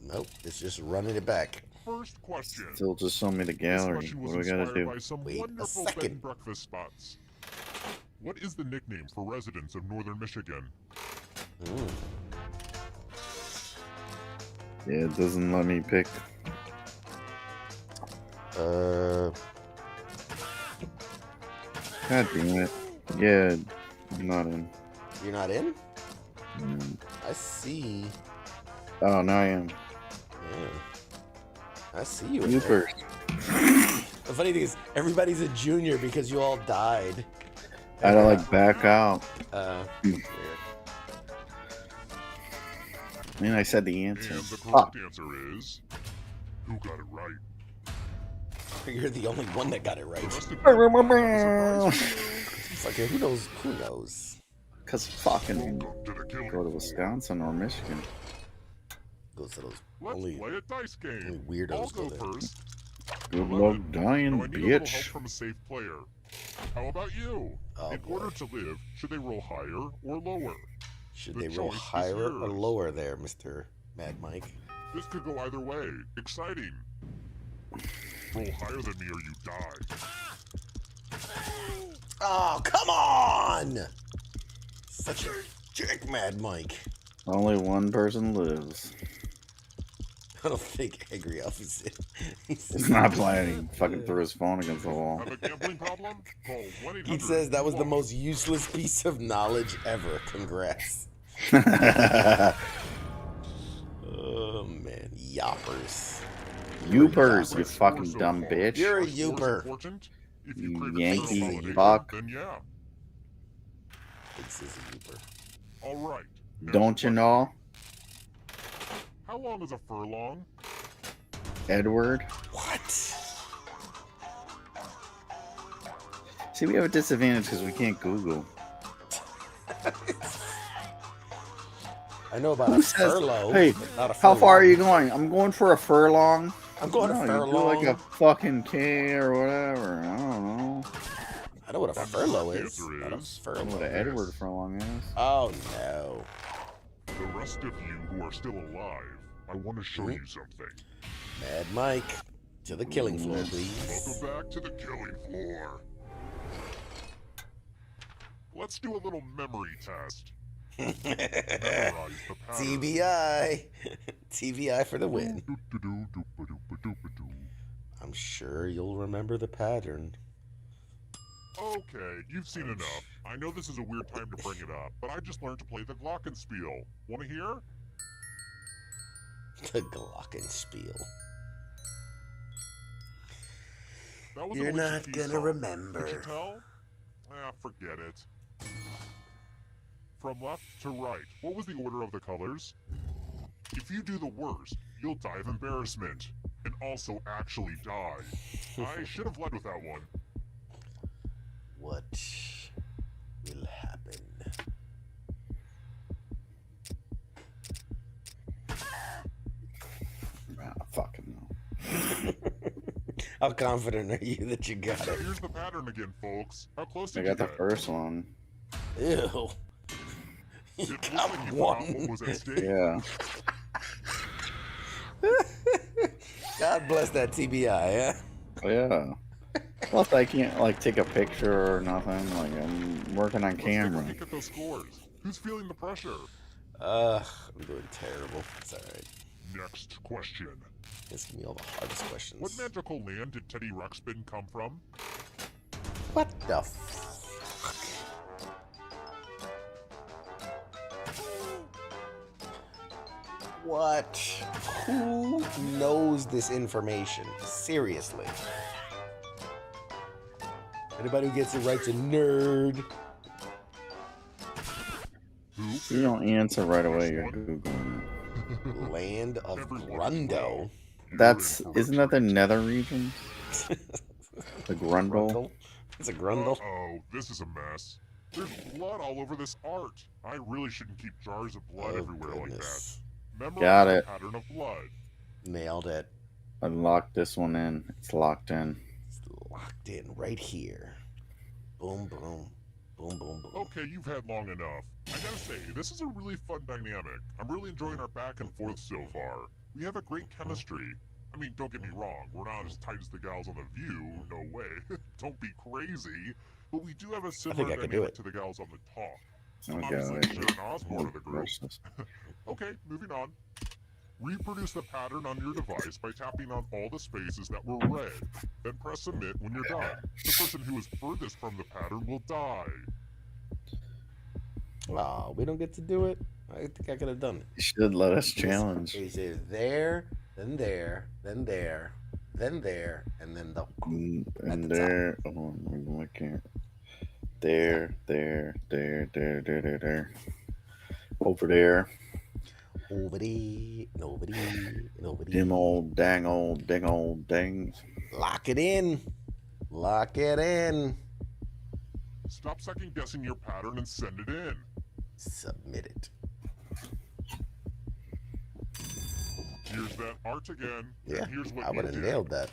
Nope, it's just running it back. First question. Still just show me the gallery. What do we gotta do? By some wonderful bed and breakfast spots. What is the nickname for residents of northern Michigan? Yeah, it doesn't let me pick. God damn it. Yeah, I'm not in. You're not in? I see. Oh, now I am. Yeah. I see you. You first. The funny thing is, everybody's a junior because you all died. I had to like back out. Weird. I mean, I said the answer. And the correct answer is, who got it right? You're the only one that got it right. Fucking who knows? Who knows? Because fucking go to Wisconsin or Michigan. Goes to those Let's only play a dice game. weirdos I'll go go there. first. Good luck dying, Now I need a little help bitch. from a safe player. How about you? In order to live, should they roll higher or lower? Should The they roll choice is higher or yours. lower there, Mr. Mad Mike? This could go either way. Exciting. Roll higher than me or you die. Oh, come on! Such a jerk, Mad Mike. Only one person lives. I don't think Angry Elf is in. He's not playing. He fucking threw his phone against the wall. Have a gambling problem? Call 1-800. He says that was the most useless piece of knowledge ever. Congrats. Oh, man. Yoppers. Youpers, you fucking dumb bitch. You're a Youper. You Yankee fuck. Then yeah. This is a Youper. All right. Don't you know? How long is a furlong? Edward? What? See, we have a disadvantage because we can't Google. I know about Who a says, furlough. hey, not a how far are furlong. you going? I'm going for a furlong. I'm going No, a you do furlong. like a fucking K or whatever. I don't know. I know what a furlough is. answer Not a is- I don't know furlough. what an Edward furlong is. Oh, no. The rest of you who are still alive, I want to show you something. Mad Mike, to the killing floor, please. Welcome back to the killing floor. Let's do a little memory test. Memorize the pattern. TBI. TBI for the win. I'm sure you'll remember the pattern. Okay, you've seen enough. I know this is a weird time to bring it up, but I just learned to play the Glockenspiel. Want to hear? The Glockenspiel. That was You're an not OCT gonna song. remember. Could you tell? Ah, forget it. From left to right, what was the order of the colors? If you do the worst, you'll die of embarrassment, and also actually die. I should have led with that one. What will happen? I fucking know. How confident are you that you got it? Here's the pattern again, folks. How close I did you got the get? first one. Ew. You It looks got like you one. forgot what was at stake. Yeah. God bless that TBI, yeah? Yeah. Plus, I can't like take a picture or nothing. Like I'm working on Let's take a camera. peek at those scores. Who's feeling the pressure? I'm doing terrible. It's alright. Next question. This give me all the hardest questions. What magical land did Teddy Ruxpin come from? What the fuck? What? Who knows this information? Seriously. Anybody who gets it right's a nerd. Who? You don't answer right away. You're googling. Land of Grundo. Isn't that the Nether region? The Grundle. It's a Grundle. Oh, this is a mess. There's blood all over this art. I really shouldn't keep jars of blood everywhere like that. Memorize Got the it. pattern of blood. Nailed it. Unlock this one in. It's locked in. It's locked in right here. Boom, boom. Boom, boom, boom. Okay, you've had long enough. I gotta say, this is a really fun dynamic. I'm really enjoying our back and forth so far. We have a great chemistry. I mean, don't get me wrong, we're not as tight as the gals on The View, no way. Don't be crazy. But we do have a similar I can do dynamic it. to the gals on The Talk. Oh, I'm God. obviously Sharon Osbourne of the group. Versus. Okay, moving on. Reproduce the pattern on your device by tapping on all the spaces that were red. Then press submit when you're done. The person who is furthest from the pattern will die. Oh, we don't get to do it? I think I could have done it. You should let us challenge. It says there, then there, then there, then there, and then the... And there. Oh, I'm looking. There. There. Over there. Nobody. Dim old dang old ding old dang. Lock it in. Lock it in. Stop second guessing your pattern and send it in. Submit it. Here's that art again. Yeah, and here's what I you would have did. nailed that.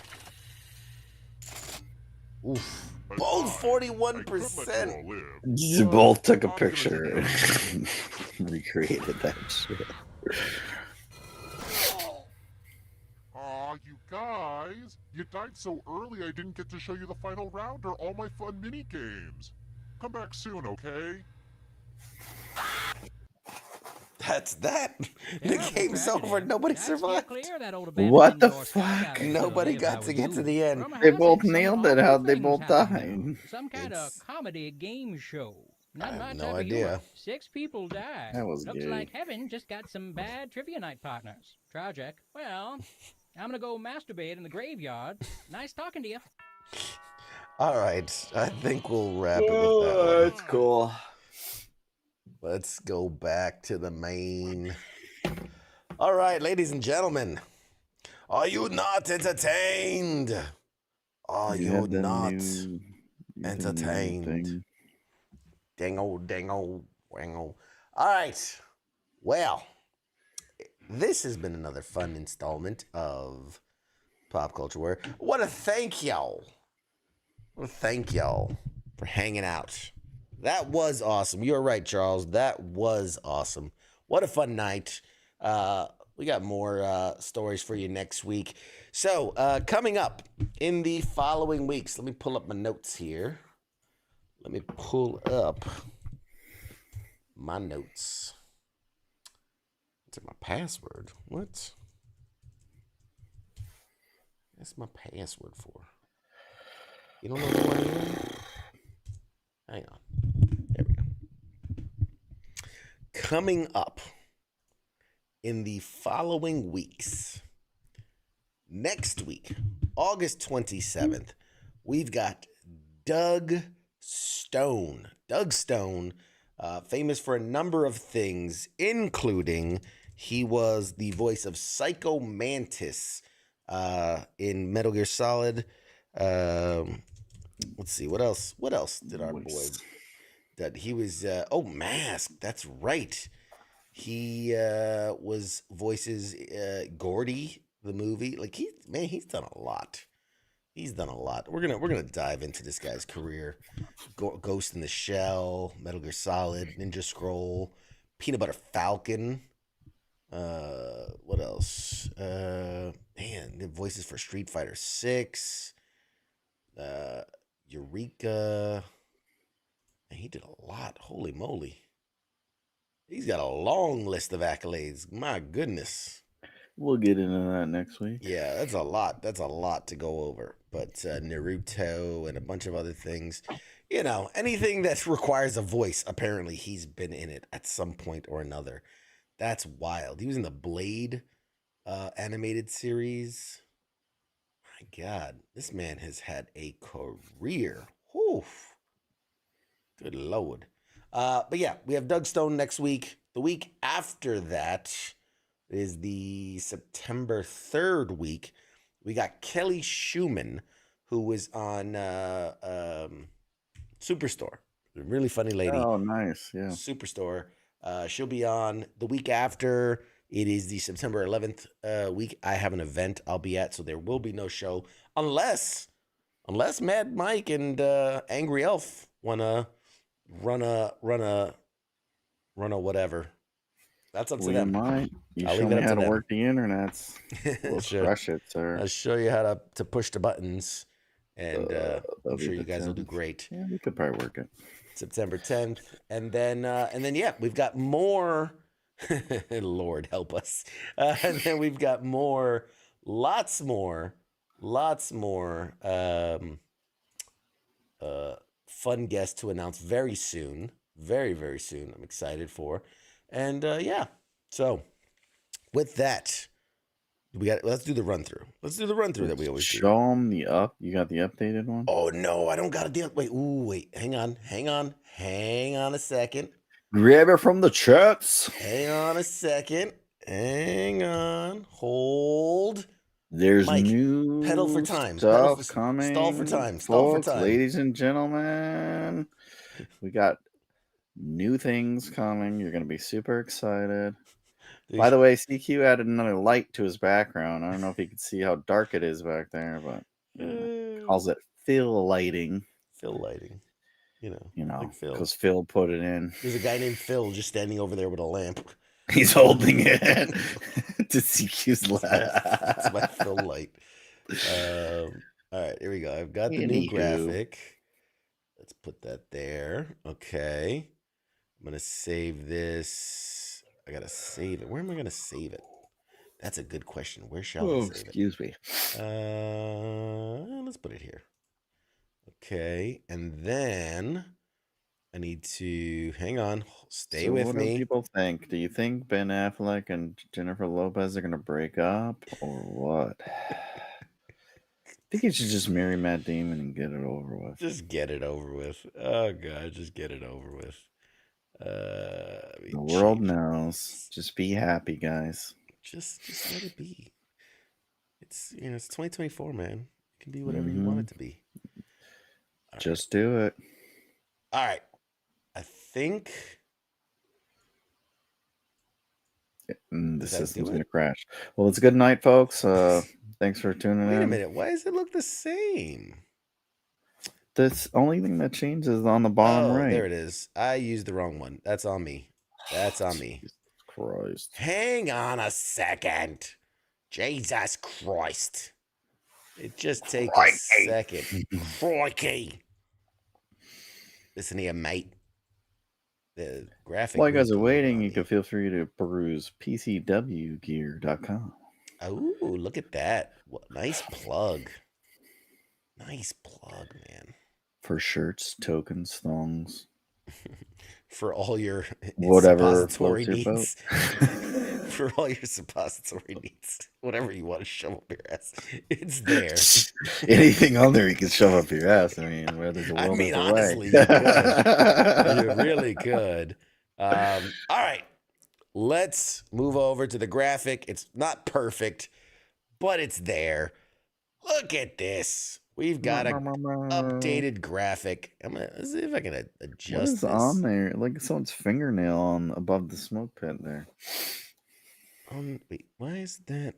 Oof. But Both I could 41%. let you all live. You both took a picture and recreated that shit. Aw, you guys. You died so early I didn't get to show you the final round or all my fun mini games. Come back soon, okay? That's that. The game's over. Nobody survived. What the fuck? Nobody got to get to the end. They both nailed it. How'd they both die? Some kind of comedy game show. Not I my have no type of idea. humor. 6 people died. That was Looks gay. like heaven just got some bad trivia night partners. Tragic. Well, I'm gonna go masturbate in the graveyard. Nice talking to you. All right. I think we'll wrap it with that one. That's cool. Let's go back to the main. All right, ladies and gentlemen. Are you not entertained? Are you not entertained? Dango, dango, wango. All right. Well, this has been another fun installment of Pop Culture War. I want to thank y'all. For hanging out. That was awesome. You're right, Charles. That was awesome. What a fun night. We got more stories for you next week. So, coming up in the following weeks, let me pull up my notes here. Let me pull up my notes. What's my password? What? That's my password for. You don't know who I am? Hang on. There we go. Coming up in the following weeks. Next week, August 27th, we've got Doug Stone. Doug Stone, famous for a number of things, including he was the voice of Psycho Mantis in Metal Gear Solid. Let's see, what else? What else did our boy that he was? Mask. That's right. He voices Gordy the movie. Like he's done a lot. He's done a lot. We're gonna dive into this guy's career. Ghost in the Shell, Metal Gear Solid, Ninja Scroll, Peanut Butter Falcon. What else? Man, the voices for Street Fighter 6. Eureka. Man, he did a lot. Holy moly. He's got a long list of accolades. My goodness. We'll get into that next week. Yeah, that's a lot. That's a lot to go over. But Naruto and a bunch of other things. You know, anything that requires a voice, apparently he's been in it at some point or another. That's wild. He was in the Blade animated series. My God, this man has had a career. Whew. Good Lord. But yeah, we have Doug Stone next week. The week after that is the September 3rd week. We got Kelly Schumann, who was on Superstore. A really funny lady. Oh, nice. Yeah. Superstore. She'll be on the week after. It is the September 11th week. I have an event I'll be at, so there will be no show unless Mad Mike and Angry Elf wanna run a whatever. That's up to them. Might. You I'll show leave me it up how to to them. work the internets. We'll Sure. crush it, sir. I'll show you how to push the buttons, and I'm that'll sure be you the guys will do 10th. great. Yeah, we could probably work it. September 10th, and then yeah, we've got more. Lord help us. And then we've got lots more fun guests to announce very soon, very, very soon. I'm excited for, and yeah. So with that, let's do the run through. Let's do the run through that we always do. Show them the You got the updated one? Oh no, I don't got a deal. Wait. Hang on a second. Grab it from the chats. Hang on a second. Hang on. Hold. There's Mike, new pedal for time. stuff coming. Stall for time. Stall for folks, time. Ladies and gentlemen, we got new things coming. You're going to be super excited. By the way, CQ added another light to his background. I don't know if you can see how dark it is back there, but calls it Phil lighting. Phil lighting. You know, like Phil. Because Phil put it in. There's a guy named Phil just standing over there with a lamp. He's holding it to CQ's left. That's my Phil light. All right, here we go. I've got the new graphic. Let's put that there. Okay. I'm going to save this. I got to save it. Where am I going to save it? That's a good question. Where shall I save excuse me. Let's put it here. Okay, and then I need to hang on. Stay with what me. What do people think? Do you think Ben Affleck and Jennifer Lopez are going to break up or what? I think you should just marry Matt Damon and get it over with. Just get it over with. Oh God, just get it over with. The world knows. Just be happy, guys. Just let it be. It's it's 2024, man. It can be whatever you want it to be. Just do it. All right. I think this system's going to crash. Well, it's a good night, folks. Thanks for tuning in. Wait a minute. Why does it look the same? The only thing that changes is on the bottom right. There it is. I used the wrong one. That's on me. That's on me. Jesus Christ. Hang on a second. Jesus Christ. It just takes a second. Crikey. Listen here, mate. The graphic. While you guys are waiting, you can feel free to peruse PCWgear.com. Oh, look at that. Nice plug. Nice plug, man. For shirts, tokens, thongs. For all your whatever suppository floats your needs. For all your suppository needs. Whatever you want to shove up your ass. It's there. Anything on there you can shove up your ass. I mean, where there's a will, there's a way. Honestly, you could. You really could. All right. Let's move over to the graphic. It's not perfect, but it's there. Look at this. We've got an updated graphic. I'm gonna see if I can adjust What is this. on there? Like someone's fingernail on above the smoke pit there. Wait, why is that?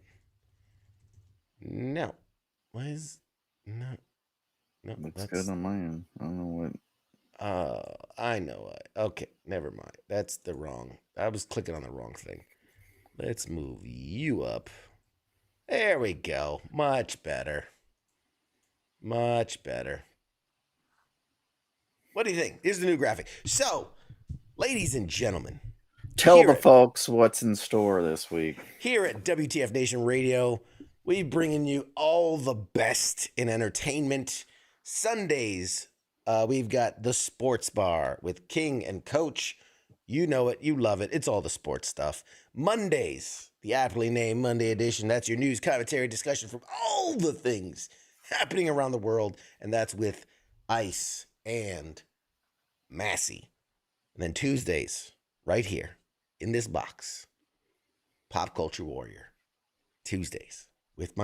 No. Why is No, Looks that's good on mine. I don't know what. I know. Okay, never mind. That's the wrong. I was clicking on the wrong thing. Let's move you up. There we go. Much better. Much better. What do you think? Here's the new graphic. So, ladies and gentlemen, Tell the folks what's in store this week. Here at WTF Nation Radio, we bringing you all the best in entertainment. Sundays, we've got the Sports Bar with King and Coach. You know it, you love it. It's all the sports stuff. Mondays, the aptly named Monday edition. That's your news, commentary, discussion from all the things happening around the world, and that's with Ice and Massey. And then Tuesdays, right here in this box, Pop Culture Warrior. Tuesdays with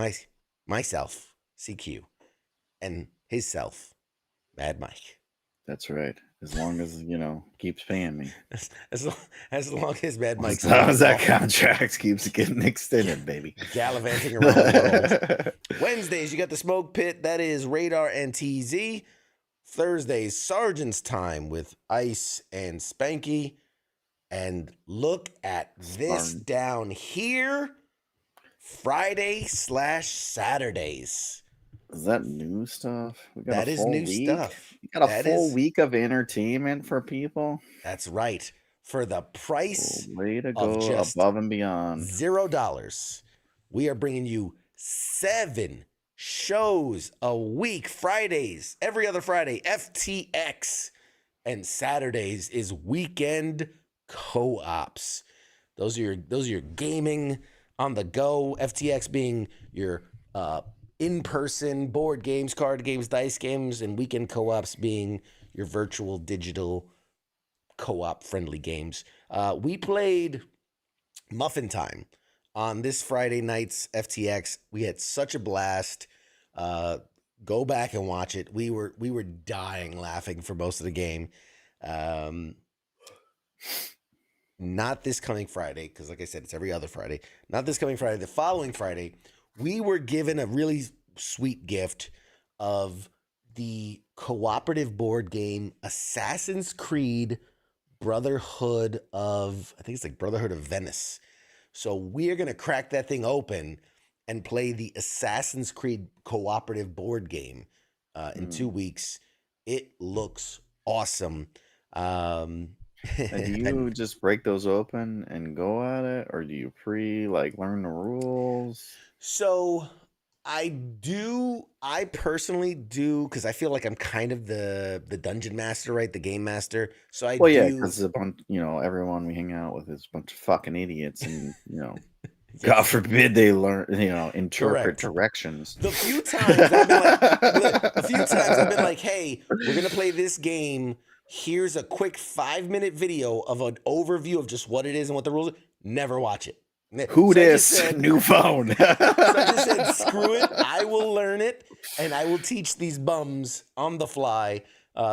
myself, CQ, and his self, Mad Mike. That's right. As long as, keeps paying me. As long as Mad Mike's as long as that contract keeps getting extended, baby. Gallivanting around the world. Wednesdays, you got the Smoke Pit. That is Radar and TZ. Thursdays, Sergeant's Time with Ice and Spanky. And look at this down here. Friday/Saturdays. Is that new stuff? That is new stuff. You got a full week of entertainment for people? That's right. For the price way to go above and beyond. $0. We are bringing you 7 shows a week. Fridays, every other Friday, FTX. And Saturdays is Weekend Co-ops. Those are your gaming on the go. FTX being your in-person board games, card games, dice games, and Weekend Co-ops being your virtual digital co-op friendly games. We played Muffin Time on this Friday night's FTX. We had such a blast. Go back and watch it. We were dying laughing for most of the game. Not this coming Friday, because like I said, it's every other Friday. Not this coming Friday. The following Friday, we were given a really sweet gift of the cooperative board game Assassin's Creed Brotherhood of Venice. So we're going to crack that thing open and play the Assassin's Creed cooperative board game in 2 weeks. It looks awesome. And do you just break those open and go at it, or do you learn the rules? So I personally do, because I feel like I'm kind of the dungeon master, right? The game master. So I because a bunch, everyone we hang out with is a bunch of fucking idiots, and God forbid they learn, interpret directions. The few times I've been like, hey, we're gonna play this game. Here's a quick 5-minute video of an overview of just what it is and what the rules are. Never watch it. Who this? New phone. So I just said, screw it. I will learn it, and I will teach these bums on the fly.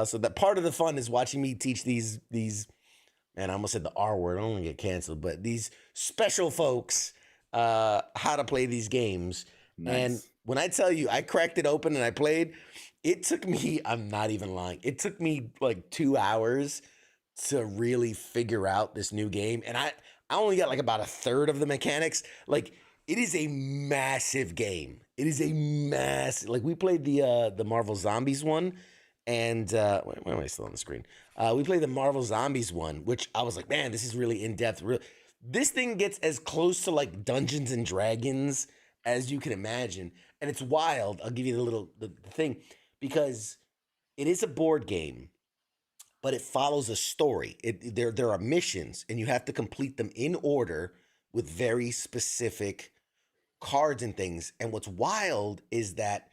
So that part of the fun is watching me teach these. Man, I almost said the R word. I don't want to get canceled, but these special folks how to play these games. Nice. And when I tell you, I cracked it open and I played. It took me, I'm not even lying, it took me like 2 hours to really figure out this new game. And I only got about a third of the mechanics. It is a massive game. It is a massive, we played the Marvel Zombies one. And why am I still on the screen? We played the Marvel Zombies one, which I was like, man, this is really in-depth. This thing gets as close to Dungeons and Dragons as you can imagine. And it's wild. I'll give you the thing. Because it is a board game, but it follows a story. There are missions, and you have to complete them in order with very specific cards and things. And what's wild is that,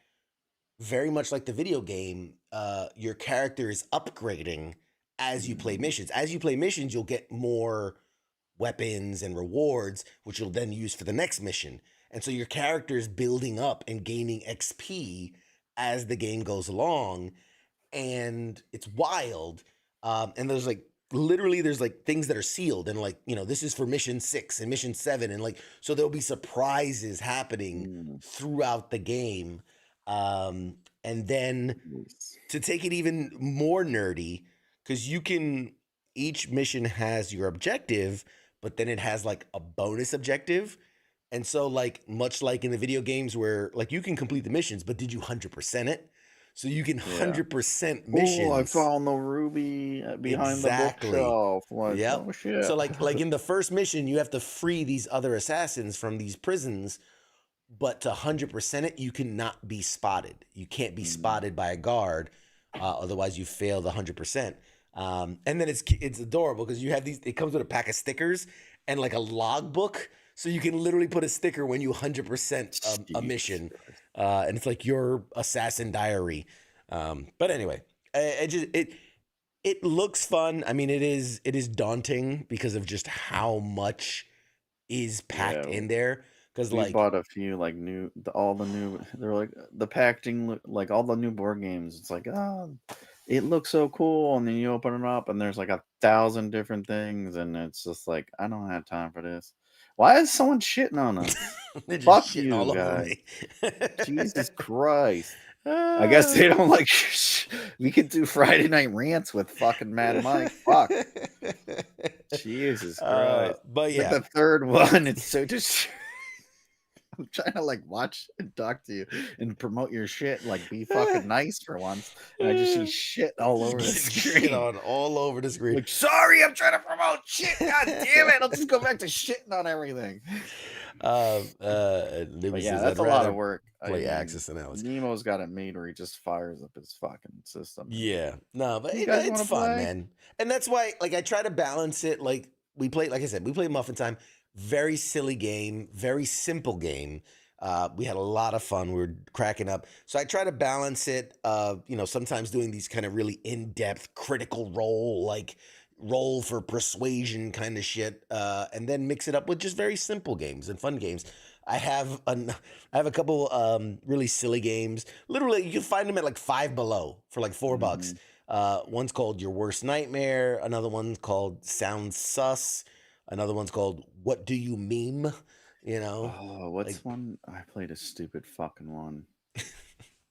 very much like the video game, your character is upgrading as you play missions. As you play missions, you'll get more weapons and rewards, which you'll then use for the next mission. And so your character is building up and gaining XP as the game goes along, and it's wild. And there's literally there's things that are sealed, and this is for mission 6 and mission 7, and so there'll be surprises happening throughout the game. And then to take it even more nerdy, because each mission has your objective, but then it has like a bonus objective. And so like, much like in the video games where like you can complete the missions, but did you 100% it? So you can 100% missions. Oh, I found the ruby behind the bookshelf. Like, yep. oh, shit. So like in the first mission, you have to free these other assassins from these prisons, but to 100% it, you cannot be spotted. You can't be spotted by a guard, otherwise you fail the 100%. And then it's adorable because you have these. It comes with a pack of stickers and like a logbook, so you can literally put a sticker when you 100% a mission, and it's like your assassin diary. But anyway, it looks fun. I mean, it is daunting because of just how much is packed in there. Because we like bought a few like they're like the packaging, like all the new board games. It's like, it looks so cool, and then you open it up and there's like 1,000 different things, and it's just like, I don't have time for this. Why is someone shitting on us? Fuck you all over guys. me. Jesus Christ. I guess they don't like we could do Friday night rants with fucking Mad Mike. Fuck. Jesus Christ. But yeah, the third one, it's so just I'm trying to like watch and talk to you and promote your shit, like be fucking nice for once. And I just see shit all over the screen. all over the screen. Like, sorry, I'm trying to promote shit. God damn it. I'll just go back to shitting on everything. But yeah, that's a lot of work. Play Axis and Alex. Nemo's got it made where he just fires up his fucking system. Yeah. No, but You guys it's wanna fun, play? man. And that's why, like, I try to balance it. Like, like I said, we play Muffin Time. Very silly game, very simple game. We had a lot of fun. We were cracking up. So I try to balance it, sometimes doing these kind of really in-depth critical roll for persuasion kind of shit, and then mix it up with just very simple games and fun games. I have a couple really silly games. Literally, you can find them at like Five Below for like $4. One's called Your Worst Nightmare. Another one's called Sound Sus. Another one's called What Do You Meme? Oh, what's one? I played a stupid fucking one.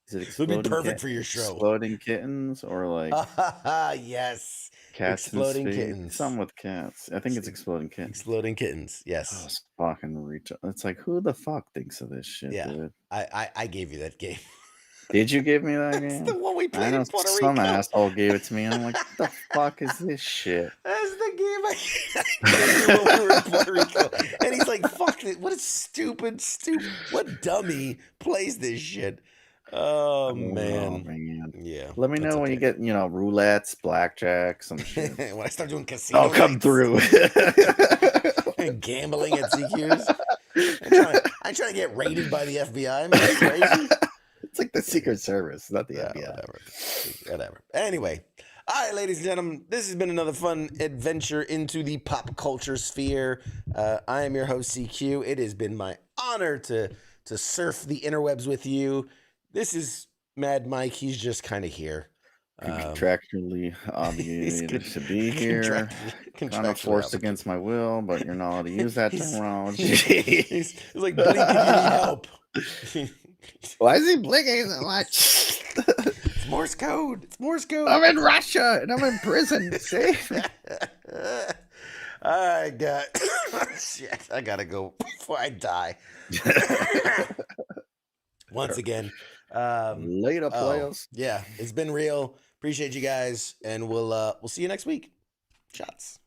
Is it It would be Exploding perfect for your show. Exploding Kittens or like Yes. Cats Exploding in Space? Kittens. Some with cats. I think it's Exploding Kittens. Exploding Kittens. Yes. Oh, it's fucking reach. It's like, who the fuck thinks of this shit, Yeah. dude? I gave you that game. Did you give me that That's game? the one we I played know in Puerto some Rico. asshole gave it to me, and I'm like, what the fuck is this shit? That's the game I gave you when we were in Puerto Rico. And he's like, fuck it. What a stupid, what dummy plays this shit? Oh, man. Yeah. Let me that's know when you okay. get, roulettes, blackjack, some shit. When I start doing casino I'll come nights through. and gambling at CQs. I'm trying to get raided by the FBI. Am I crazy? It's like the Secret Service, not the FBI. Whatever. Anyway, all right, ladies and gentlemen, this has been another fun adventure into the pop culture sphere. I am your host, CQ. It has been my honor to surf the interwebs with you. This is Mad Mike. He's just kind of here. Contractually obligated to be here. Kind of forced against my will, but you're not allowed to use that terminology. He's like, Blink, if you need help. Why is he blinking so much? It's Morse code. It's Morse code. I'm in Russia and I'm in prison. Save me. I got shit. I gotta go before I die. Once again, later, players. Yeah, it's been real. Appreciate you guys, and we'll see you next week. Shots.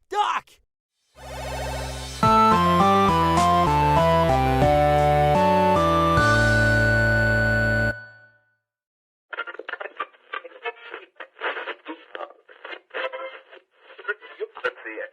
Doc! Let's see it.